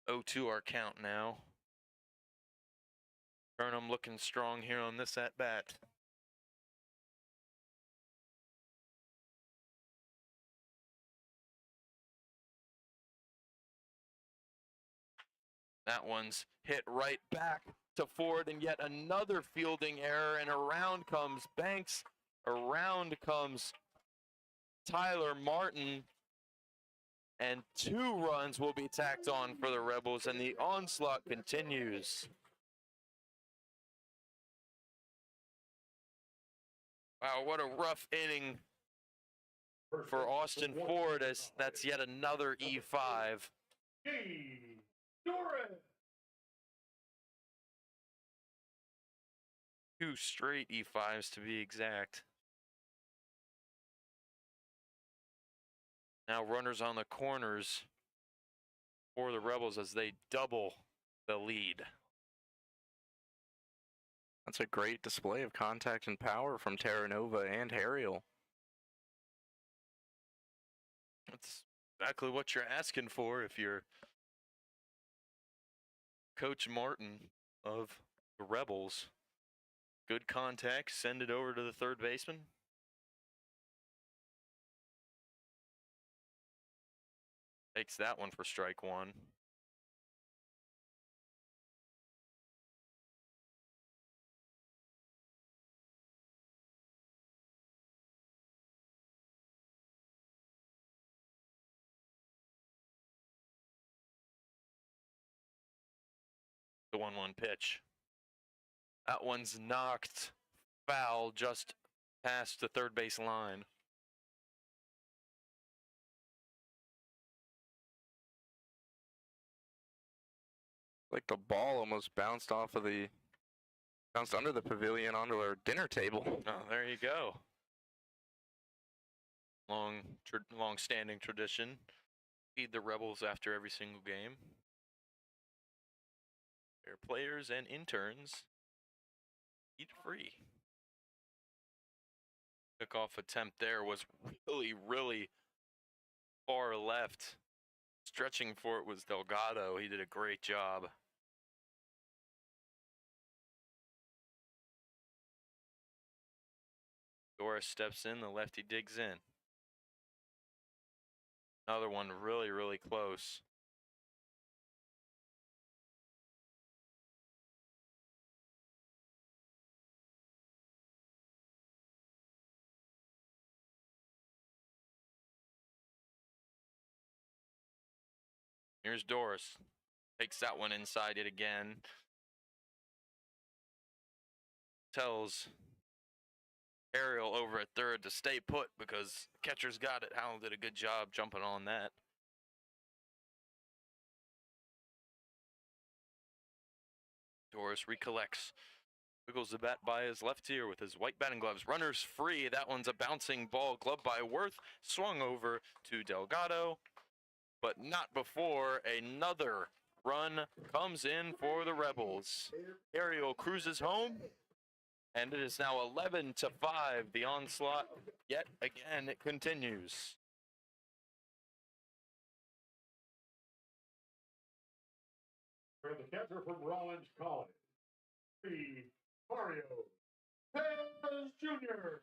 Oh, 2 our count now. Burnham looking strong here on this at bat. That one's hit right back to Ford, and yet another fielding error, and around comes Banks. Around comes Tyler Martin, and 2 runs will be tacked on for the Rebels, and the onslaught continues. Wow, what a rough inning for Austin Ford, as that's yet another E5. Torres. 2 straight E5s to be exact. Now runners on the corners for the Rebels as they double the lead. That's a great display of contact and power from Terra Nova and Ariel. That's exactly what you're asking for if you're Coach Martin of the Rebels. Good contact, send it over to the third baseman. Takes that one for strike 1. The 1-1 pitch. That one's knocked foul just past the third base line. Like the ball almost bounced under the pavilion onto our dinner table. Oh, there you go. Long-standing tradition. Feed the Rebels after every single game. Their players and interns eat free. Kickoff attempt there was really far left. Stretching for it was Delgado. He did a great job. Doris steps in, the lefty digs in. Another one really close. Here's Doris. Takes that one inside it again. tells Ariel over at third to stay put because catcher's got it. Howell did a good job jumping on that. Doris recollects. Wiggles the bat by his left ear with his white batting gloves. Runners free. That one's a bouncing ball. Gloved by Worth. Swung over to Delgado. But not before another run comes in for the Rebels. Ariel cruises home. And it is now 11-5. The onslaught, yet again, it continues. For the catcher from Rollins College, Mario Perez Jr.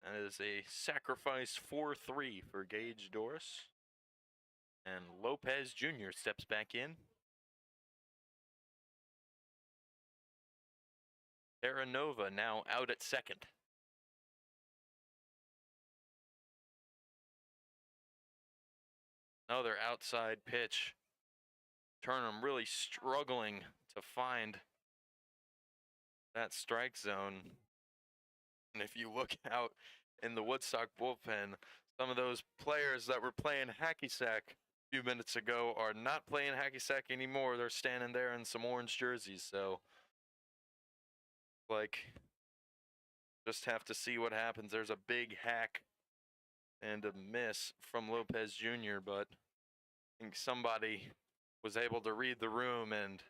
That is a sacrifice 4-3 for Gage Doris. And Lopez Jr. steps back in. Terranova now out at second. Another outside pitch. Turnham really struggling to find that strike zone. And if you look out in the Woodstock bullpen, some of those players that were playing hacky sack a few minutes ago are not playing hacky sack anymore. They're standing there in some orange jerseys. So, just have to see what happens. There's a big hack and a miss from Lopez Jr., but I think somebody was able to read the room and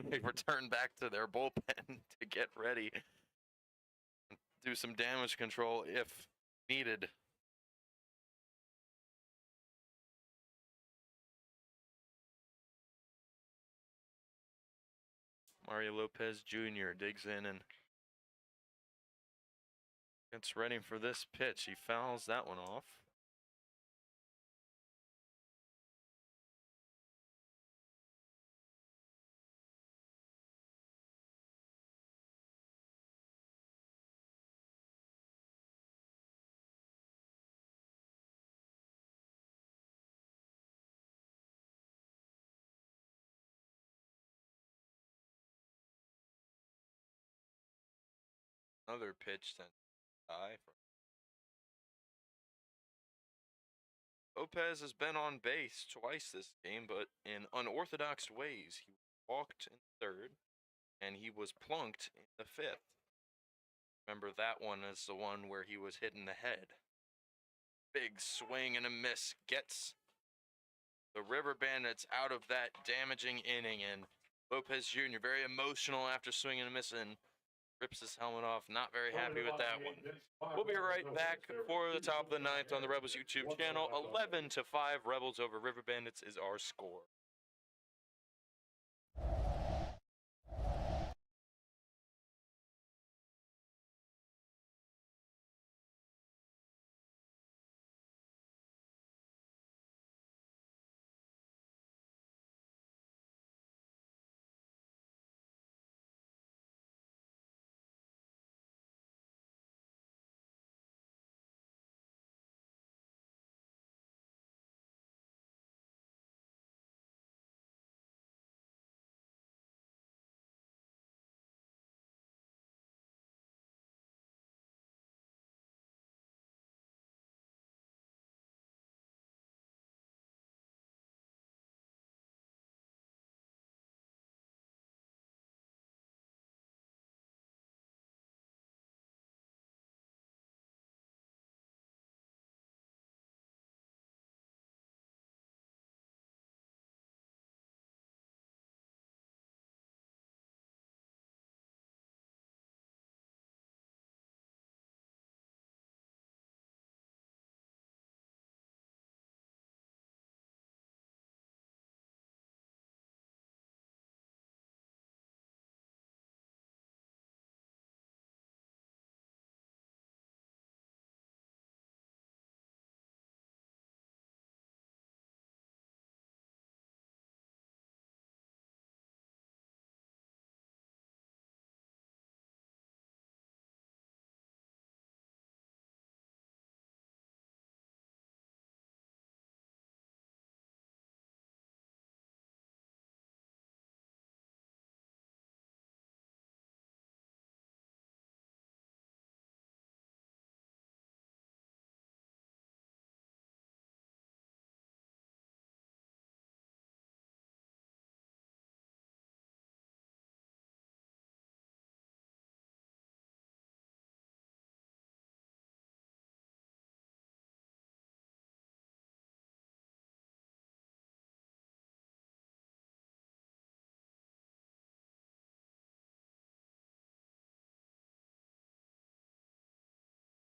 they return back to their bullpen to get ready and do some damage control if needed. Mario Lopez Jr. digs in and gets ready for this pitch. He fouls that one off. Another pitch sent high. Lopez has been on base twice this game, but in unorthodox ways. He walked in third, and he was plunked in the fifth. Remember, that one is the one where he was hit in the head. Big swing and a miss gets the River Bandits out of that damaging inning, and Lopez Jr. very emotional after swinging and missing. Rips his helmet off. Not very happy with that one. We'll be right back for the top of the ninth on the Rebels YouTube channel. 11-5 Rebels over River Bandits is our score.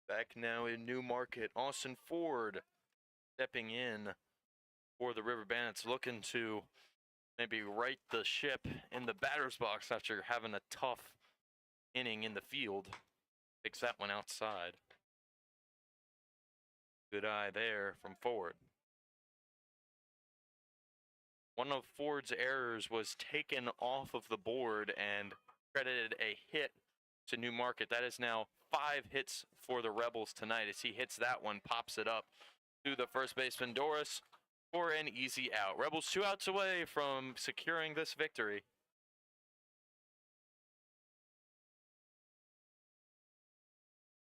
Back now in Newmarket, Austin Ford stepping in for the River Bandits, looking to maybe right the ship in the batter's box after having a tough inning in the field. Picks that one outside. Good eye there from Ford. One of Ford's errors was taken off of the board and credited a hit to Newmarket. That is now 5 hits for the Rebels tonight. As he hits that one, pops it up to the first baseman Doris for an easy out. Rebels 2 outs away from securing this victory.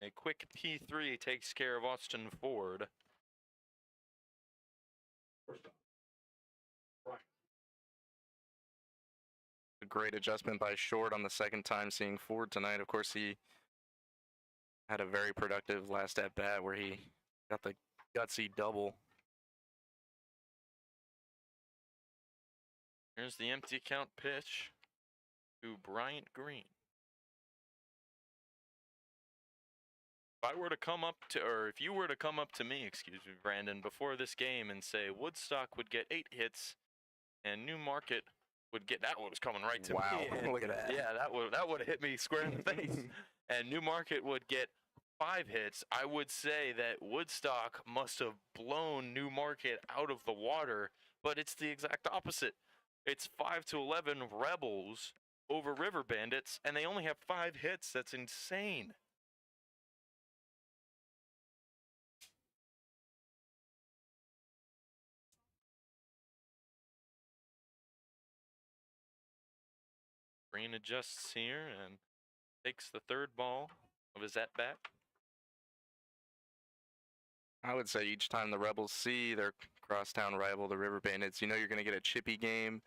A quick P3 takes care of Austin Ford. A great adjustment by Short on the second time seeing Ford tonight. Of course, he had a very productive last at bat where he got the gutsy double. Here's the empty count pitch to Bryant Green. If you were to come up to me, excuse me, Brandon, before this game and say Woodstock would get 8 hits and Newmarket would get, that one was coming right to me. Wow, look at that. Yeah, that would have hit me square in the face. And Newmarket would get 5 hits. I would say that Woodstock must have blown Newmarket out of the water, but it's the exact opposite. It's 5-11 Rebels over River Bandits, and they only have 5 hits. That's insane. Green adjusts here and takes the 3rd ball of his at-bat. I would say each time the Rebels see their crosstown rival, the River Bandits, you know you're going to get a chippy game.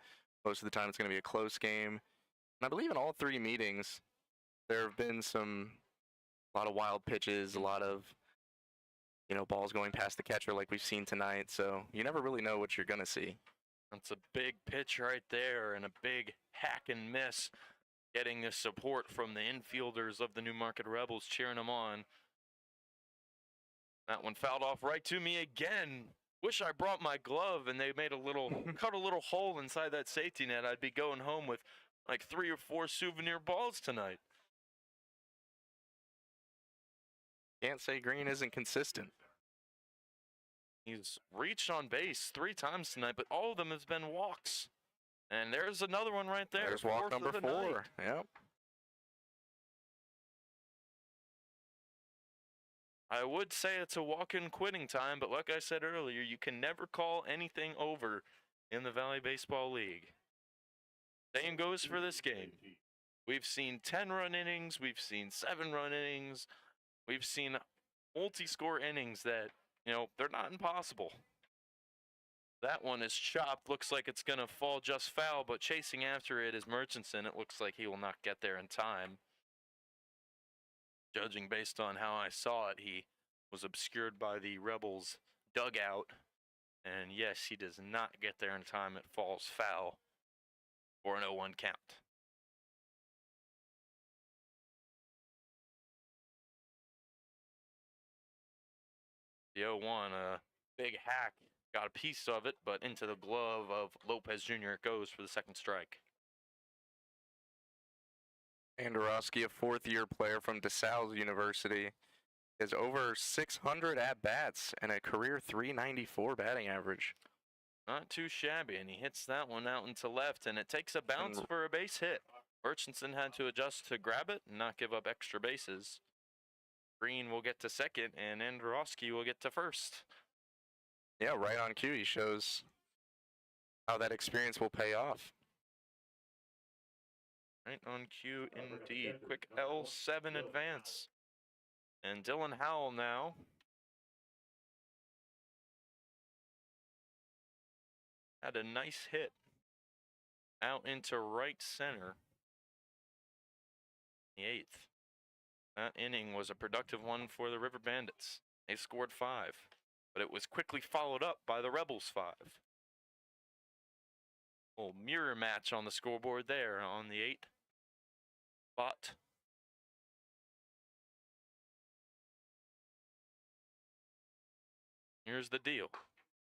Most of the time it's going to be a close game. And I believe in all 3 meetings, there have been a lot of wild pitches, a lot of, balls going past the catcher like we've seen tonight. So you never really know what you're going to see. That's a big pitch right there and a big hack and miss. Getting the support from the infielders of the Newmarket Rebels cheering them on. That one fouled off right to me again. Wish I brought my glove and they made cut a little hole inside that safety net. I'd be going home with like 3 or 4 souvenir balls tonight. Can't say Green isn't consistent. He's reached on base 3 times tonight, but all of them has been walks. And there's another one right there. There's walk number 4. Yep. I would say it's a walk-in quitting time, but like I said earlier, you can never call anything over in the Valley Baseball League. Same goes for this game. We've seen 10-run innings. We've seen 7-run innings. We've seen multi-score innings that, they're not impossible. That one is chopped. Looks like it's going to fall just foul, but chasing after it is Murchison. It looks like he will not get there in time. Judging based on how I saw it, he was obscured by the Rebels' dugout. And yes, he does not get there in time. It falls foul for an 0-1 count. The 0-1, a big hack. Got a piece of it, but into the glove of Lopez Jr. it goes for the 2nd strike. Andorowski, a 4th-year player from DeSales University, has over 600 at-bats and a career .394 batting average. Not too shabby, and he hits that one out into left, and it takes a bounce for a base hit. Murchison had to adjust to grab it and not give up extra bases. Green will get to 2nd, and Andorowski will get to 1st. Yeah, right on cue. He shows how that experience will pay off. Right on cue indeed. Quick L7 advance. And Dylan Howell now. Had a nice hit out into right center. The 8th. That inning was a productive one for the River Bandits. They scored 5, but it was quickly followed up by the Rebels 5. Little mirror match on the scoreboard there on the 8 spot. Here's the deal.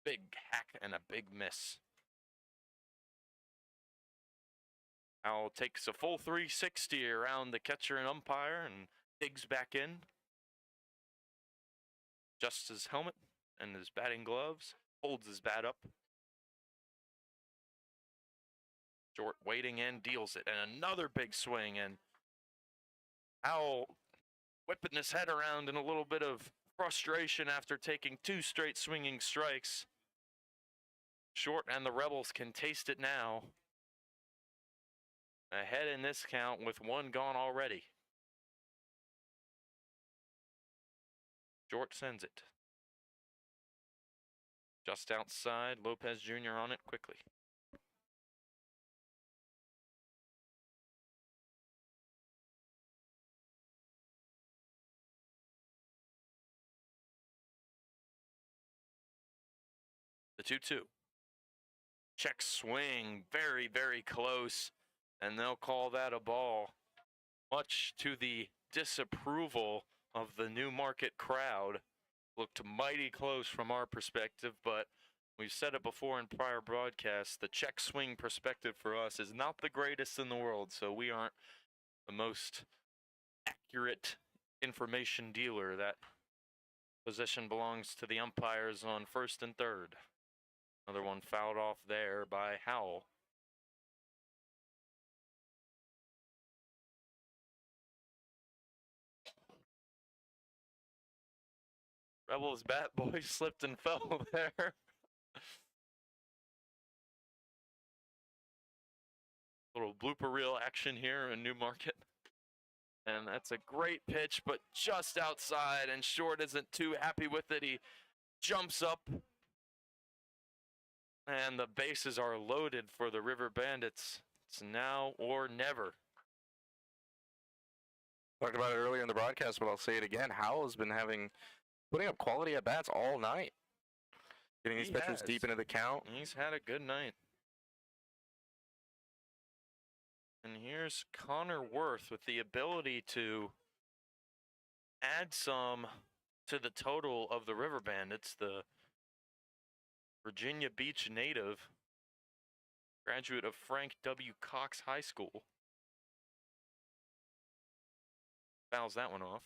Big hack and a big miss. Howell takes a full 360 around the catcher and umpire and digs back in. Adjusts his helmet and his batting gloves. Holds his bat up. Short waiting in, deals it. And another big swing. And Howell whipping his head around in a little bit of frustration after taking 2 straight swinging strikes. Short, and the Rebels can taste it now. Ahead in this count with 1 gone already. Short sends it. Just outside, Lopez Jr. on it quickly. The 2-2. Check swing, very, very close, and they'll call that a ball, much to the disapproval of the Newmarket crowd. Looked mighty close from our perspective, but we've said it before in prior broadcasts, the check swing perspective for us is not the greatest in the world, so we aren't the most accurate information dealer. That position belongs to the umpires on first and third. Another one fouled off there by Howell. Rebels bat boy slipped and fell there. Little blooper reel action here in Newmarket. And that's a great pitch, but just outside, and Short isn't too happy with it. He jumps up, and the bases are loaded for the River Bandits. It's now or never. Talked about it earlier in the broadcast, but I'll say it again. Howell's been putting up quality at bats all night. Getting these pitchers deep into the count. He's had a good night. And here's Connor Worth with the ability to add some to the total of the River Bandits. The Virginia Beach native, graduate of Frank W. Cox High School. Fouls that one off.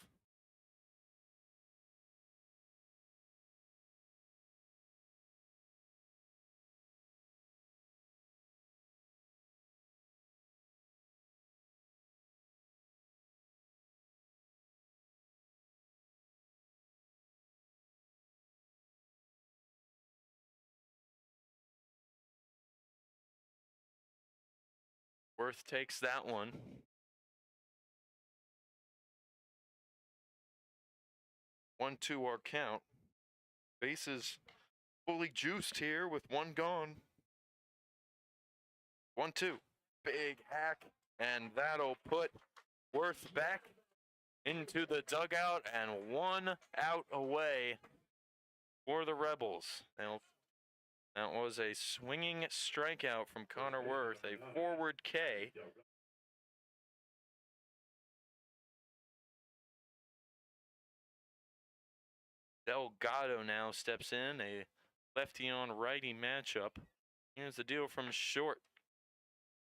Worth takes that one. One, two, our count. Bases fully juiced here with 1 gone. 1-2. Big hack, and that'll put Worth back into the dugout, and 1 out away for the Rebels. Now, that was a swinging strikeout from Connor Worth, a forward K. Delgado now steps in, a lefty on righty matchup. Here's the deal from Short.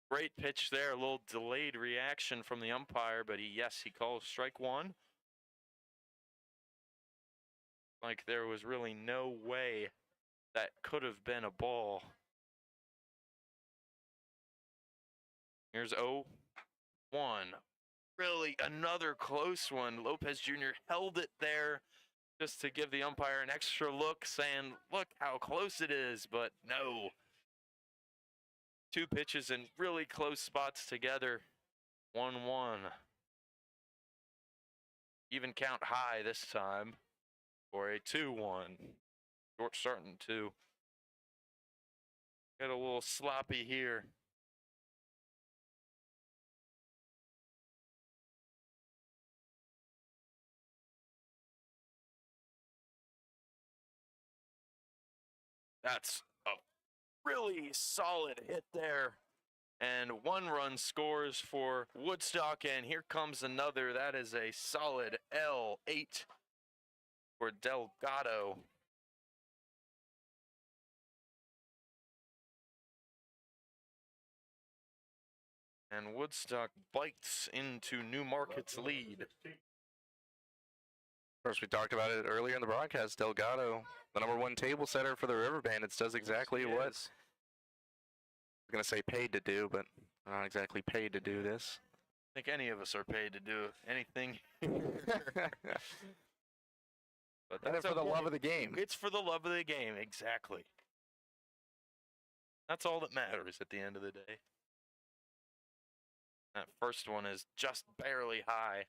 Great pitch there, a little delayed reaction from the umpire, but he calls strike 1. Like there was really no way that could have been a ball. Here's 0-1. Really another close one. Lopez Jr. held it there just to give the umpire an extra look, saying, look how close it is, but no. 2 pitches in really close spots together. 1-1. Even count high this time for a 2-1. Short starting to get a little sloppy here. That's a really solid hit there. And 1 run scores for Woodstock, and here comes another. That is a solid L8 for Delgado. And Woodstock bites into Newmarket's lead. Of course, we talked about it earlier in the broadcast. Delgado, the #1 table setter for the River Bandits, does exactly what I'm going to say paid to do, but not exactly paid to do this. I think any of us are paid to do anything. But And that's for the okay. love of the game. It's for the love of the game, exactly. That's all that matters at the end of the day. That first one is just barely high.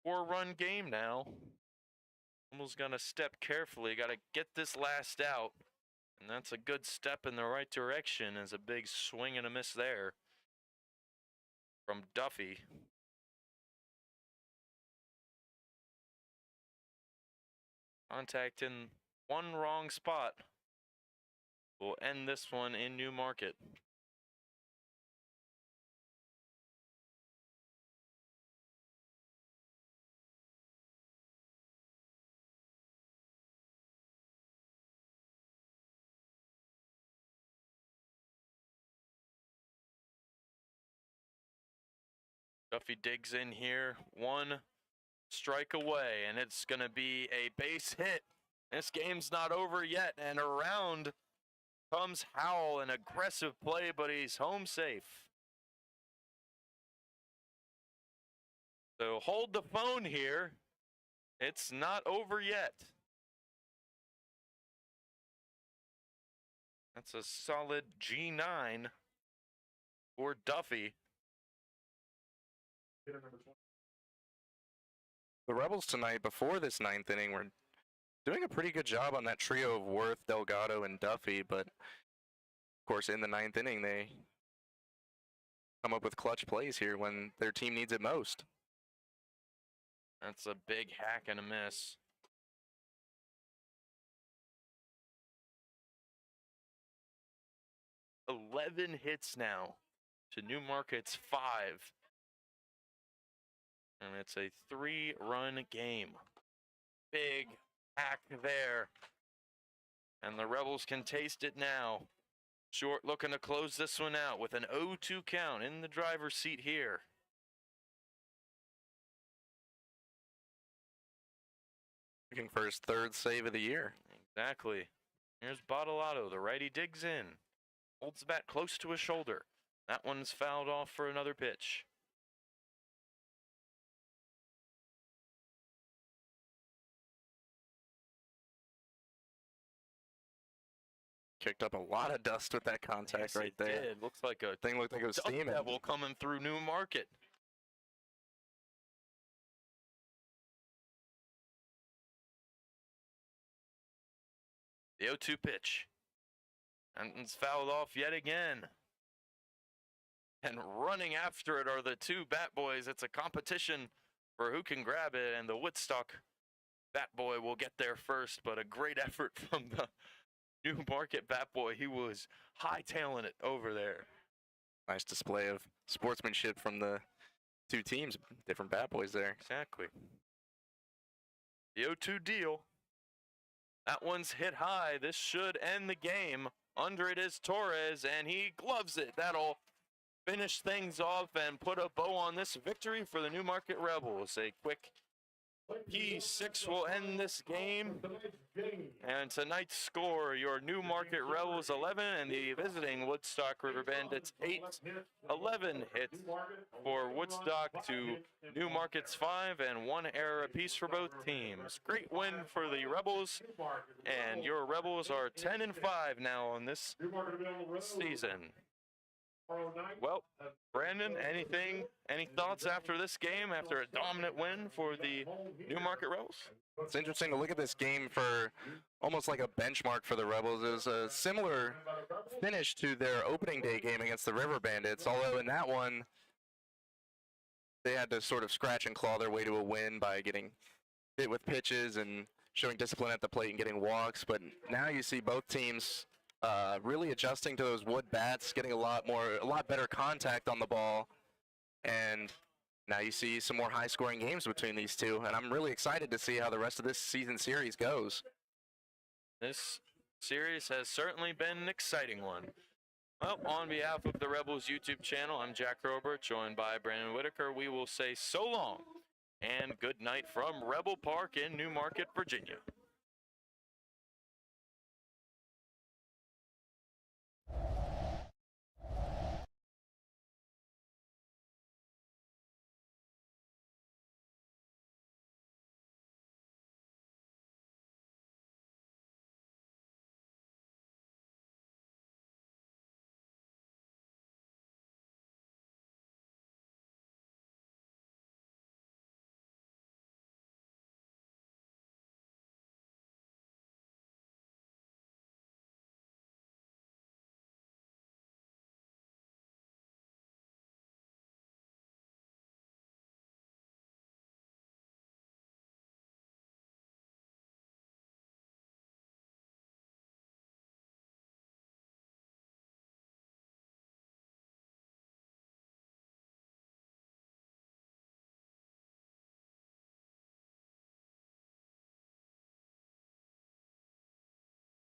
Four-run game now. Almost gonna step carefully. Got to get this last out. And that's a good step in the right direction. As a big swing and a miss there from Duffy. Contact in one wrong spot will end this one in Newmarket. Duffy digs in here, one strike away, and it's going to be a base hit. This game's not over yet, and around comes Howell, an aggressive play, but he's home safe. So hold the phone here. It's not over yet. That's a solid G9 for Duffy. The Rebels tonight, before this 9th inning, were doing a pretty good job on that trio of Worth, Delgado, and Duffy, but of course in the 9th inning they come up with clutch plays here when their team needs it most. That's a big hack and a miss. "11 hits now to Newmarket's 5. And it's a 3-run game. Big hack there. And the Rebels can taste it now. Short looking to close this one out with an 0-2 count in the driver's seat here. Looking for his 3rd save of the year. Exactly. Here's Bottolato. The righty digs in. Holds the bat close to his shoulder. That one's fouled off for another pitch. Kicked up a lot of dust with that contact right it there. did. Looks like a Thing looked like it was dust steaming. devil coming through Newmarket. The 0-2 pitch. And it's fouled off yet again. And running after it are the two Bat Boys. It's a competition for who can grab it, and the Woodstock Bat Boy will get there first, but a great effort from the Newmarket Bat Boy. He was hightailing it over there. Nice display of sportsmanship from the two teams. Different Bat Boys there. Exactly. The 0-2 deal. That one's hit high. This should end the game. Under it is Torres, and he gloves it. That'll finish things off and put a bow on this victory for the Newmarket Rebels. A quick P6 will end this game. And tonight's score, your Newmarket Rebels 11 and the visiting Woodstock River Bandits 8. 11 hits for Woodstock to Newmarket's 5, and 1 error apiece for both teams. Great win for the Rebels, and your Rebels are 10-5 now on this season. Well, Brandon, any thoughts after this game, after a dominant win for the Newmarket Rebels? It's interesting to look at this game for almost like a benchmark for the Rebels. It was a similar finish to their opening day game against the River Bandits, although in that one, they had to sort of scratch and claw their way to a win by getting hit with pitches and showing discipline at the plate and getting walks. But now you see both teams really adjusting to those wood bats, getting a lot better contact on the ball, and Now you see some more high-scoring games between these two, and I'm really excited to see how the rest of this season series goes. This series has certainly been an exciting one. Well, on behalf of the Rebels YouTube channel, I'm Jack Robert, joined by Brandon Whitaker. We will say so long and good night from Rebel Park in New Market, Virginia.